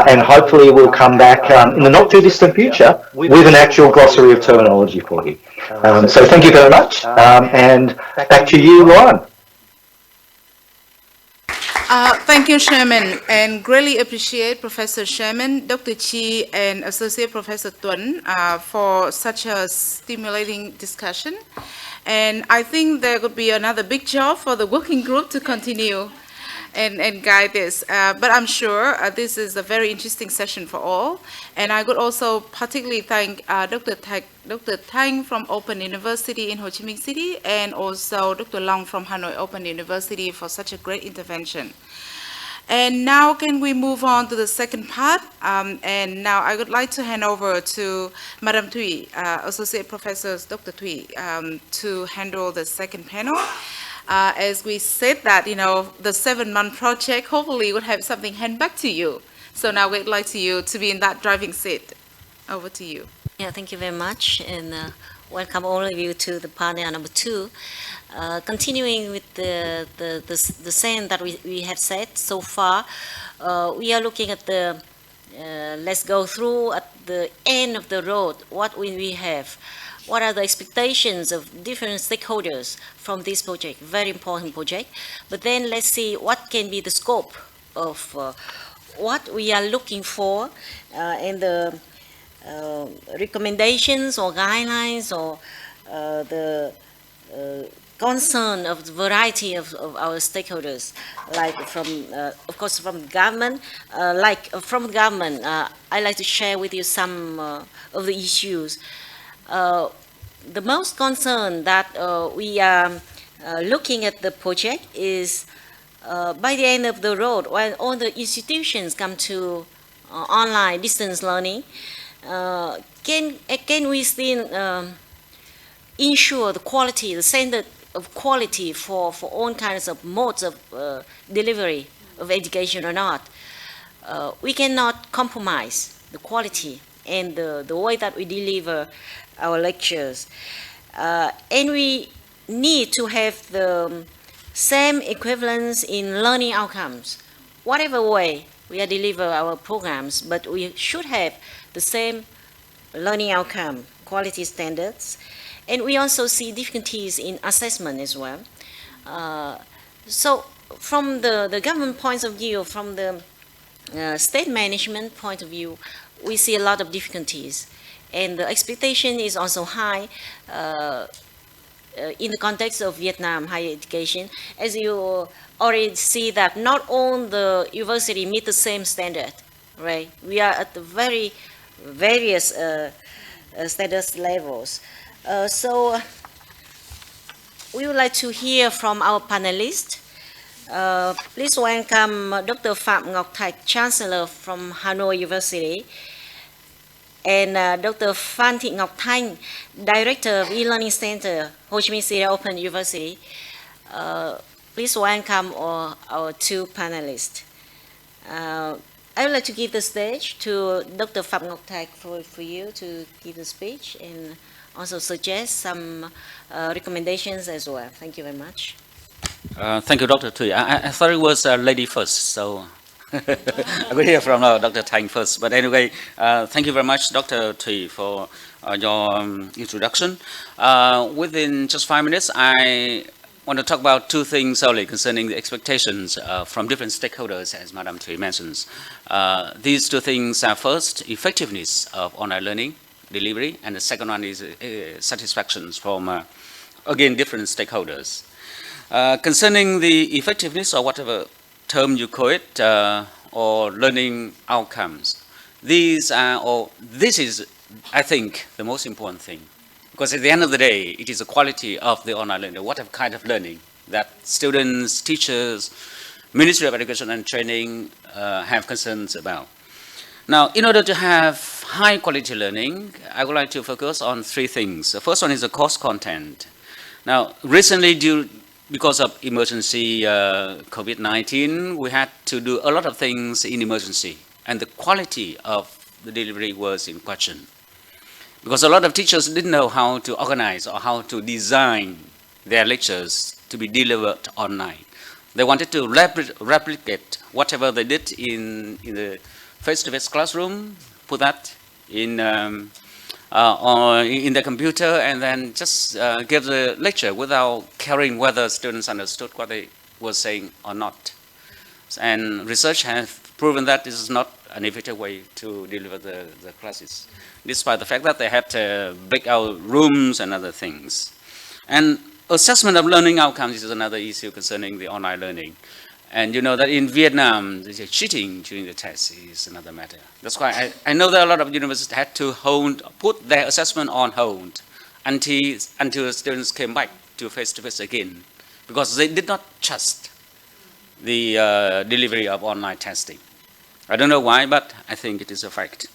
and hopefully we'll come back in the not too distant future with an actual glossary of terminology for you. So thank you very much, and back to you, Lauren. Thank you, Chairman, and greatly appreciate Professor Chairman, Dr. Chi, and Associate Professor Tuấn for such a stimulating discussion. And I think there could be another big job for the working group to continue and guide this. But I'm sure this is a very interesting session for all. And I could also particularly thank Dr. Tang from Open University in Ho Chi Minh City, and also Dr. Long from Hanoi Open University for such a great intervention. And now can we move on to the second part? And now I would like to hand over to Madam Thuy, Associate Professor Dr. Thuy, to handle the second panel. As we said that, the 7-month project hopefully would have something hand back to you. So now we'd like you to be in that driving seat. Over to you. Yeah, thank you very much, and welcome all of you to the panel number 2. Continuing with the same that we have said so far, we are looking at let's go through at the end of the road, what will we have? what are the expectations of different stakeholders from this project, very important project. But then let's see what can be the scope of what we are looking for and the recommendations or guidelines or the concern of the variety of our stakeholders, like from, of course, from the government. I'd like to share with you some of the issues. The most concern that we are looking at the project is by the end of the road, when all the institutions come to online distance learning, can we still ensure the quality, the standard of quality for all kinds of modes of delivery of education or not? We cannot compromise the quality and the way that we deliver our lectures. And we need to have the same equivalence in learning outcomes. Whatever way we deliver our programs, but we should have the same learning outcome, quality standards. And we also see difficulties in assessment as well. So from the government point of view, from the state management point of view, we see a lot of difficulties. And the expectation is also high in the context of Vietnam higher education. As you already see that not all the university meet the same standard, right? We are at the very various status levels. So we would like to hear from our panelists. Please welcome Dr. Phạm Ngọc Thạch, Chancellor from Hanoi University, and Dr. Phan Thị Ngọc Thanh, Director of E-Learning Center, Ho Chi Minh City Open University. Please welcome our two panelists. I would like to give the stage to Dr. Phạm Ngọc Thạch for you to give the speech and also suggest some recommendations as well. Thank you very much. Thank you, Dr. Thuy. I thought it was lady first, so I could hear from Dr. Thanh first. But anyway, thank you very much, Dr. Thuy, for your introduction. Within just 5 minutes, I want to talk about two things only concerning the expectations from different stakeholders, as Madam Thuy mentions. These two things are first, effectiveness of online learning delivery, and the second one is satisfactions from, again, different stakeholders. Concerning the effectiveness, or whatever term you call it, or learning outcomes, these are, or this is, I think, the most important thing. Because at the end of the day, it is the quality of the online learning, whatever kind of learning that students, teachers, Ministry of Education and Training have concerns about. Now, in order to have high quality learning, I would like to focus on three things. The first one is the course content. Now, recently, because of emergency COVID-19, we had to do a lot of things in emergency, and the quality of the delivery was in question. Because a lot of teachers didn't know how to organize or how to design their lectures to be delivered online. They wanted to replicate whatever they did in the face-to-face classroom, put that in the computer, and then just give the lecture without caring whether students understood what they were saying or not. And research has proven that this is not an effective way to deliver the classes, despite the fact that they had to break out rooms and other things. And assessment of learning outcomes is another issue concerning the online learning. And you know that in Vietnam, cheating during the test is another matter. That's why I know that a lot of universities had to put their assessment on hold until students came back to face-to-face again, because they did not trust the delivery of online testing. I don't know why, but I think it is a fact.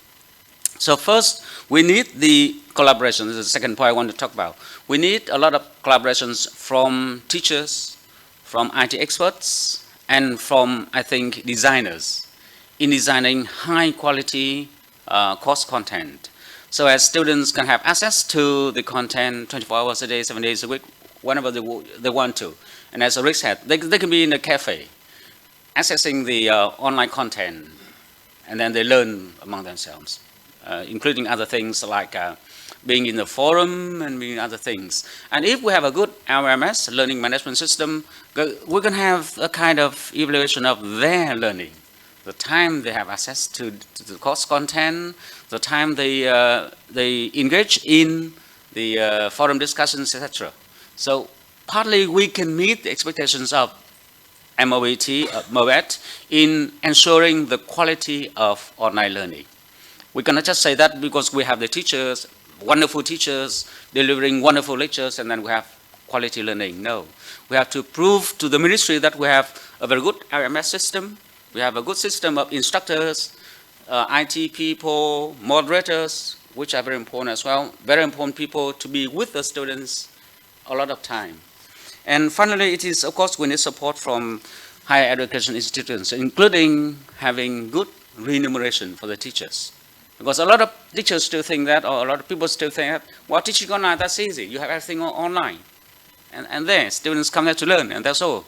So first, we need the collaboration. This is the second point I want to talk about. We need a lot of collaborations from teachers, from IT experts, and from, I think, designers in designing high quality course content, so as students can have access to the content 24 hours a day, 7 days a week, whenever they want to. And as Rick said, they can be in a cafe accessing the online content, and then they learn among themselves, including other things like being in the forum and being other things. And if we have a good LMS, learning management system, we're going to have a kind of evaluation of their learning. The time they have access to the course content, the time they engage in the forum discussions, etc. So partly we can meet the expectations of MOET in ensuring the quality of online learning. We cannot just say that because we have the teachers, wonderful teachers, delivering wonderful lectures, and then we have quality learning. No. We have to prove to the ministry that we have a very good RMS system, we have a good system of instructors, IT people, moderators, which are very important as well, very important people to be with the students a lot of time. And finally, it is, of course, we need support from higher education institutions, including having good remuneration for the teachers. Because a lot of teachers still think that, or a lot of people still think that, well, teaching online, that's easy. You have everything online. And there, students come there to learn, and that's all.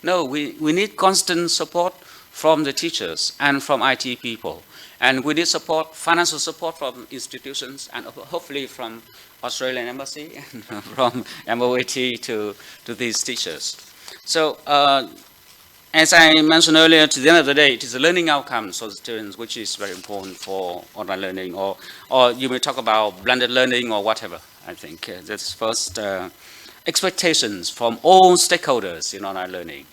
No, we need constant support from the teachers and from IT people. And we need support, financial support from institutions, and hopefully from Australian Embassy and from MOET to these teachers. So, as I mentioned earlier, to the end of the day, it is the learning outcomes for the students which is very important for online learning, or you may talk about blended learning or whatever. I think that's first expectations from all stakeholders in online learning.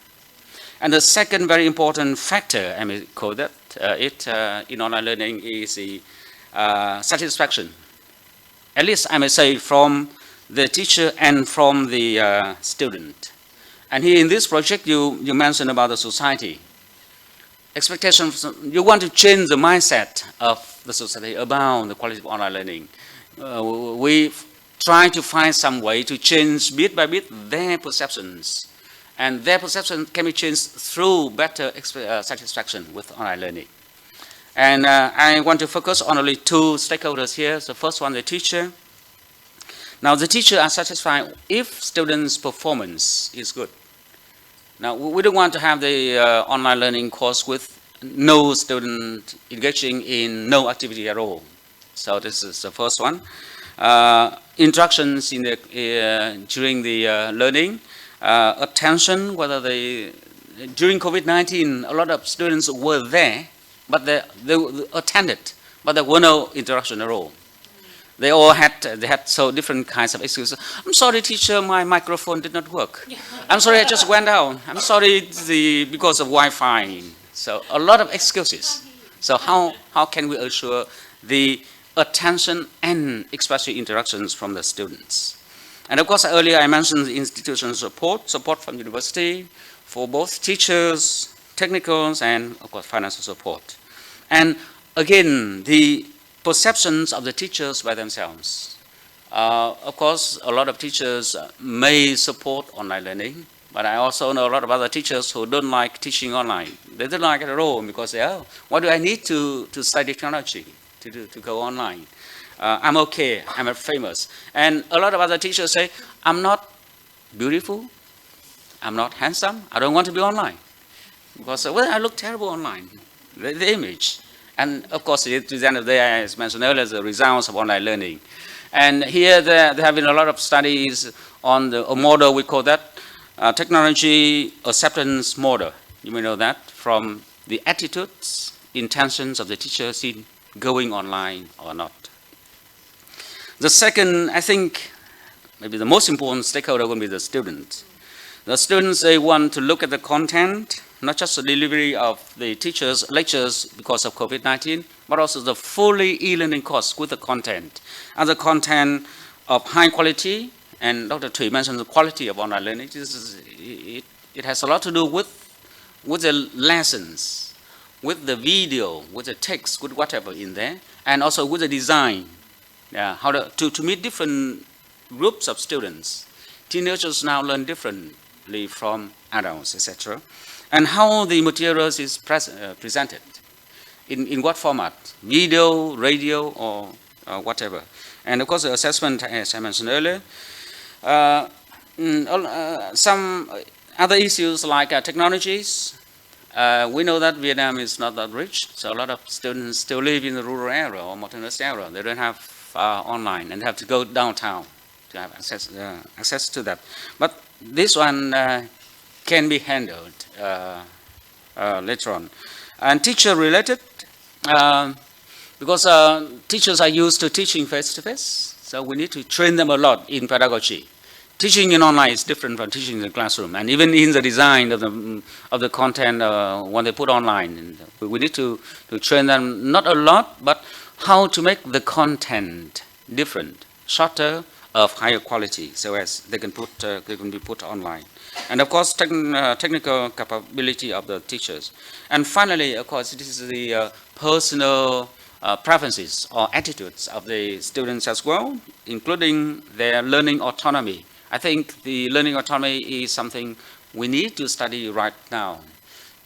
And the second very important factor, I may call that, in online learning is the satisfaction. At least I may say from the teacher and from the student. And here in this project, you mentioned about the society. Expectations, you want to change the mindset of the society about the quality of online learning. We try to find some way to change bit by bit their perceptions. And their perception can be changed through better satisfaction with online learning. And I want to focus on only two stakeholders here. The first one, the teacher. Now, the teacher are satisfied if students' performance is good. Now, we don't want to have the online learning course with no student engaging in no activity at all. So this is the first one. Interactions in the, during the learning, attention, whether during COVID-19, a lot of students were there, but they attended, but there were no interaction at all. They had so different kinds of excuses. I'm sorry, teacher, my microphone did not work. I'm sorry, I just went out. I'm sorry, because of Wi-Fi. So a lot of excuses. So how can we assure the attention and especially interactions from the students? And of course, earlier I mentioned the institutional support from university for both teachers, technicals, and of course financial support. And again, the perceptions of the teachers by themselves. Of course, a lot of teachers may support online learning, but I also know a lot of other teachers who don't like teaching online. They don't like it at all because they, what do I need to study technology, to go online? I'm okay, I'm famous. And a lot of other teachers say, I'm not beautiful, I'm not handsome, I don't want to be online. Because, well, I look terrible online, the image. And of course, to the end of the day, as mentioned earlier, the results of online learning. And here there have been a lot of studies on a model, we call that technology acceptance model. You may know that from the attitudes, intentions of the teachers in going online or not. The second, I think, maybe the most important stakeholder will be the students. The students, they want to look at the content, not just the delivery of the teachers' lectures because of COVID-19, but also the fully e-learning course with the content. And the content of high quality, and Dr. Thuy mentioned the quality of online learning. It has a lot to do with the lessons, with the video, with the text, with whatever in there, and also with the design. How to meet different groups of students. Teenagers now learn differently from adults, etc. And how the materials is presented, in what format, video, radio, or whatever. And of course, the assessment, as I mentioned earlier, some other issues like technologies. We know that Vietnam is not that rich, so a lot of students still live in the rural area or mountainous area. They don't have online and have to go downtown to have access to that. But this one can be handled later on. And teacher related, because teachers are used to teaching face-to-face, so we need to train them a lot in pedagogy. Teaching in online is different from teaching in the classroom, and even in the design of the content when they put online, we need to train them not a lot, but how to make the content different, shorter, of higher quality, so as they can be put online. And of course, technical capability of the teachers. And finally, of course, this is the personal preferences or attitudes of the students as well, including their learning autonomy. I think the learning autonomy is something we need to study right now.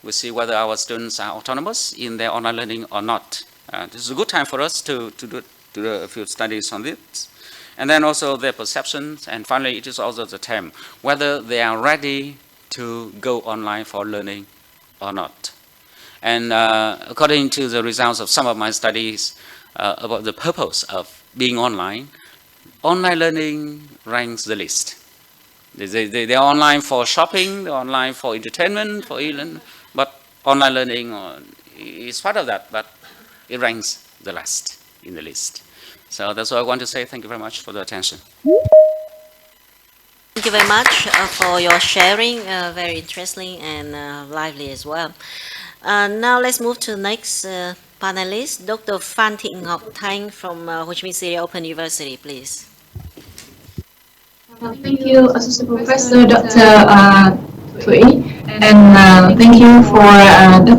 We'll see whether our students are autonomous in their online learning or not. This is a good time for us to do a few studies on this. And then also their perceptions, and finally it is also the time whether they are ready to go online for learning or not. And according to the results of some of my studies about the purpose of being online learning ranks the least. They are online for shopping, they're online for entertainment, for e-learning, but online learning is part of that, but it ranks the last in the list. So that's what I want to say. Thank you very much for the attention. Thank you very much for your sharing, very interesting and lively as well. Now let's move to the next panelist, Dr. Phan Thị Ngọc Thanh from Ho Chi Minh City Open University, please. Thank you, Associate Professor Dr. Thuy, and thank you for the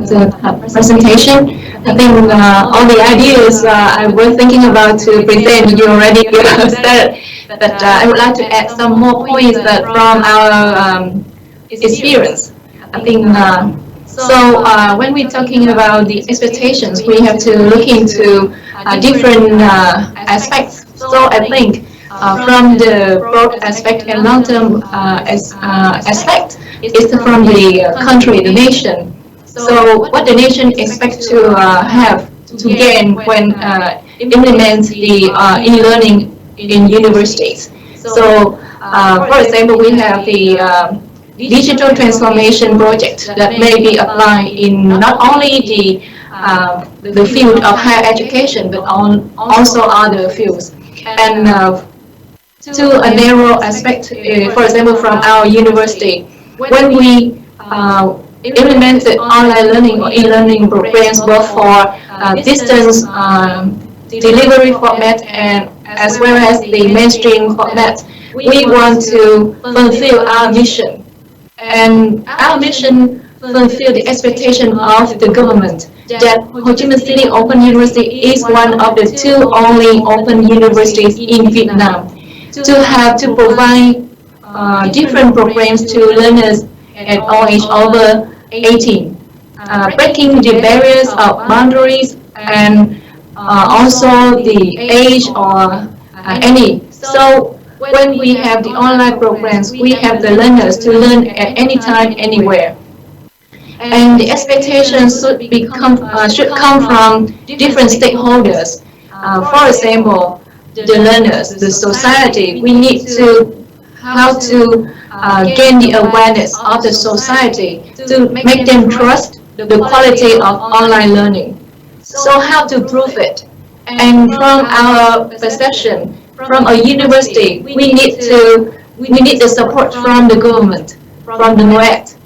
presentation. I think all the ideas I was thinking about to present, you already said, but I would like to add some more points that from our experience. I think when we're talking about the expectations, we have to look into different aspects. So I think from the broad aspect and long-term aspect, it's from the country, the nation. So what the nation expects to have to gain when implement the e-learning in universities. So for example, we have the digital transformation project that may be applied in not only the field of higher education, but also other fields. And to a narrow aspect, for example, from our university, when we implemented online learning or e-learning programs both for distance delivery format and as well as the mainstream format, we want to fulfill our mission. And our mission fulfill the expectation of the government that Ho Chi Minh City Open University is one of the two only open universities in Vietnam to provide different programs to learners at all age over 18, breaking the barriers of boundaries and also the age or any. So when we have the online programs, we have the learners to learn at any time, anywhere. And the expectations should come from different stakeholders. For example, the learners, the society. We need to how to gain the awareness of the society to make them trust the quality of online learning. So how to prove it? And from our perception, from a university, we need the support from the government, from the NUET,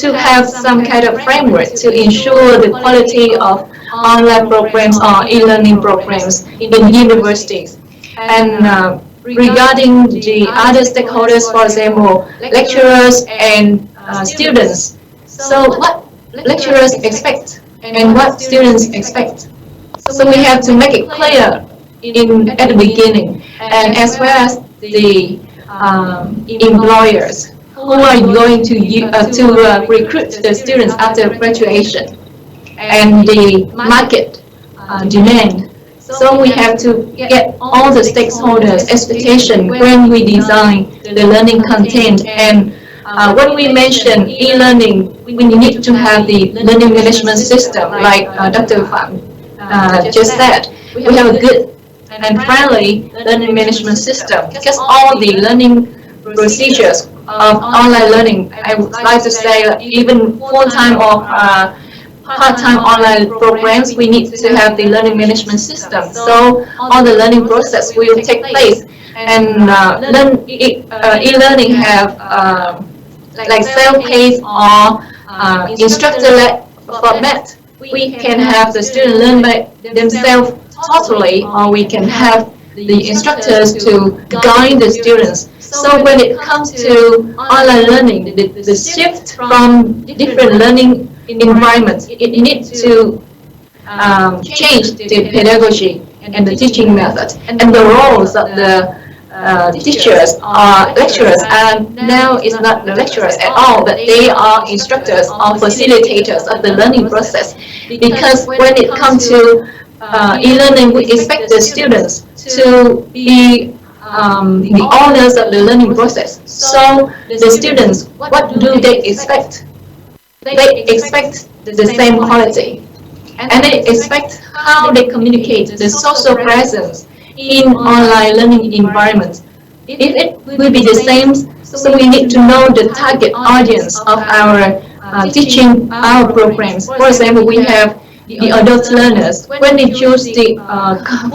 to have some kind of framework to ensure the quality of online programs or e-learning programs in universities. And regarding the other stakeholders, for example, lecturers and students. So what lecturers expect and what students expect. So we have to make it clear at the beginning, and as well as the employers who are going to recruit the students after graduation, and the market demand. So we have to get all the stakeholders' expectation when we design the learning content and when we mention e-learning, we need to have the learning management system, like Dr. Pham just said. We have a good and friendly learning management system, because all the learning procedures of online learning, I would like to say that even full-time or part-time online programs, we need to have the learning management system. So all the learning process will take place, and e-learning have like self-paced or instructor-led format. We can have the student learn by themselves totally, or we can have the instructors to guide the students. So when it comes to online learning, the shift from different learning environments, it needs to change the pedagogy and the teaching method, and the roles of the teachers or lecturers. And now it's not the lecturers at all, but they are instructors or facilitators of the learning process. Because when it comes to e-learning, we expect the students to be the owners of the learning process. So the students, what do they expect? They expect the same quality, and they expect how they communicate, the social presence in online learning environments. If it will be the same, so we need to know the target audience of our teaching our programs. For example, we have the adult learners. When they choose the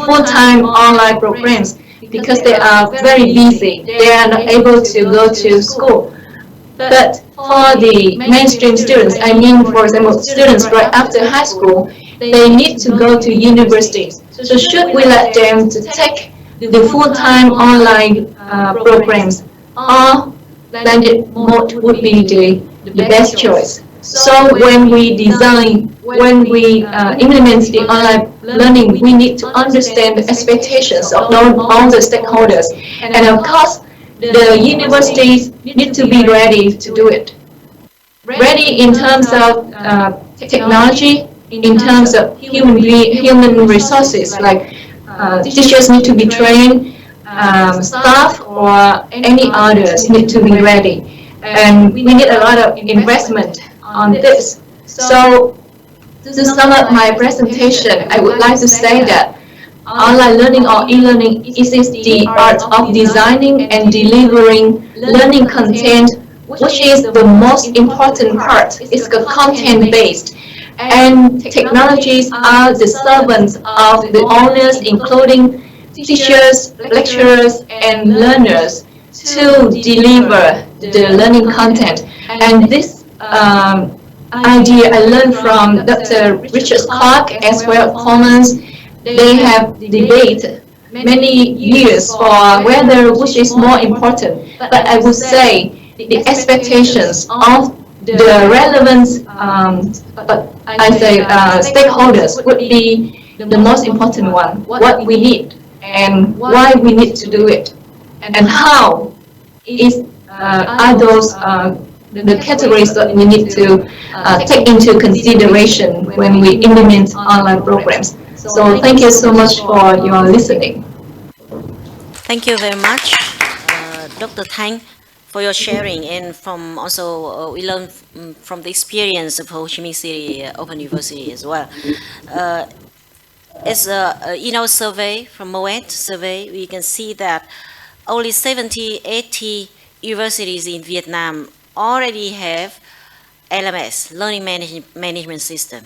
full-time online programs, because they are very busy, they are not able to go to school. But for the mainstream students, I mean, for example, students right after high school, they need to go to universities. So should we let them to take the full-time online programs, or blended mode would be the best choice? So when we design, when we implement the online learning, we need to understand the expectations of all the stakeholders. And of course, the universities need to be ready to do it. Ready in terms of technology, in terms of human resources, like teachers need to be trained, staff or any others need to be ready. And we need a lot of investment on this. So to sum up my presentation, I would like to say that online learning or e-learning is the art of designing and delivering learning content, which is the most important part. It's the content-based. And technologies are the servants of the owners, including teachers, lecturers, and learners, to deliver the learning content. And this idea I learned from Dr. Richard Clark as well as Commons. They have debated many years for whether which is more important. But I would say the expectations of the relevant stakeholders would be the most important one. What we need and why we need to do it, and how are those the categories that we need to take into consideration when we implement online programs. So thank you so much for your listening. Thank you very much, Dr. Thanh, for your sharing, and from also we learned from the experience of Ho Chi Minh City Open University as well. As in our survey from Moet survey, we can see that only 70-80 universities in Vietnam already have LMS, Learning Management System.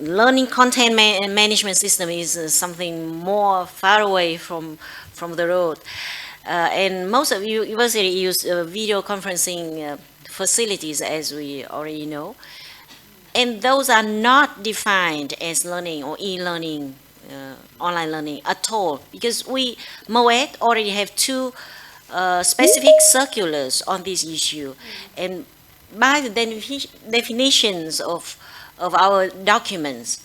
Learning content management system is something more far away from the road. And most of you universities use video conferencing facilities, as we already know. And those are not defined as learning or e-learning, online learning at all, because Moet already have two specific circulars on this issue. And by the definitions of our documents,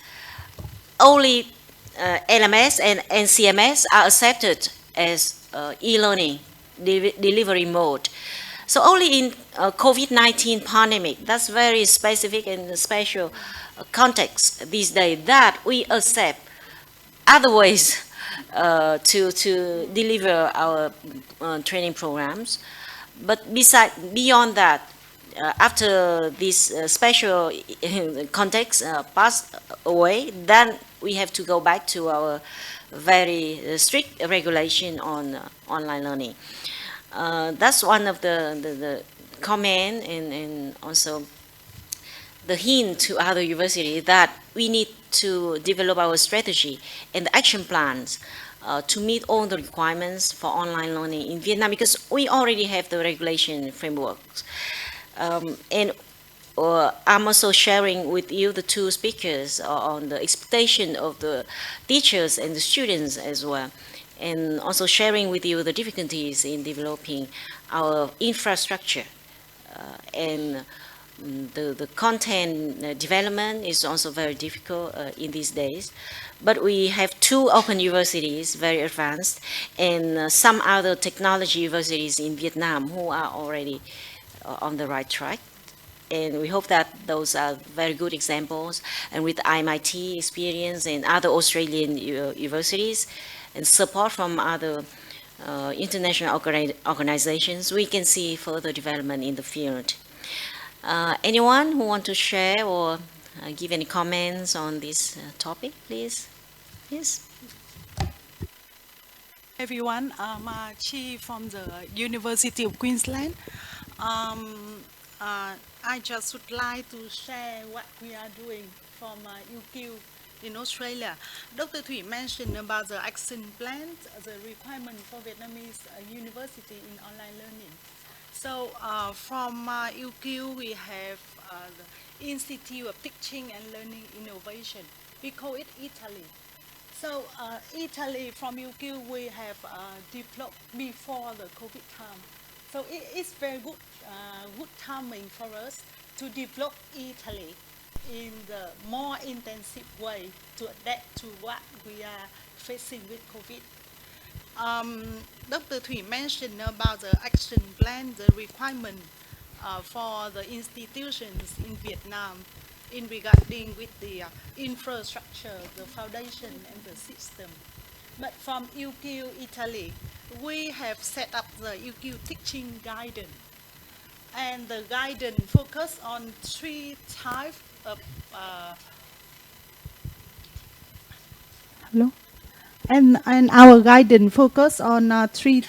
only LMS and CMS are accepted as e-learning delivery mode. So only in COVID-19 pandemic, that's very specific and special context these days, that we accept other ways to deliver our training programs. But beyond that, after this special context passed away, then we have to go back to our very strict regulation on online learning. That's one of the comment and also the hint to other universities that we need to develop our strategy and the action plans to meet all the requirements for online learning in Vietnam, because we already have the regulation frameworks. And I'm also sharing with you the two speakers on the expectation of the teachers and the students as well, and also sharing with you the difficulties in developing our infrastructure and the content development is also very difficult in these days. But we have two open universities, very advanced, and some other technology universities in Vietnam who are already on the right track. And we hope that those are very good examples. And with MIT experience and other Australian universities and support from other international organizations, we can see further development in the field. Anyone who want to share or give any comments on this topic, please? Yes. Everyone, I'm Chi from the University of Queensland. I just would like to share what we are doing from UQ in Australia. Dr. Thuy mentioned about the action plan, the requirement for Vietnamese university in online learning. So from UQ, we have the Institute of Teaching and Learning Innovation. We call it Italy. So Italy from UQ, we have developed before the COVID time. So it's very good, good timing for us to develop Italy in the more intensive way to adapt to what we are facing with COVID. Dr. Thuy mentioned about the action plan, the requirement for the institutions in Vietnam in regarding with the infrastructure, the foundation and the system. But from UQ Italy, we have set up the UQ teaching guidance. And the guidance focus on three types of And our guidance focus on three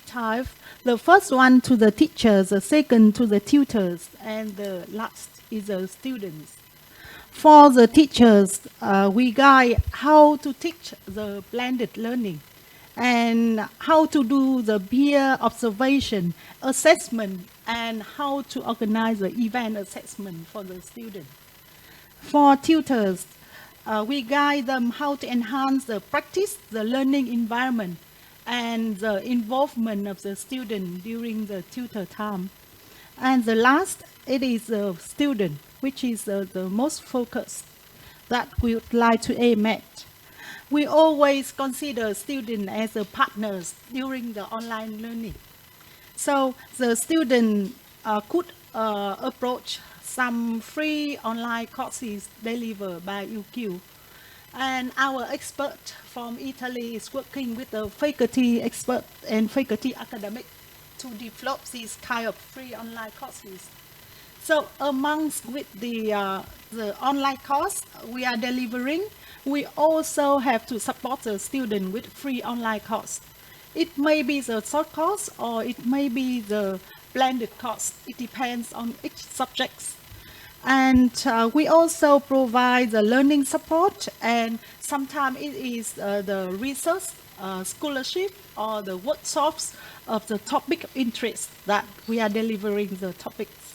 types. The first one to the teachers, the second to the tutors, and the last is the students. For the teachers, we guide how to teach the blended learning and how to do the peer observation, assessment, and how to organize the event assessment for the students. For tutors, we guide them how to enhance the practice, the learning environment, and the involvement of the student during the tutor time. And the last, it is the student, which is the most focused that we would like to aim at. We always consider students as the partners during the online learning. So the student could approach some free online courses delivered by UQ. And our expert from Italy is working with the faculty expert and faculty academic to develop these kind of free online courses. So amongst with the online course we are delivering, we also have to support the student with free online course. It may be the short course or it may be the blended course. It depends on each subject. And we also provide the learning support, and sometimes it is the research, scholarship, or the workshops of the topic of interest that we are delivering the topics.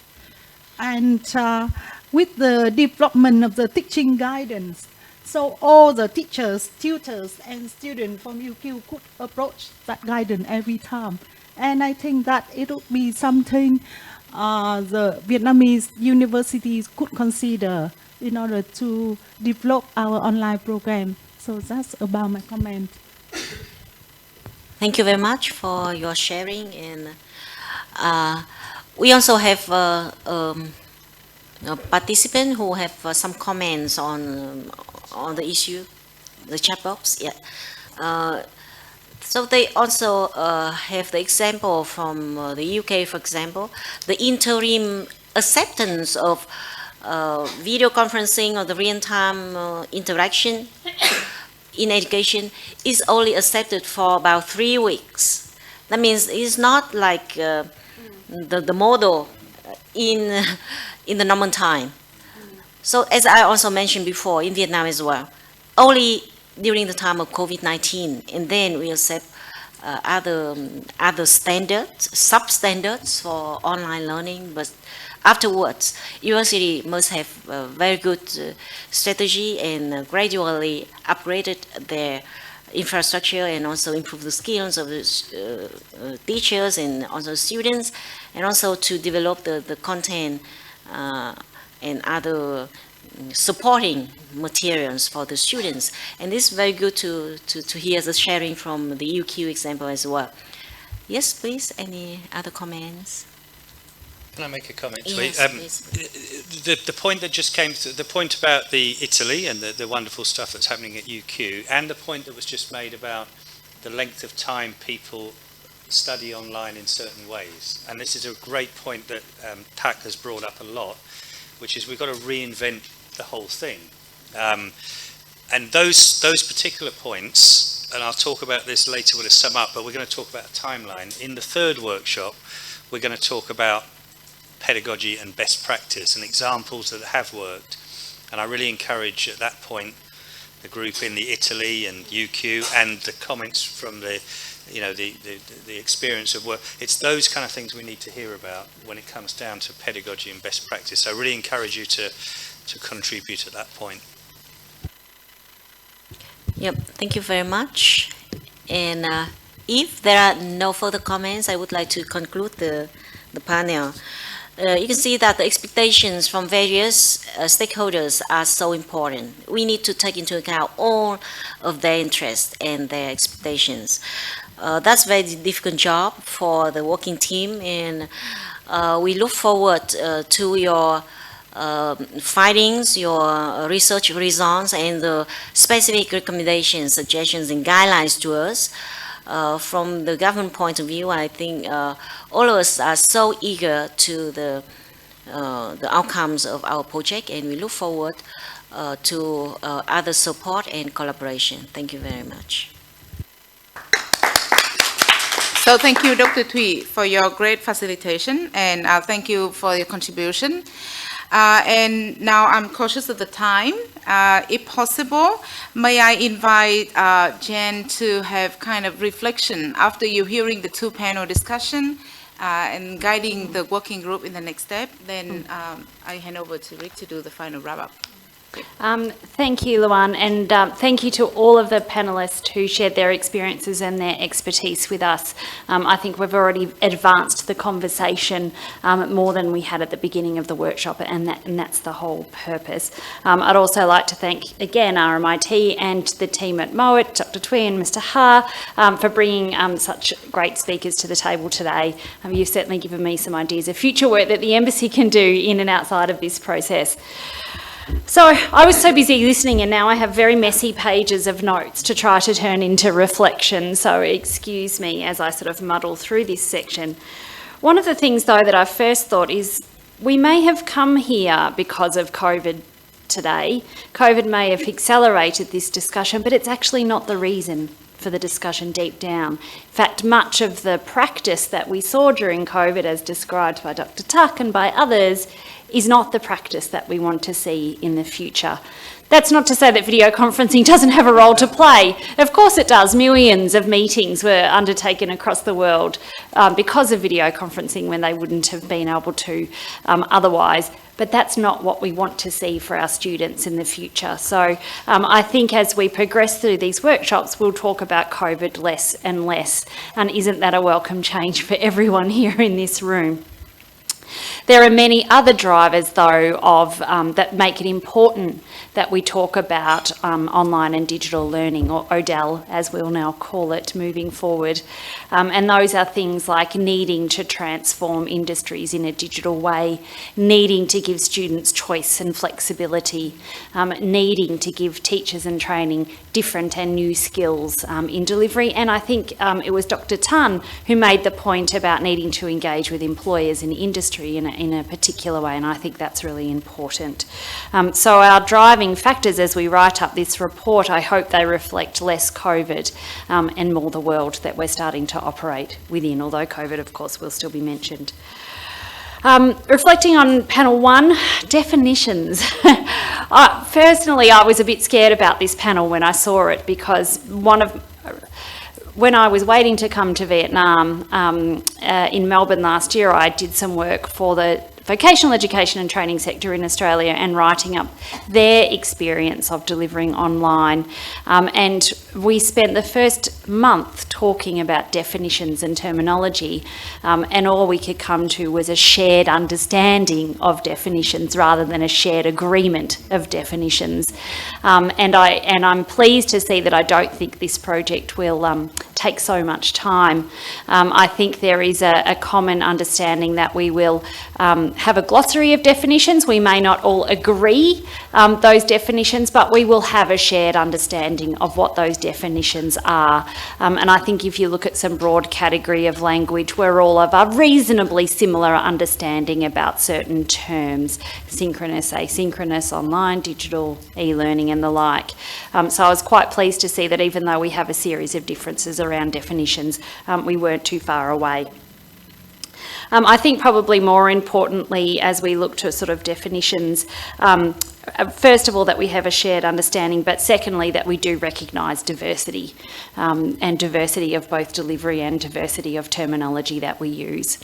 And with the development of the teaching guidance, so all the teachers, tutors, and students from UQ could approach that guidance every time. And I think that it would be something the Vietnamese universities could consider in order to develop our online program. So that's about my comment. Thank you very much for your sharing. And we also have a participant who have some comments on the issue, the chat box. Yeah. So they also have the example from the UK, for example, the interim acceptance of video conferencing or the real-time interaction in education is only accepted for about 3 weeks. That means it's not like the model in the normal time. So as I also mentioned before, in Vietnam as well, only during the time of COVID-19, and then we accept other standards, substandards for online learning, but afterwards, university must have a very good strategy and gradually upgraded their infrastructure and also improve the skills of the teachers and also students, and also to develop the content and other supporting materials for the students. And this is very good to hear the sharing from the UQ example as well. Yes, please, any other comments? Can I make a comment? Yes, the point that just came to, the point about the Italy and the wonderful stuff that's happening at UQ, and the point that was just made about the length of time people study online in certain ways. And this is a great point that Tak has brought up a lot, which is we've got to reinvent the whole thing. And those particular points, and I'll talk about this later when I sum up, but we're going to talk about a timeline. In the third workshop, we're going to talk about pedagogy and best practice and examples that have worked. And I really encourage at that point the group in the Italy and UQ and the comments from the experience of work. It's those kind of things we need to hear about when it comes down to pedagogy and best practice. So I really encourage you to contribute at that point. Yep, thank you very much. And if there are no further comments, I would like to conclude the panel. You can see that the expectations from various stakeholders are so important. We need to take into account all of their interests and their expectations. That's a very difficult job for the working team, and we look forward to your findings, your research results, and the specific recommendations, suggestions, and guidelines to us. From the government point of view, I think all of us are so eager to the outcomes of our project, and we look forward to other support and collaboration. Thank you very much. So thank you, Dr. Thuy, for your great facilitation, and thank you for your contribution. And now I'm cautious of the time. If possible, may I invite Jen to have kind of reflection after you hearing the two panel discussion and guiding the working group in the next step. Then I hand over to Rick to do the final wrap-up. Thank you, Luan, and thank you to all of the panellists who shared their experiences and their expertise with us. I think we've already advanced the conversation more than we had at the beginning of the workshop, and that's the whole purpose. I'd also like to thank again RMIT and the team at Mowat, Dr. Thuy and Mr. Ha, for bringing such great speakers to the table today. You've certainly given me some ideas of future work that the Embassy can do in and outside of this process. So I was so busy listening, and now I have very messy pages of notes to try to turn into reflection, so excuse me as I sort of muddle through this section. One of the things though that I first thought is we may have come here because of COVID today. COVID may have accelerated this discussion, but it's actually not the reason for the discussion deep down. In fact, much of the practice that we saw during COVID, as described by Dr. Tak and by others, is not the practice that we want to see in the future. That's not to say that video conferencing doesn't have a role to play. Of course it does. Millions of meetings were undertaken across the world because of video conferencing when they wouldn't have been able to otherwise. But that's not what we want to see for our students in the future. So I think as we progress through these workshops, we'll talk about COVID less and less. And isn't that a welcome change for everyone here in this room? There are many other drivers, though, of that make it important that we talk about online and digital learning, or ODEL, as we'll now call it, moving forward. And those are things like needing to transform industries in a digital way, needing to give students choice and flexibility, needing to give teachers and training different and new skills in delivery. And I think it was Dr. Tan who made the point about needing to engage with employers and industry in a particular way, and I think that's really important. So our driving factors as we write up this report, I hope they reflect less COVID and more the world that we're starting to operate within, although COVID, of course, will still be mentioned. Reflecting on panel 1, definitions. Personally, I was a bit scared about this panel when I saw it, because when I was waiting to come to Vietnam in Melbourne last year, I did some work for the vocational education and training sector in Australia and writing up their experience of delivering online. And we spent the first month talking about definitions and terminology, and all we could come to was a shared understanding of definitions rather than a shared agreement of definitions. And I'm pleased to see that I don't think this project will take so much time. I think there is a common understanding that we will have a glossary of definitions. We may not all agree those definitions, but we will have a shared understanding of what those definitions are. And I think if you look at some broad category of language, we're all of a reasonably similar understanding about certain terms: synchronous, asynchronous, online, digital, e-learning and the like. So I was quite pleased to see that even though we have a series of differences around definitions, we weren't too far away. I think probably more importantly, as we look to sort of definitions, first of all, that we have a shared understanding, but secondly, that we do recognise diversity, and diversity of both delivery and diversity of terminology that we use.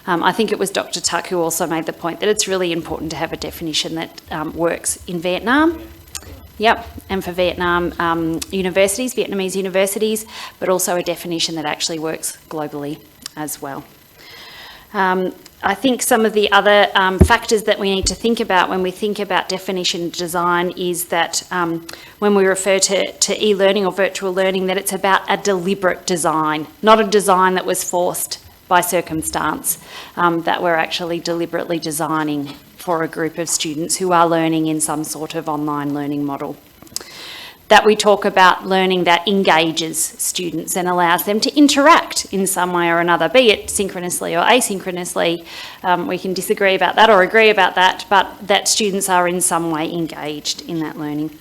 I think it was Dr. Tuck who also made the point that it's really important to have a definition that works in Vietnam. Yep, and for Vietnam universities, Vietnamese universities, but also a definition that actually works globally as well. I think some of the other factors that we need to think about when we think about definition design is that when we refer to e-learning or virtual learning, that it's about a deliberate design, not a design that was forced by circumstance, that we're actually deliberately designing for a group of students who are learning in some sort of online learning model. That we talk about learning that engages students and allows them to interact in some way or another, be it synchronously or asynchronously. We can disagree about that or agree about that, but that students are in some way engaged in that learning.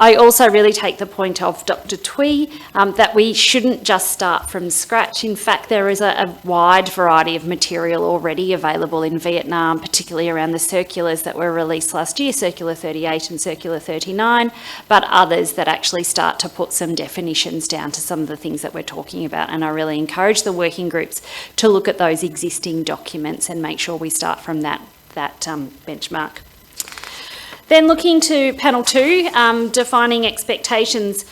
I also really take the point of Dr. Thuy that we shouldn't just start from scratch. In fact, there is a wide variety of material already available in Vietnam, particularly around the circulars that were released last year, Circular 38 and Circular 39, but others that actually start to put some definitions down to some of the things that we're talking about. And I really encourage the working groups to look at those existing documents and make sure we start from that benchmark. Then looking to panel 2, defining expectations.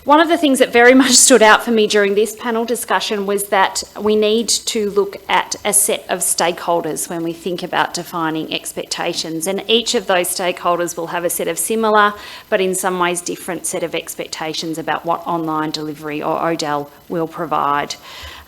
One of the things that very much stood out for me during this panel discussion was that we need to look at a set of stakeholders when we think about defining expectations, and each of those stakeholders will have a set of similar but in some ways different set of expectations about what online delivery or ODEL will provide.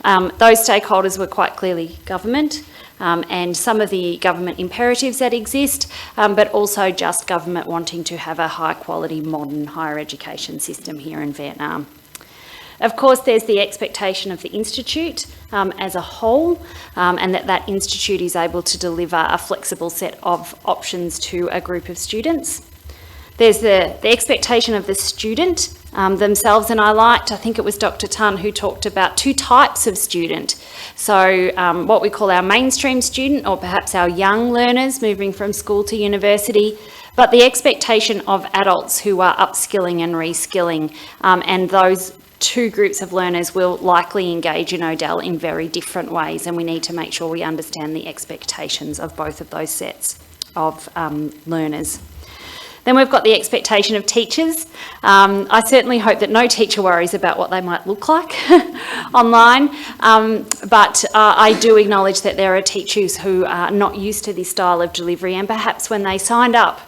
Those stakeholders were quite clearly government, and some of the government imperatives that exist, but also just government wanting to have a high quality modern higher education system here in Vietnam. Of course, there's the expectation of the institute as a whole, and that institute is able to deliver a flexible set of options to a group of students. There's the expectation of the student themselves, and I think it was Dr. Tan who talked about 2 types of student. So what we call our mainstream student, or perhaps our young learners moving from school to university, but the expectation of adults who are upskilling and reskilling, and those 2 groups of learners will likely engage in ODEL in very different ways, and we need to make sure we understand the expectations of both of those sets of learners. Then we've got the expectation of teachers. I certainly hope that no teacher worries about what they might look like online, but I do acknowledge that there are teachers who are not used to this style of delivery, and perhaps when they signed up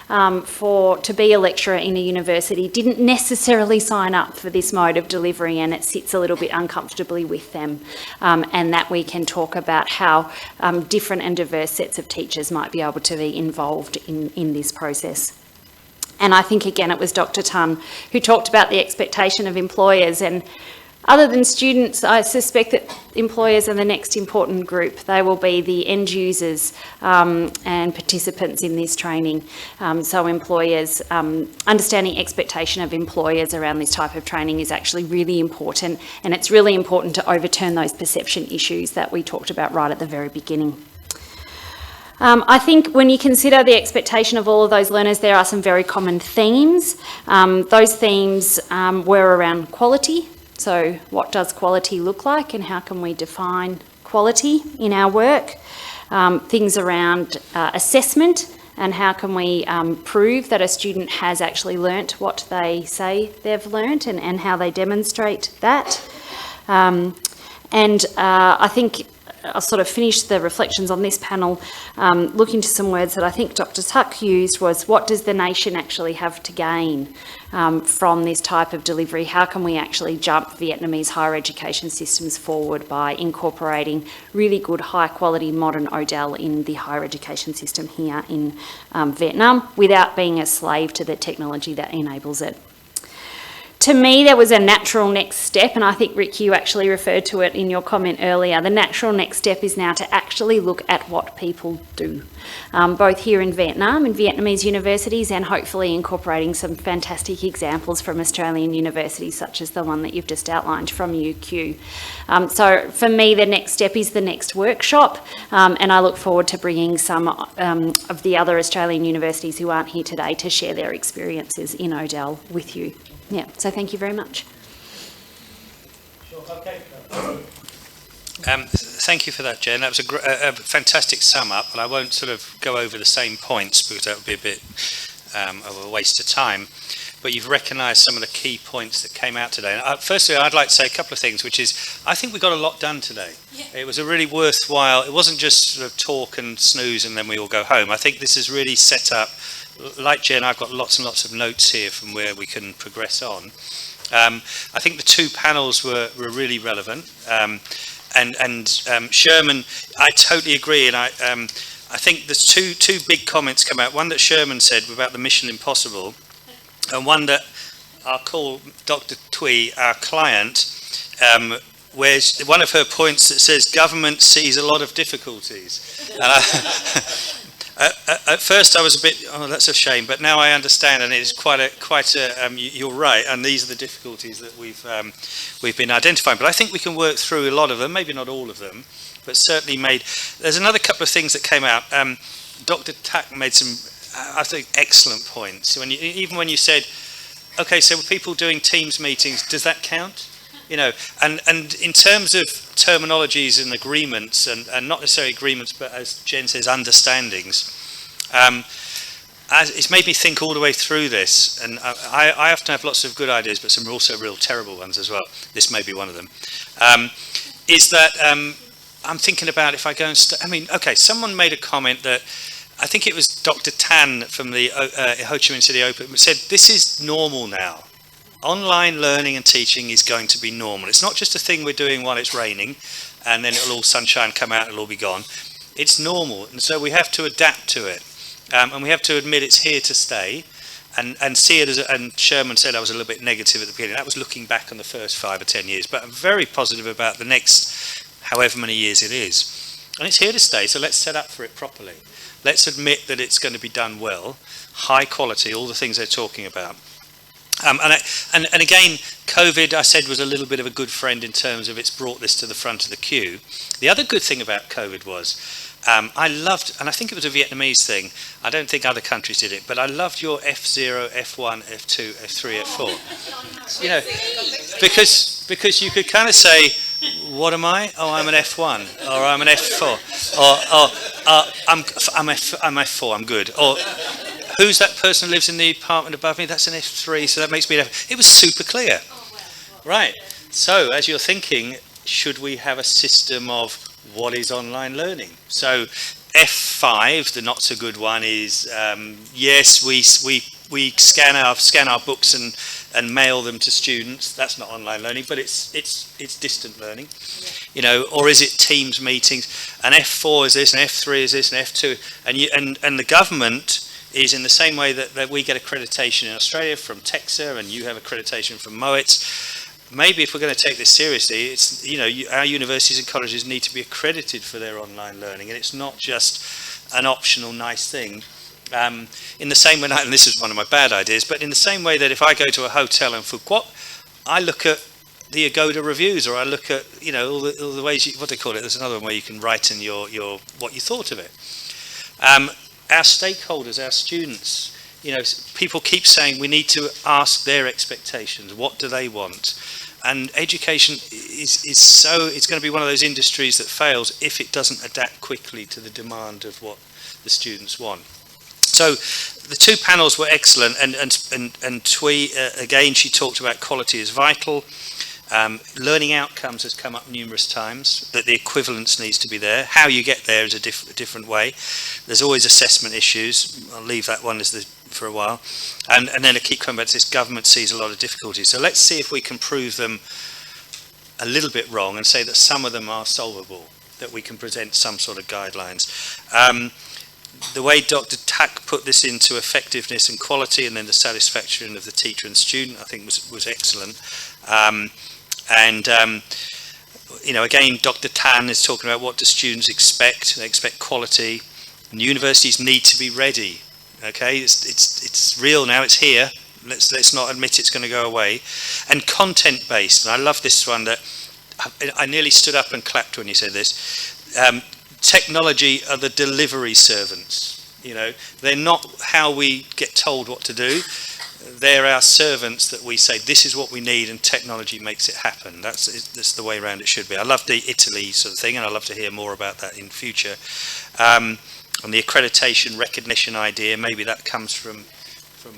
to be a lecturer in a university didn't necessarily sign up for this mode of delivery, and it sits a little bit uncomfortably with them, and that we can talk about how different and diverse sets of teachers might be able to be involved in this process. And I think again it was Dr. Tan who talked about the expectation of employers, and other than students, I suspect that employers are the next important group. They will be the end users and participants in this training. So employers, understanding expectation of employers around this type of training is actually really important, and it's really important to overturn those perception issues that we talked about right at the very beginning. I think when you consider the expectation of all of those learners, there are some very common themes. Those themes were around quality. So what does quality look like, and how can we define quality in our work? Things around assessment, and how can we prove that a student has actually learnt what they say they've learnt, and how they demonstrate that. I think I'll sort of finish the reflections on this panel looking to some words that I think Dr. Tuck used, was what does the nation actually have to gain from this type of delivery? How can we actually jump Vietnamese higher education systems forward by incorporating really good high quality modern Odell in the higher education system here in Vietnam without being a slave to the technology that enables it? To me, there was a natural next step, and I think, Rick, you actually referred to it in your comment earlier. The natural next step is now to actually look at what people do, both here in Vietnam, in Vietnamese universities, and hopefully incorporating some fantastic examples from Australian universities, such as the one that you've just outlined from UQ. So for me, the next step is the next workshop, and I look forward to bringing some of the other Australian universities who aren't here today to share their experiences in Odell with you. Yeah, so thank you very much. Sure, okay. Thank you for that, Jen. That was a fantastic sum up, and I won't sort of go over the same points because that would be a bit of a waste of time. But you've recognised some of the key points that came out today. Firstly, I'd like to say a couple of things, which is I think we got a lot done today. Yeah. It was a really worthwhile. It wasn't just sort of talk and snooze and then we all go home. I think this is really set up. Like Jen, I've got lots and lots of notes here from where we can progress on. I think the two panels were really relevant. And Sherman, I totally agree. And I think there's two big comments come out. One that Sherman said about the Mission Impossible, and one that I'll call Dr. Thuy, our client, where one of her points that says government sees a lot of difficulties. And at first I was a bit, oh, that's a shame, but now I understand, and it's quite a you're right, and these are the difficulties that we've been identifying. But I think we can work through a lot of them, maybe not all of them, but certainly there's another couple of things that came out. Dr. Tak made some, I think, excellent points. Even when you said, okay, so people doing Teams meetings, does that count? You know, and in terms of terminologies and agreements, and not necessarily agreements, but as Jen says, understandings, it's made me think all the way through this. And I often have lots of good ideas, but some also real terrible ones as well. This may be one of them. Is that I'm thinking about if I go and okay, someone made a comment that I think it was Dr. Tan from the Ho Chi Minh City Open said, this is normal now. Online learning and teaching is going to be normal. It's not just a thing we're doing while it's raining and then it'll all sunshine come out and it'll all be gone. It's normal, and so we have to adapt to it, and we have to admit it's here to stay, and see it as and Sherman said I was a little bit negative at the beginning. That was looking back on the first 5 or 10 years, but I'm very positive about the next however many years it is, and it's here to stay. So let's set up for it properly. Let's admit that it's going to be done well, high quality, all the things they're talking about. And again, COVID, I said, was a little bit of a good friend in terms of it's brought this to the front of the queue. The other good thing about COVID was I loved, and I think it was a Vietnamese thing, I don't think other countries did it, but I loved your F0, F1, F2, F3, F4. You know, because you could kind of say, what am I? Oh, I'm an F1, or I'm an F4, or I'm F4, I'm good, or who's that person who lives in the apartment above me? That's an F3, so that makes me an F. It was super clear. Right. So, as you're thinking, should we have a system of what is online learning? So, F5, the not so good one, is yes, we scan our books and mail them to students. That's not online learning, but it's distant learning, you know. Or is it Teams meetings? And F4 is this, and F3 is this, and F2, and the government is in the same way that we get accreditation in Australia from TEXA, and you have accreditation from MOETS. Maybe if we're going to take this seriously, it's, you know, our universities and colleges need to be accredited for their online learning, and it's not just an optional nice thing. In the same way, and this is one of my bad ideas, but in the same way that if I go to a hotel in Phu Quoc, I look at the Agoda reviews, or I look at, you know, all the ways, what they call it, there's another one where you can write in your what you thought of it. Our stakeholders, our students, you know, people keep saying we need to ask their expectations. What do they want? And education is so, it's going to be one of those industries that fails if it doesn't adapt quickly to the demand of what the students want. So the two panels were excellent, and Tui, again, she talked about quality is vital. Learning outcomes has come up numerous times, that the equivalence needs to be there. How you get there is a different way. There's always assessment issues. I'll leave that one for a while. And then I keep coming back to this, government sees a lot of difficulties. So let's see if we can prove them a little bit wrong and say that some of them are solvable, that we can present some sort of guidelines. The way Dr. Tak put this into effectiveness and quality, and then the satisfaction of the teacher and student, I think was excellent. You know, again, Dr. Tan is talking about what do students expect. They expect quality, and universities need to be ready. Okay, it's real now. It's here. Let's not admit it's going to go away. And content based, and I love this one that I nearly stood up and clapped when you said this. Technology are the delivery servants. You know, they're not how we get told what to do. They're our servants that we say, this is what we need, and technology makes it happen. That's the way around it should be. I love the Italy sort of thing, and I'd love to hear more about that in future. And the accreditation recognition idea, maybe that comes from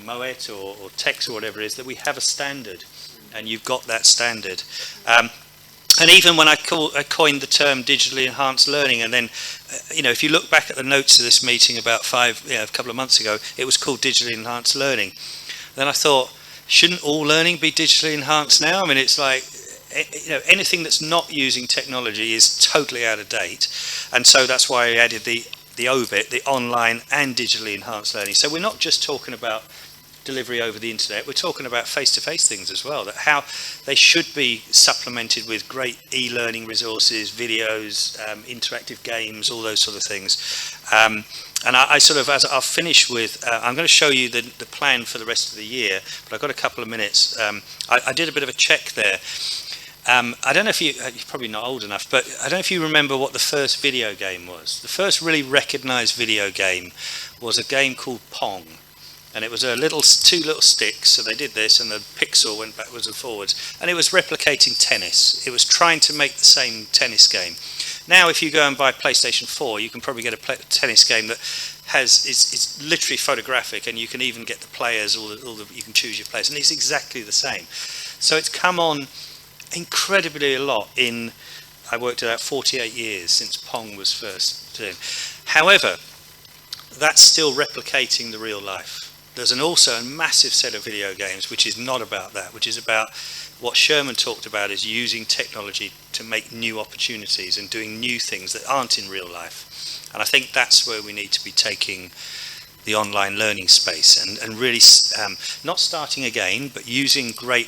MOET or TEX or whatever it is, that we have a standard, and you've got that standard. And even when I coined the term digitally enhanced learning, and then, you know, if you look back at the notes of this meeting about a couple of months ago, it was called digitally enhanced learning. Then I thought, shouldn't all learning be digitally enhanced now? I mean, it's like, you know, anything that's not using technology is totally out of date. And so that's why I added the OBIT, the online and digitally enhanced learning. So we're not just talking about delivery over the internet, we're talking about face-to-face things as well, that how they should be supplemented with great e-learning resources, videos, interactive games, all those sort of things. And I sort of, as I'll finish with, I'm going to show you the plan for the rest of the year, but I've got a couple of minutes. I did a bit of a check there. I don't know if you're probably not old enough, but I don't know if you remember what the first video game was. The first really recognized video game was a game called Pong. And it was two little sticks, so they did this, and the pixel went backwards and forwards. And it was replicating tennis. It was trying to make the same tennis game. Now, if you go and buy PlayStation 4, you can probably get a tennis game that it's literally photographic, and you can even get the players, you can choose your players, and it's exactly the same. So it's come on incredibly a lot in, I worked it out, 48 years since Pong was first done. However, that's still replicating the real life. There's also a massive set of video games which is not about that, which is about what Sherman talked about, is using technology to make new opportunities and doing new things that aren't in real life. And I think that's where we need to be taking the online learning space, and really not starting again, but using great,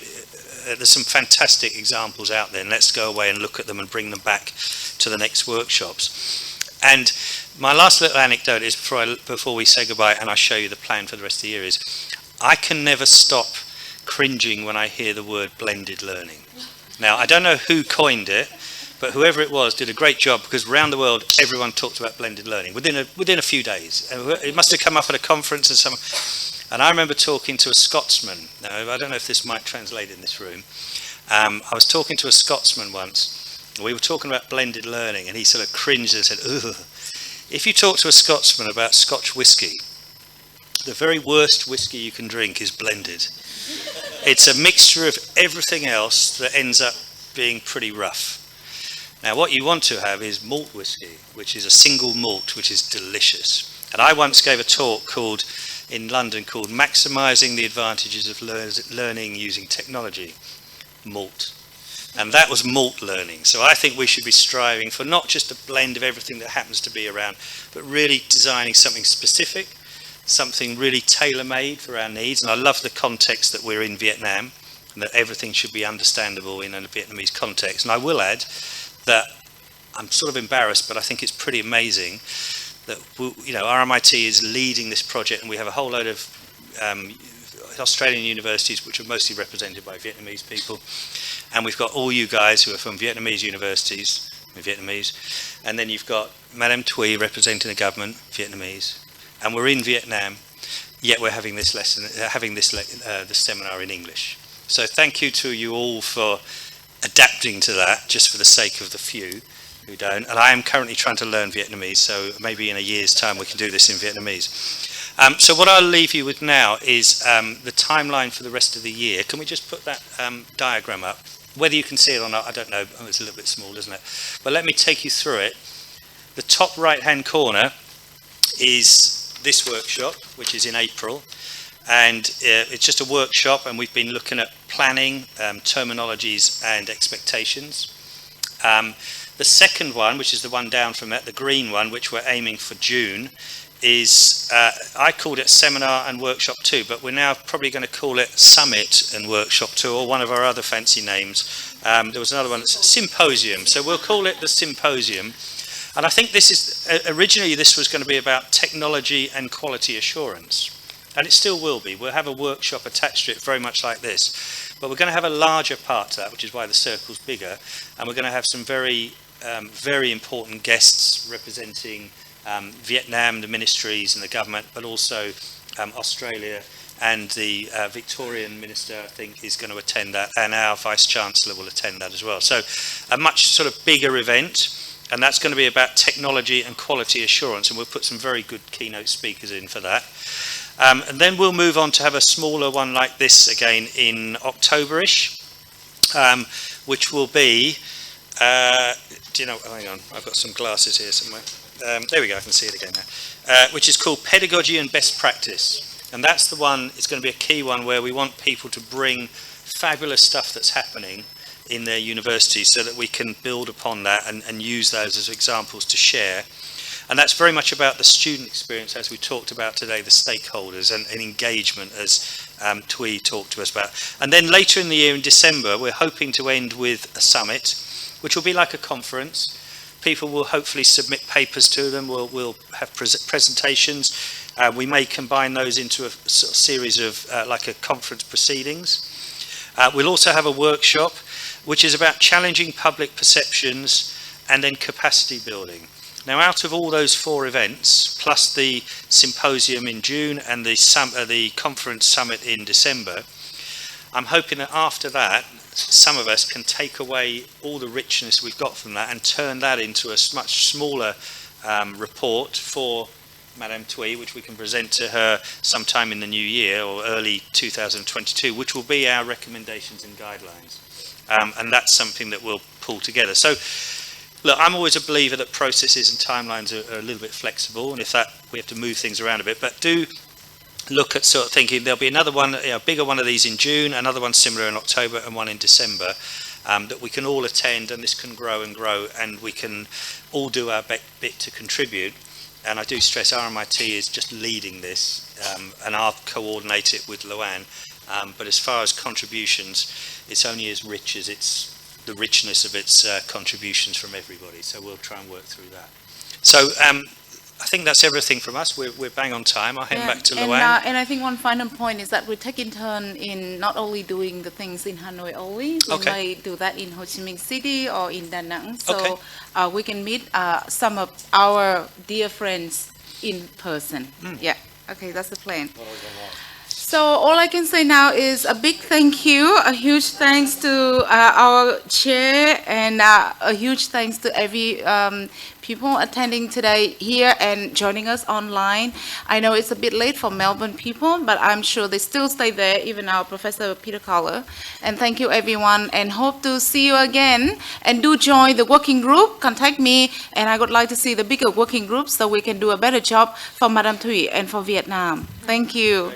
there's some fantastic examples out there, and let's go away and look at them and bring them back to the next workshops. And my last little anecdote is before we say goodbye, and I'll show you the plan for the rest of the year, is I can never stop cringing when I hear the word blended learning. Now, I don't know who coined it, but whoever it was did a great job, because around the world everyone talked about blended learning within a few days. It must have come up at a conference and I remember talking to a Scotsman. Now, I don't know if this might translate in this room. I was talking to a Scotsman once. We were talking about blended learning, and he sort of cringed and said, ugh. If you talk to a Scotsman about Scotch whisky, the very worst whiskey you can drink is blended. It's a mixture of everything else that ends up being pretty rough. Now, what you want to have is malt whiskey, which is a single malt, which is delicious. And I once gave a talk in London called Maximising the Advantages of Learning Using Technology, malt. And that was malt learning. So I think we should be striving for not just a blend of everything that happens to be around, but really designing something specific, something really tailor-made for our needs. And I love the context that we're in Vietnam, and that everything should be understandable in a Vietnamese context. And I will add that I'm sort of embarrassed, but I think it's pretty amazing that, you know, RMIT is leading this project, and we have a whole load of Australian universities which are mostly represented by Vietnamese people, and we've got all you guys who are from Vietnamese universities, Vietnamese, and then you've got Madame Thuy representing the government, Vietnamese, and we're in Vietnam, yet we're having this lesson, this seminar in English. So thank you to you all for adapting to that, just for the sake of the few who don't. And I am currently trying to learn Vietnamese, so maybe in a year's time we can do this in Vietnamese. So what I'll leave you with now is the timeline for the rest of the year. Can we just put that diagram up? Whether you can see it or not, I don't know. Oh, it's a little bit small, isn't it? But let me take you through it. The top right-hand corner is this workshop, which is in April. And it's just a workshop, and we've been looking at planning, terminologies and expectations. The second one, which is the one down from that, the green one, which we're aiming for June, is, I called it Seminar and Workshop 2, but we're now probably going to call it Summit and Workshop 2, or one of our other fancy names. There was another one, Symposium, so we'll call it the Symposium. And I think this is, originally this was going to be about technology and quality assurance. And it still will be. We'll have a workshop attached to it very much like this. But we're going to have a larger part to that, which is why the circle's bigger. And we're going to have some very, very important guests representing Vietnam, the ministries and the government, but also Australia, and the Victorian minister, I think, is going to attend that, and our Vice-Chancellor will attend that as well. So a much sort of bigger event, and that's going to be about technology and quality assurance, and we'll put some very good keynote speakers in for that. And then we'll move on to have a smaller one like this again in October-ish, which will be, do you know, hang on, I've got some glasses here somewhere. There we go, I can see it again now. Which is called Pedagogy and Best Practice. And that's the one, it's going to be a key one where we want people to bring fabulous stuff that's happening in their universities so that we can build upon that and use those as examples to share. And that's very much about the student experience, as we talked about today, the stakeholders and engagement, as Thuy talked to us about. And then later in the year, in December, we're hoping to end with a summit, which will be like a conference. People will hopefully submit papers to them. We'll have presentations. We may combine those into a sort of series of like a conference proceedings. We'll also have a workshop, which is about challenging public perceptions and then capacity building. Now, out of all those 4 events, plus the symposium in June and the conference summit in December, I'm hoping that after that, some of us can take away all the richness we've got from that and turn that into a much smaller report for Madame Thuy, which we can present to her sometime in the new year or early 2022, which will be our recommendations and guidelines. And that's something that we'll pull together. So, look, I'm always a believer that processes and timelines are a little bit flexible, and if that, we have to move things around a bit. But do look at sort of thinking there'll be another one, a bigger one of these in June, another one similar in October, and one in December, that we can all attend, and this can grow and grow, and we can all do our bit to contribute. And I do stress RMIT is just leading this, and I'll coordinate it with Luan. But as far as contributions, it's only as rich as the richness of its contributions from everybody. So we'll try and work through that. So I think that's everything from us. We're bang on time. I'll hand back to Luan. And I think one final point is that we're taking turn in not only doing the things in Hanoi only, we might do that in Ho Chi Minh City or in Da Nang. So we can meet some of our dear friends in person. Yeah, okay, that's the plan. So all I can say now is a big thank you, a huge thanks to our chair, and a huge thanks to every people attending today here and joining us online. I know it's a bit late for Melbourne people, but I'm sure they still stay there, even our Professor Peter Collar. And thank you everyone, and hope to see you again. And do join the working group, contact me, and I would like to see the bigger working groups so we can do a better job for Madame Thuy and for Vietnam. Thank you.